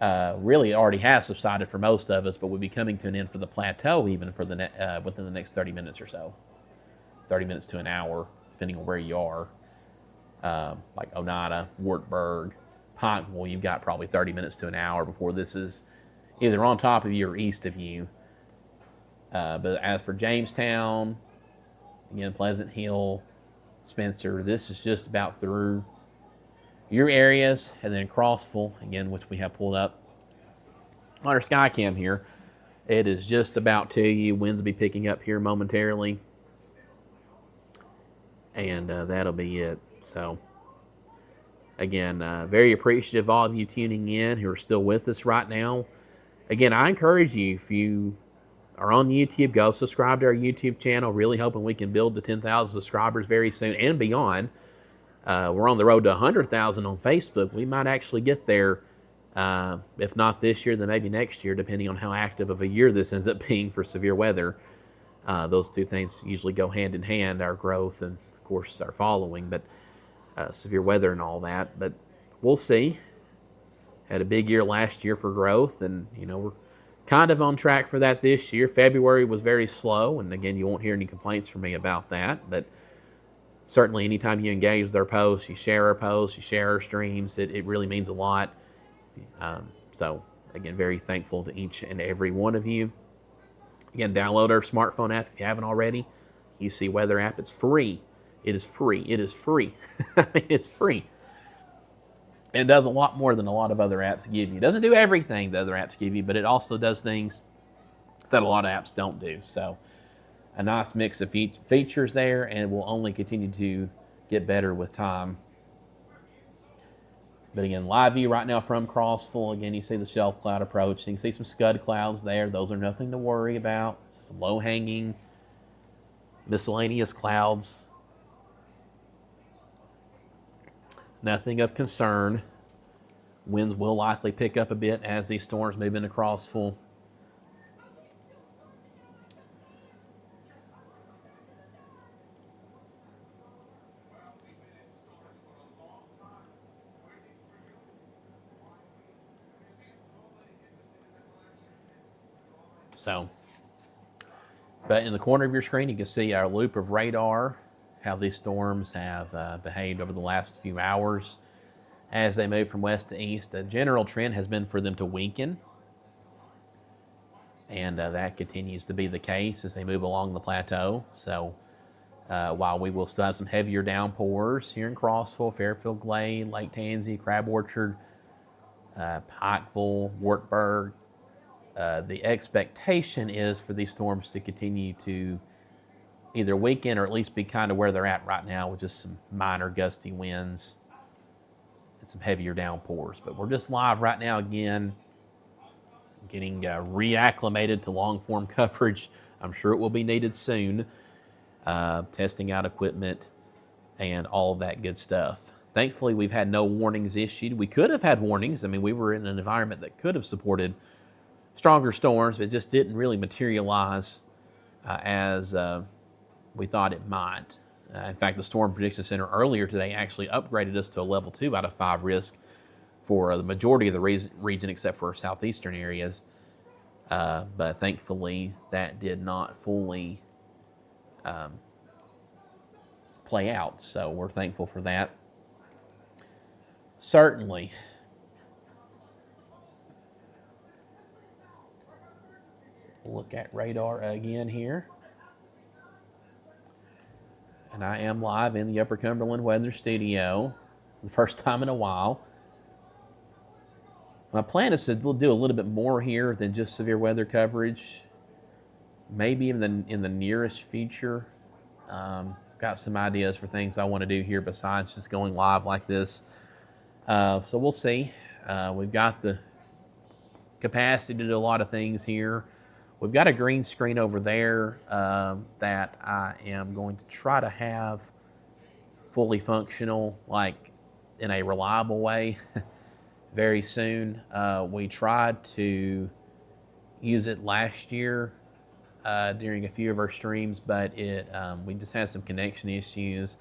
Really already has subsided for most of us, but we'll be coming to an end for the plateau even for the within the next 30 minutes or so. 30 minutes to an hour, depending on where you are. Like Oneida, Wartburg, Pikeville, you've got probably 30 minutes to an hour before this is either on top of you or east of you. But as for Jamestown, again, Pleasant Hill, Spencer, this is just about through your areas. And then Crossville, again, which we have pulled up on our Skycam here, it is just about to you. Winds will be picking up here momentarily. And that'll be it. So, again, very appreciative of all of you tuning in who are still with us right now. Again, I encourage you, if you are on YouTube, go subscribe to our YouTube channel. Really hoping we can build to 10,000 subscribers very soon and beyond. We're on the road to 100,000 on Facebook. We might actually get there, if not this year, then maybe next year, depending on how active of a year this ends up being for severe weather. Those two things usually go hand in hand, our growth and, of course, our following. But severe weather and all that, but we'll see. Had a big year last year for growth, and we're kind of on track for that this year. February was very slow, and again, you won't hear any complaints from me about that, but certainly anytime you engage with our posts, you share our posts, you share our streams, it really means a lot. So again, very thankful to each and every one of you. Again, download our smartphone app if you haven't already. UC Weather app. It's free. It is free. It is free. I mean, it's free. And does a lot more than a lot of other apps give you. It doesn't do everything the other apps give you, but it also does things that a lot of apps don't do. So a nice mix of features there, and will only continue to get better with time. But again, live view right now from Crossville. Again, you see the shelf cloud approaching. You can see some scud clouds there. Those are nothing to worry about. Some low-hanging, miscellaneous clouds. Nothing of concern. Winds will likely pick up a bit as these storms move into Crossville. So, but in the corner of your screen, you can see our loop of radar, how these storms have behaved over the last few hours as they move from west to east. The general trend has been for them to weaken, and that continues to be the case as they move along the plateau. So while we will still have some heavier downpours here in Crossville, Fairfield Glade, Lake Tansy, Crab Orchard, Pikeville, Wartburg, the expectation is for these storms to continue to either weaken or at least be kind of where they're at right now, with just some minor gusty winds and some heavier downpours. But we're just live right now again, getting reacclimated to long form coverage. I'm sure it will be needed soon. Testing out equipment and all of that good stuff. Thankfully, we've had no warnings issued. We could have had warnings. I mean, we were in an environment that could have supported stronger storms, but it just didn't really materialize as we thought it might. In fact, the Storm Prediction Center earlier today actually upgraded us to a level 2 out of 5 risk for the majority of the region except for southeastern areas. But thankfully, that did not fully play out. So we're thankful for that. Certainly. Look at radar again here. And I am live in the Upper Cumberland Weather Studio for the first time in a while. My plan is to do a little bit more here than just severe weather coverage. Maybe even in the nearest future. Got some ideas for things I want to do here besides just going live like this. So we'll see. We've got the capacity to do a lot of things here. We've got a green screen over there that I am going to try to have fully functional, like in a reliable way, very soon. We tried to use it last year during a few of our streams, but we just had some connection issues,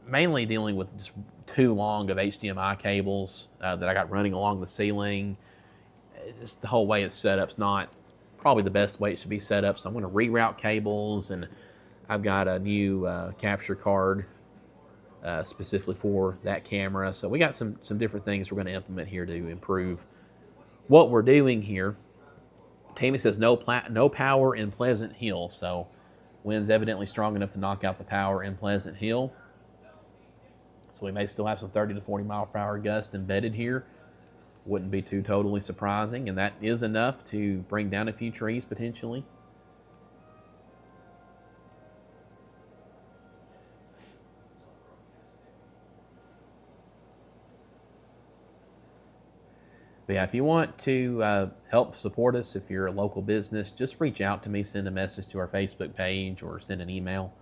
mainly dealing with just too long of HDMI cables that I got running along the ceiling. It's just the whole way it's set up is not probably the best way it should be set up. So I'm going to reroute cables, and I've got a new capture card specifically for that camera. So we got some different things we're going to implement here to improve what we're doing here. Tammy says no power in Pleasant Hill. So wind's evidently strong enough to knock out the power in Pleasant Hill. So we may still have some 30 to 40 mile per hour gusts embedded here. Wouldn't be too totally surprising, and that is enough to bring down a few trees potentially. But yeah, if you want to help support us, if you're a local business, just reach out to me, send a message to our Facebook page, or send an email.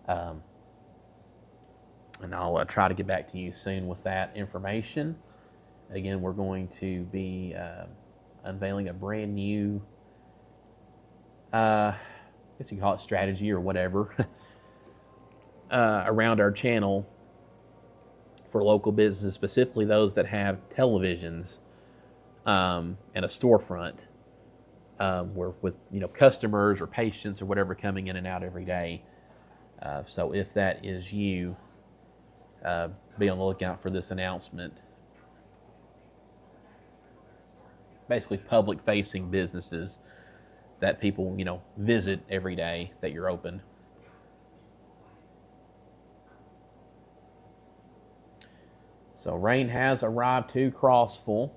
And I'll try to get back to you soon with that information. Again, we're going to be unveiling a brand new, I guess you can call it strategy or whatever, around our channel for local businesses, specifically those that have televisions and a storefront where with customers or patients or whatever coming in and out every day. So if that is you, be on the lookout for this announcement. Basically, public-facing businesses that people visit every day that you're open. So rain has arrived to Crossville.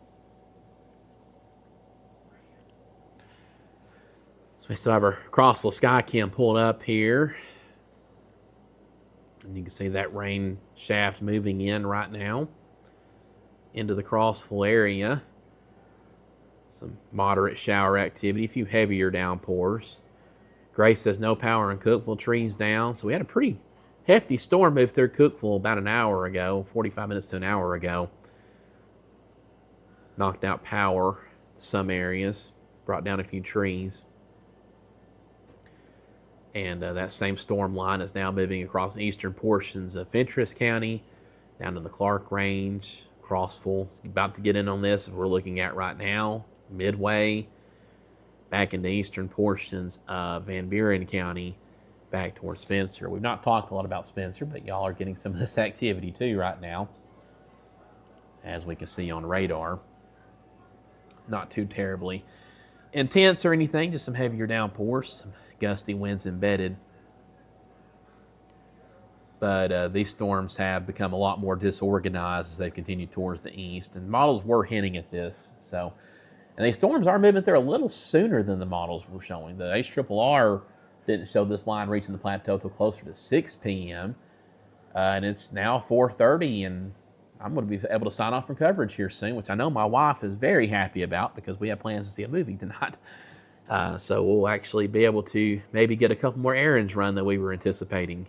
So we still have our Crossville Skycam pulled up here. And you can see that rain shaft moving in right now into the Crossville area. Some moderate shower activity, a few heavier downpours. Grace says no power in Cookeville, trees down. So we had a pretty hefty storm move through Cookeville about an hour ago, 45 minutes to an hour ago. Knocked out power to some areas, brought down a few trees. And that same storm line is now moving across eastern portions of Fentress County, down to the Clark Range, Crossville. About to get in on this, we're looking at right now, Midway, back into eastern portions of Van Buren County, back towards Spencer. We've not talked a lot about Spencer, but y'all are getting some of this activity too right now, as we can see on radar. Not too terribly intense or anything, just some heavier downpours, some gusty winds embedded. But these storms have become a lot more disorganized as they continue towards the east, and models were hinting at this. So, and these storms are moving through a little sooner than the models were showing. The HRRR didn't show this line reaching the plateau till closer to 6 p.m. And it's now 4:30, and I'm going to be able to sign off from coverage here soon, which I know my wife is very happy about because we have plans to see a movie tonight. So we'll actually be able to maybe get a couple more errands run than we were anticipating,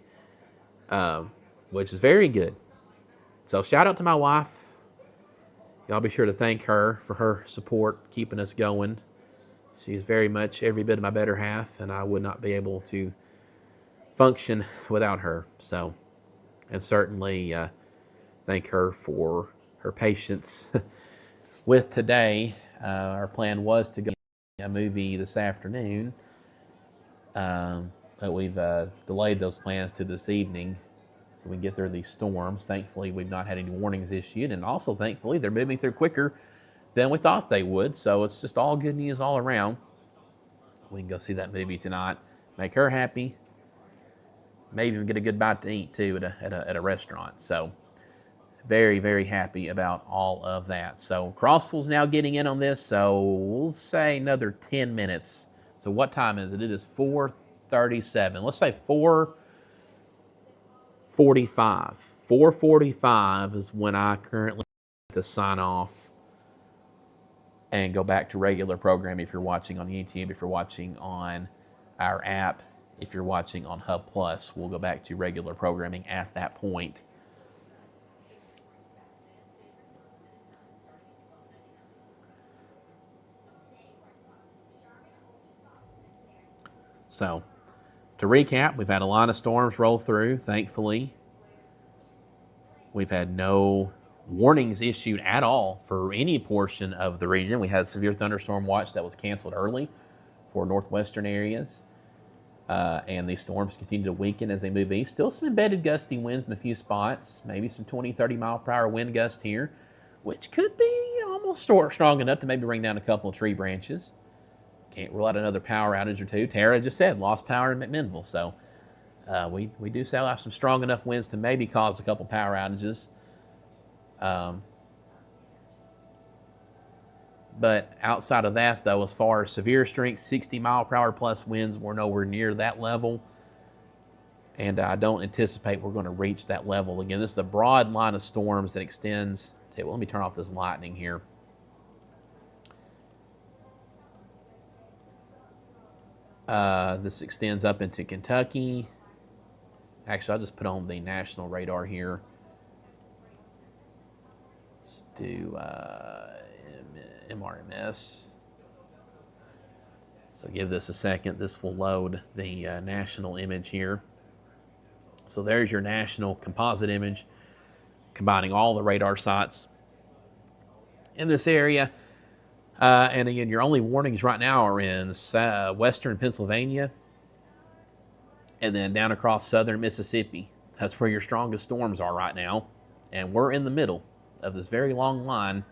which is very good. So shout out to my wife. Y'all be sure to thank her for her support, keeping us going. She's very much every bit of my better half, and I would not be able to function without her. So, and certainly thank her for her patience with today. Our plan was to go a movie this afternoon, but we've delayed those plans to this evening so we can get through these storms. Thankfully, we've not had any warnings issued, and also thankfully they're moving through quicker than we thought they would. So it's just all good news all around. We can go see that movie tonight, make her happy, maybe even get a good bite to eat too at a restaurant. So very, very happy about all of that. So Crossville's now getting in on this, so we'll say another 10 minutes. So what time is it? It is 4:37. Let's say 4:45. 4:45 is when I currently have to sign off and go back to regular programming. If you're watching on YouTube, if you're watching on our app, if you're watching on Hub Plus, we'll go back to regular programming at that point. So, to recap, we've had a lot of storms roll through, thankfully. We've had no warnings issued at all for any portion of the region. We had a severe thunderstorm watch that was canceled early for northwestern areas. And these storms continue to weaken as they move east. Still some embedded gusty winds in a few spots, maybe some 20, 30 mile per hour wind gusts here, which could be almost strong enough to maybe bring down a couple of tree branches. Can't rule out another power outage or two. Tara just said lost power in McMinnville. So we do still have some strong enough winds to maybe cause a couple power outages. But outside of that, though, as far as severe strength, 60 mile per hour plus winds, we're nowhere near that level. And I don't anticipate we're going to reach that level again. This is a broad line of storms that extends. Well, let me turn off this lightning here. This extends up into Kentucky. Actually, I'll just put on the national radar here. Let's do MRMS. So give this a second. This will load the national image here. So there's your national composite image, combining all the radar sites in this area. And again, your only warnings right now are in western Pennsylvania and then down across southern Mississippi. That's where your strongest storms are right now. And we're in the middle of this very long line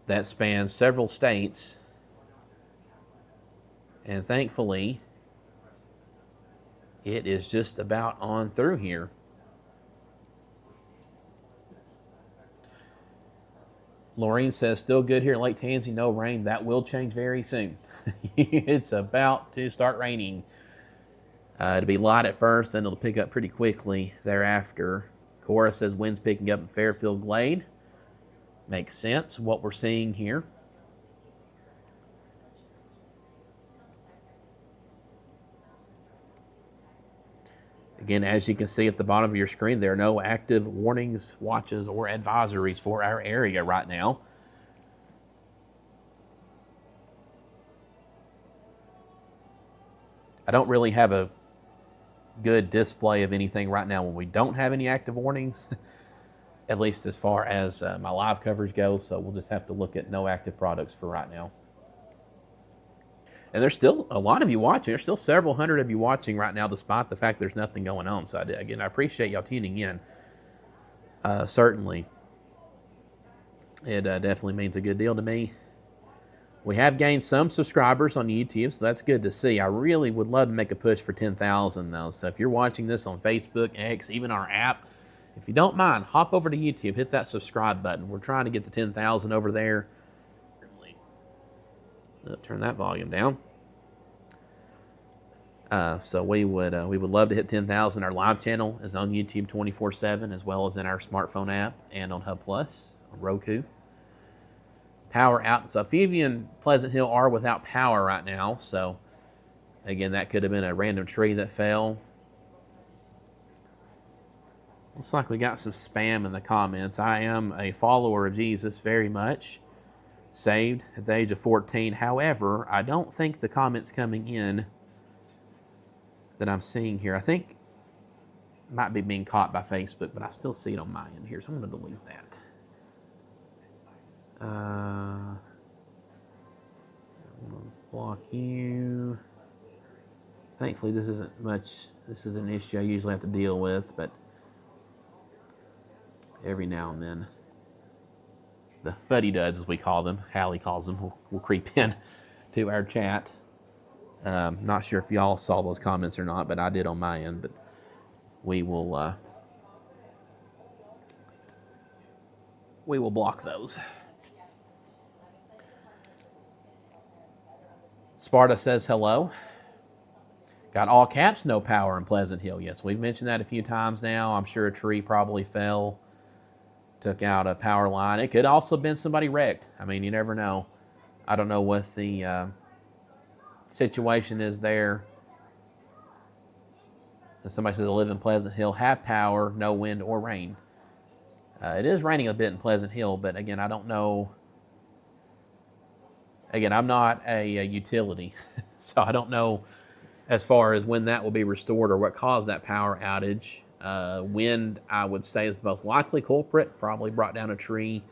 that spans several states. And thankfully, it is just about on through here. Laureen says, still good here in Lake Tansy, no rain. That will change very soon. It's about to start raining. It'll be light at first, then it'll pick up pretty quickly thereafter. Cora says, winds picking up in Fairfield Glade. Makes sense, what we're seeing here. Again, as you can see at the bottom of your screen, there are no active warnings, watches, or advisories for our area right now. I don't really have a good display of anything right now when we don't have any active warnings, at least as far as my live coverage goes, so we'll just have to look at no active products for right now. And there's still a lot of you watching. There's still several hundred of you watching right now, despite the fact there's nothing going on. So again, I appreciate y'all tuning in. Certainly, it definitely means a good deal to me. We have gained some subscribers on YouTube, so that's good to see. I really would love to make a push for 10,000 though. So if you're watching this on Facebook, X, even our app, if you don't mind, hop over to YouTube, hit that subscribe button. We're trying to get to 10,000 over there. Turn that volume down. So we would love to hit 10,000. Our live channel is on YouTube 24/7, as well as in our smartphone app and on Hub Plus on Roku. Power out. So a few of you in Pleasant Hill are without power right now. So again, that could have been a random tree that fell. Looks like we got some spam in the comments. I am a follower of Jesus very much. Saved at the age of 14. However, I don't think the comments coming in that I'm seeing here, I think might be being caught by Facebook, but I still see it on my end here, so I'm going to delete that. I'm going to block you. Thankfully, this is an issue I usually have to deal with, but every now and then, the fuddy-duds, as we call them, Hallie calls them, will creep in to our chat. Not sure if y'all saw those comments or not, but I did on my end. But we will block those. Sparta says hello. Got all caps, no power in Pleasant Hill. Yes, we've mentioned that a few times now. I'm sure a tree probably fell, took out a power line. It could also have been somebody wrecked. I mean, you never know. I don't know what the situation is there. Somebody says, I live in Pleasant Hill, have power, no wind or rain. It is raining a bit in Pleasant Hill, but again, I don't know. Again, I'm not a utility, so I don't know as far as when that will be restored or what caused that power outage. Wind, I would say, is the most likely culprit. Probably brought down a tree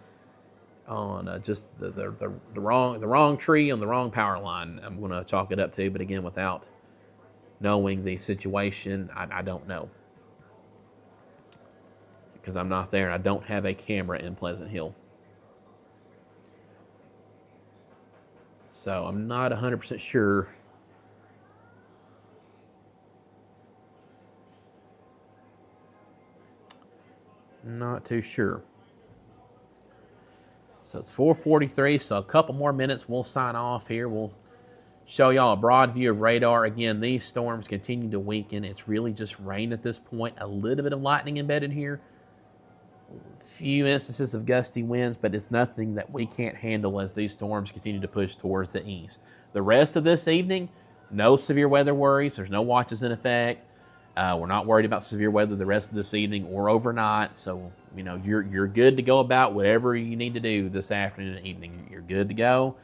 on just the wrong tree on the wrong power line. I'm going to chalk it up to, but again, without knowing the situation, I don't know, because I'm not there and I don't have a camera in Pleasant Hill. So I'm not 100% sure. Not too sure. So it's 4:43, so a couple more minutes, we'll sign off here. We'll show y'all a broad view of radar. Again, these storms continue to weaken. It's really just rain at this point. A little bit of lightning embedded here. A few instances of gusty winds, but it's nothing that we can't handle as these storms continue to push towards the east. The rest of this evening, no severe weather worries. There's no watches in effect. We're not worried about severe weather the rest of this evening or overnight. So, you know, you're good to go about whatever you need to do this afternoon and evening. You're good to go.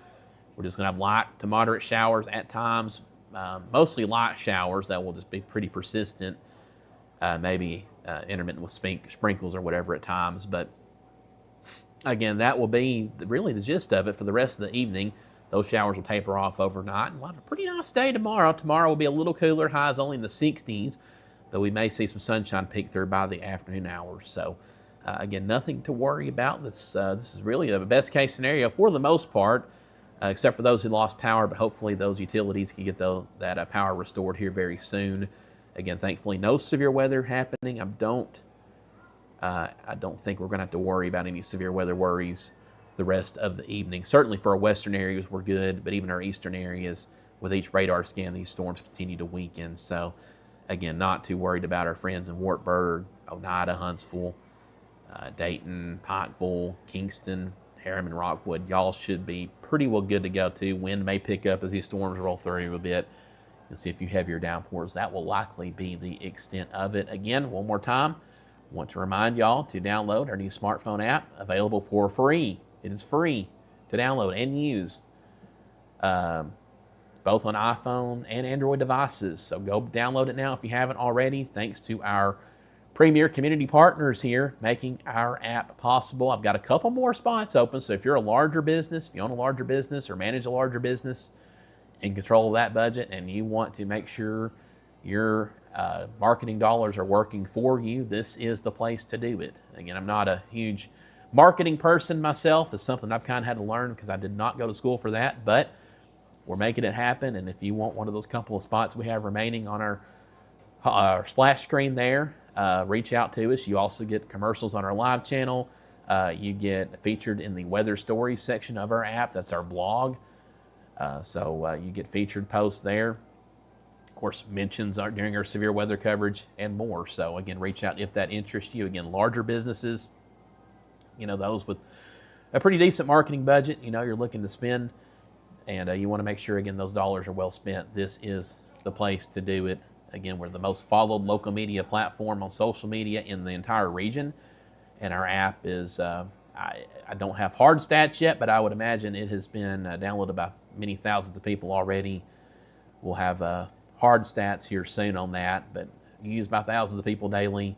We're just going to have light to moderate showers at times, mostly light showers that will just be pretty persistent, maybe intermittent with sprinkles or whatever at times. But again, that will be really the gist of it for the rest of the evening. Those showers will taper off overnight, and we'll have a pretty nice day tomorrow. Tomorrow will be a little cooler, highs only in the 60s, though we may see some sunshine peek through by the afternoon hours. So, again, nothing to worry about. This is really the best case scenario for the most part, except for those who lost power, but hopefully those utilities can get that power restored here very soon. Again, thankfully, no severe weather happening. I don't think we're going to have to worry about any severe weather worries the rest of the evening. Certainly for our western areas, we're good, but even our eastern areas, with each radar scan, these storms continue to weaken. So, again, not too worried about our friends in Wartburg, Oneida, Huntsville, Dayton, Pikeville, Kingston, Harriman, Rockwood. Y'all should be pretty well good to go too. Wind may pick up as these storms roll through a bit. You'll see a few heavier downpours. That will likely be the extent of it. Again, one more time, I want to remind y'all to download our new smartphone app, available for free. It is free to download and use, both on iPhone and Android devices. So go download it now if you haven't already. Thanks to our premier community partners here making our app possible. I've got a couple more spots open, so if you're a larger business, if you own a larger business or manage a larger business, in control of that budget, and you want to make sure your marketing dollars are working for you, this is the place to do it. Again, I'm not a huge marketing person myself. It's something I've kind of had to learn because I did not go to school for that, but we're making it happen. And if you want one of those couple of spots we have remaining on our splash screen there, reach out to us. You also get commercials on our live channel. You get featured in the weather stories section of our app. That's our blog. So you get featured posts there. Of course, mentions during our severe weather coverage and more. So again, reach out if that interests you. Again, larger businesses, those with a pretty decent marketing budget, you're looking to spend, and you want to make sure, again, those dollars are well spent. This is the place to do it. Again, we're the most followed local media platform on social media in the entire region, and our app is, I don't have hard stats yet, but I would imagine it has been downloaded by many thousands of people already. We'll have hard stats here soon on that, but used by thousands of people daily,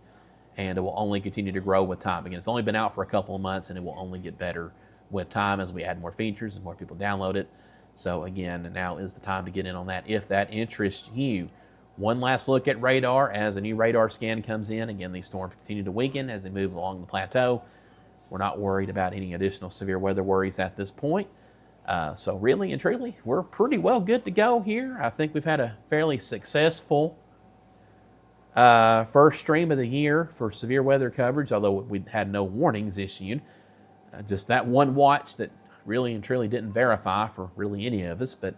and it will only continue to grow with time. Again, it's only been out for a couple of months, and it will only get better with time as we add more features and more people download it. So again, now is the time to get in on that if that interests you. One last look at radar as a new radar scan comes in. Again, these storms continue to weaken as they move along the plateau. We're not worried about any additional severe weather worries at this point. So really and truly, we're pretty well good to go here. I think we've had a fairly successful first stream of the year for severe weather coverage, although we had no warnings issued. Just that one watch that really and truly didn't verify for really any of us. But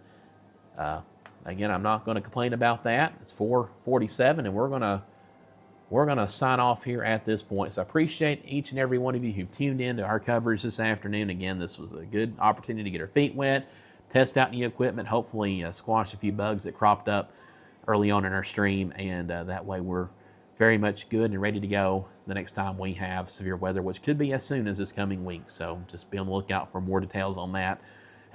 again, I'm not going to complain about that. It's 4:47, and we're going to sign off here at this point. So I appreciate each and every one of you who tuned in to our coverage this afternoon. Again, this was a good opportunity to get our feet wet, test out new equipment, hopefully squash a few bugs that cropped up early on in our stream, and that way we're very much good and ready to go the next time we have severe weather, which could be as soon as this coming week. So just be on the lookout for more details on that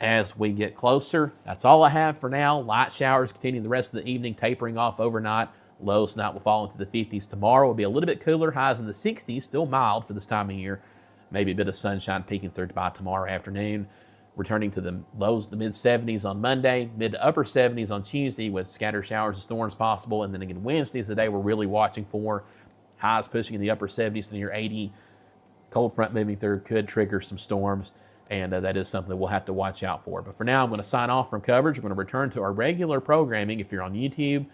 as we get closer. That's all I have for now. Light showers continue the rest of the evening, tapering off overnight. Lows tonight will fall into the 50s. Tomorrow will be a little bit cooler, highs in the 60s, still mild for this time of year. Maybe a bit of sunshine peeking through by tomorrow afternoon. Returning to the lows to the mid-70s on Monday, mid to upper 70s on Tuesday with scattered showers and storms possible. And then again, Wednesday is the day we're really watching for. Highs pushing in the upper 70s to near 80. Cold front moving through could trigger some storms, and that is something that we'll have to watch out for. But for now, I'm going to sign off from coverage. We're going to return to our regular programming. If you're on YouTube,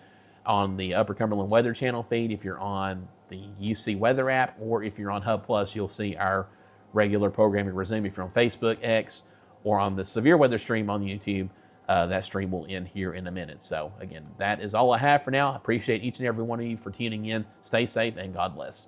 on the Upper Cumberland Weather channel feed, if you're on the UC Weather app, or if you're on Hub Plus, you'll see our regular programming resume. If you're on Facebook, X, or on the severe weather stream on YouTube, that stream will end here in a minute. So again, that is all I have for now. I appreciate each and every one of you for tuning in. Stay safe and God bless.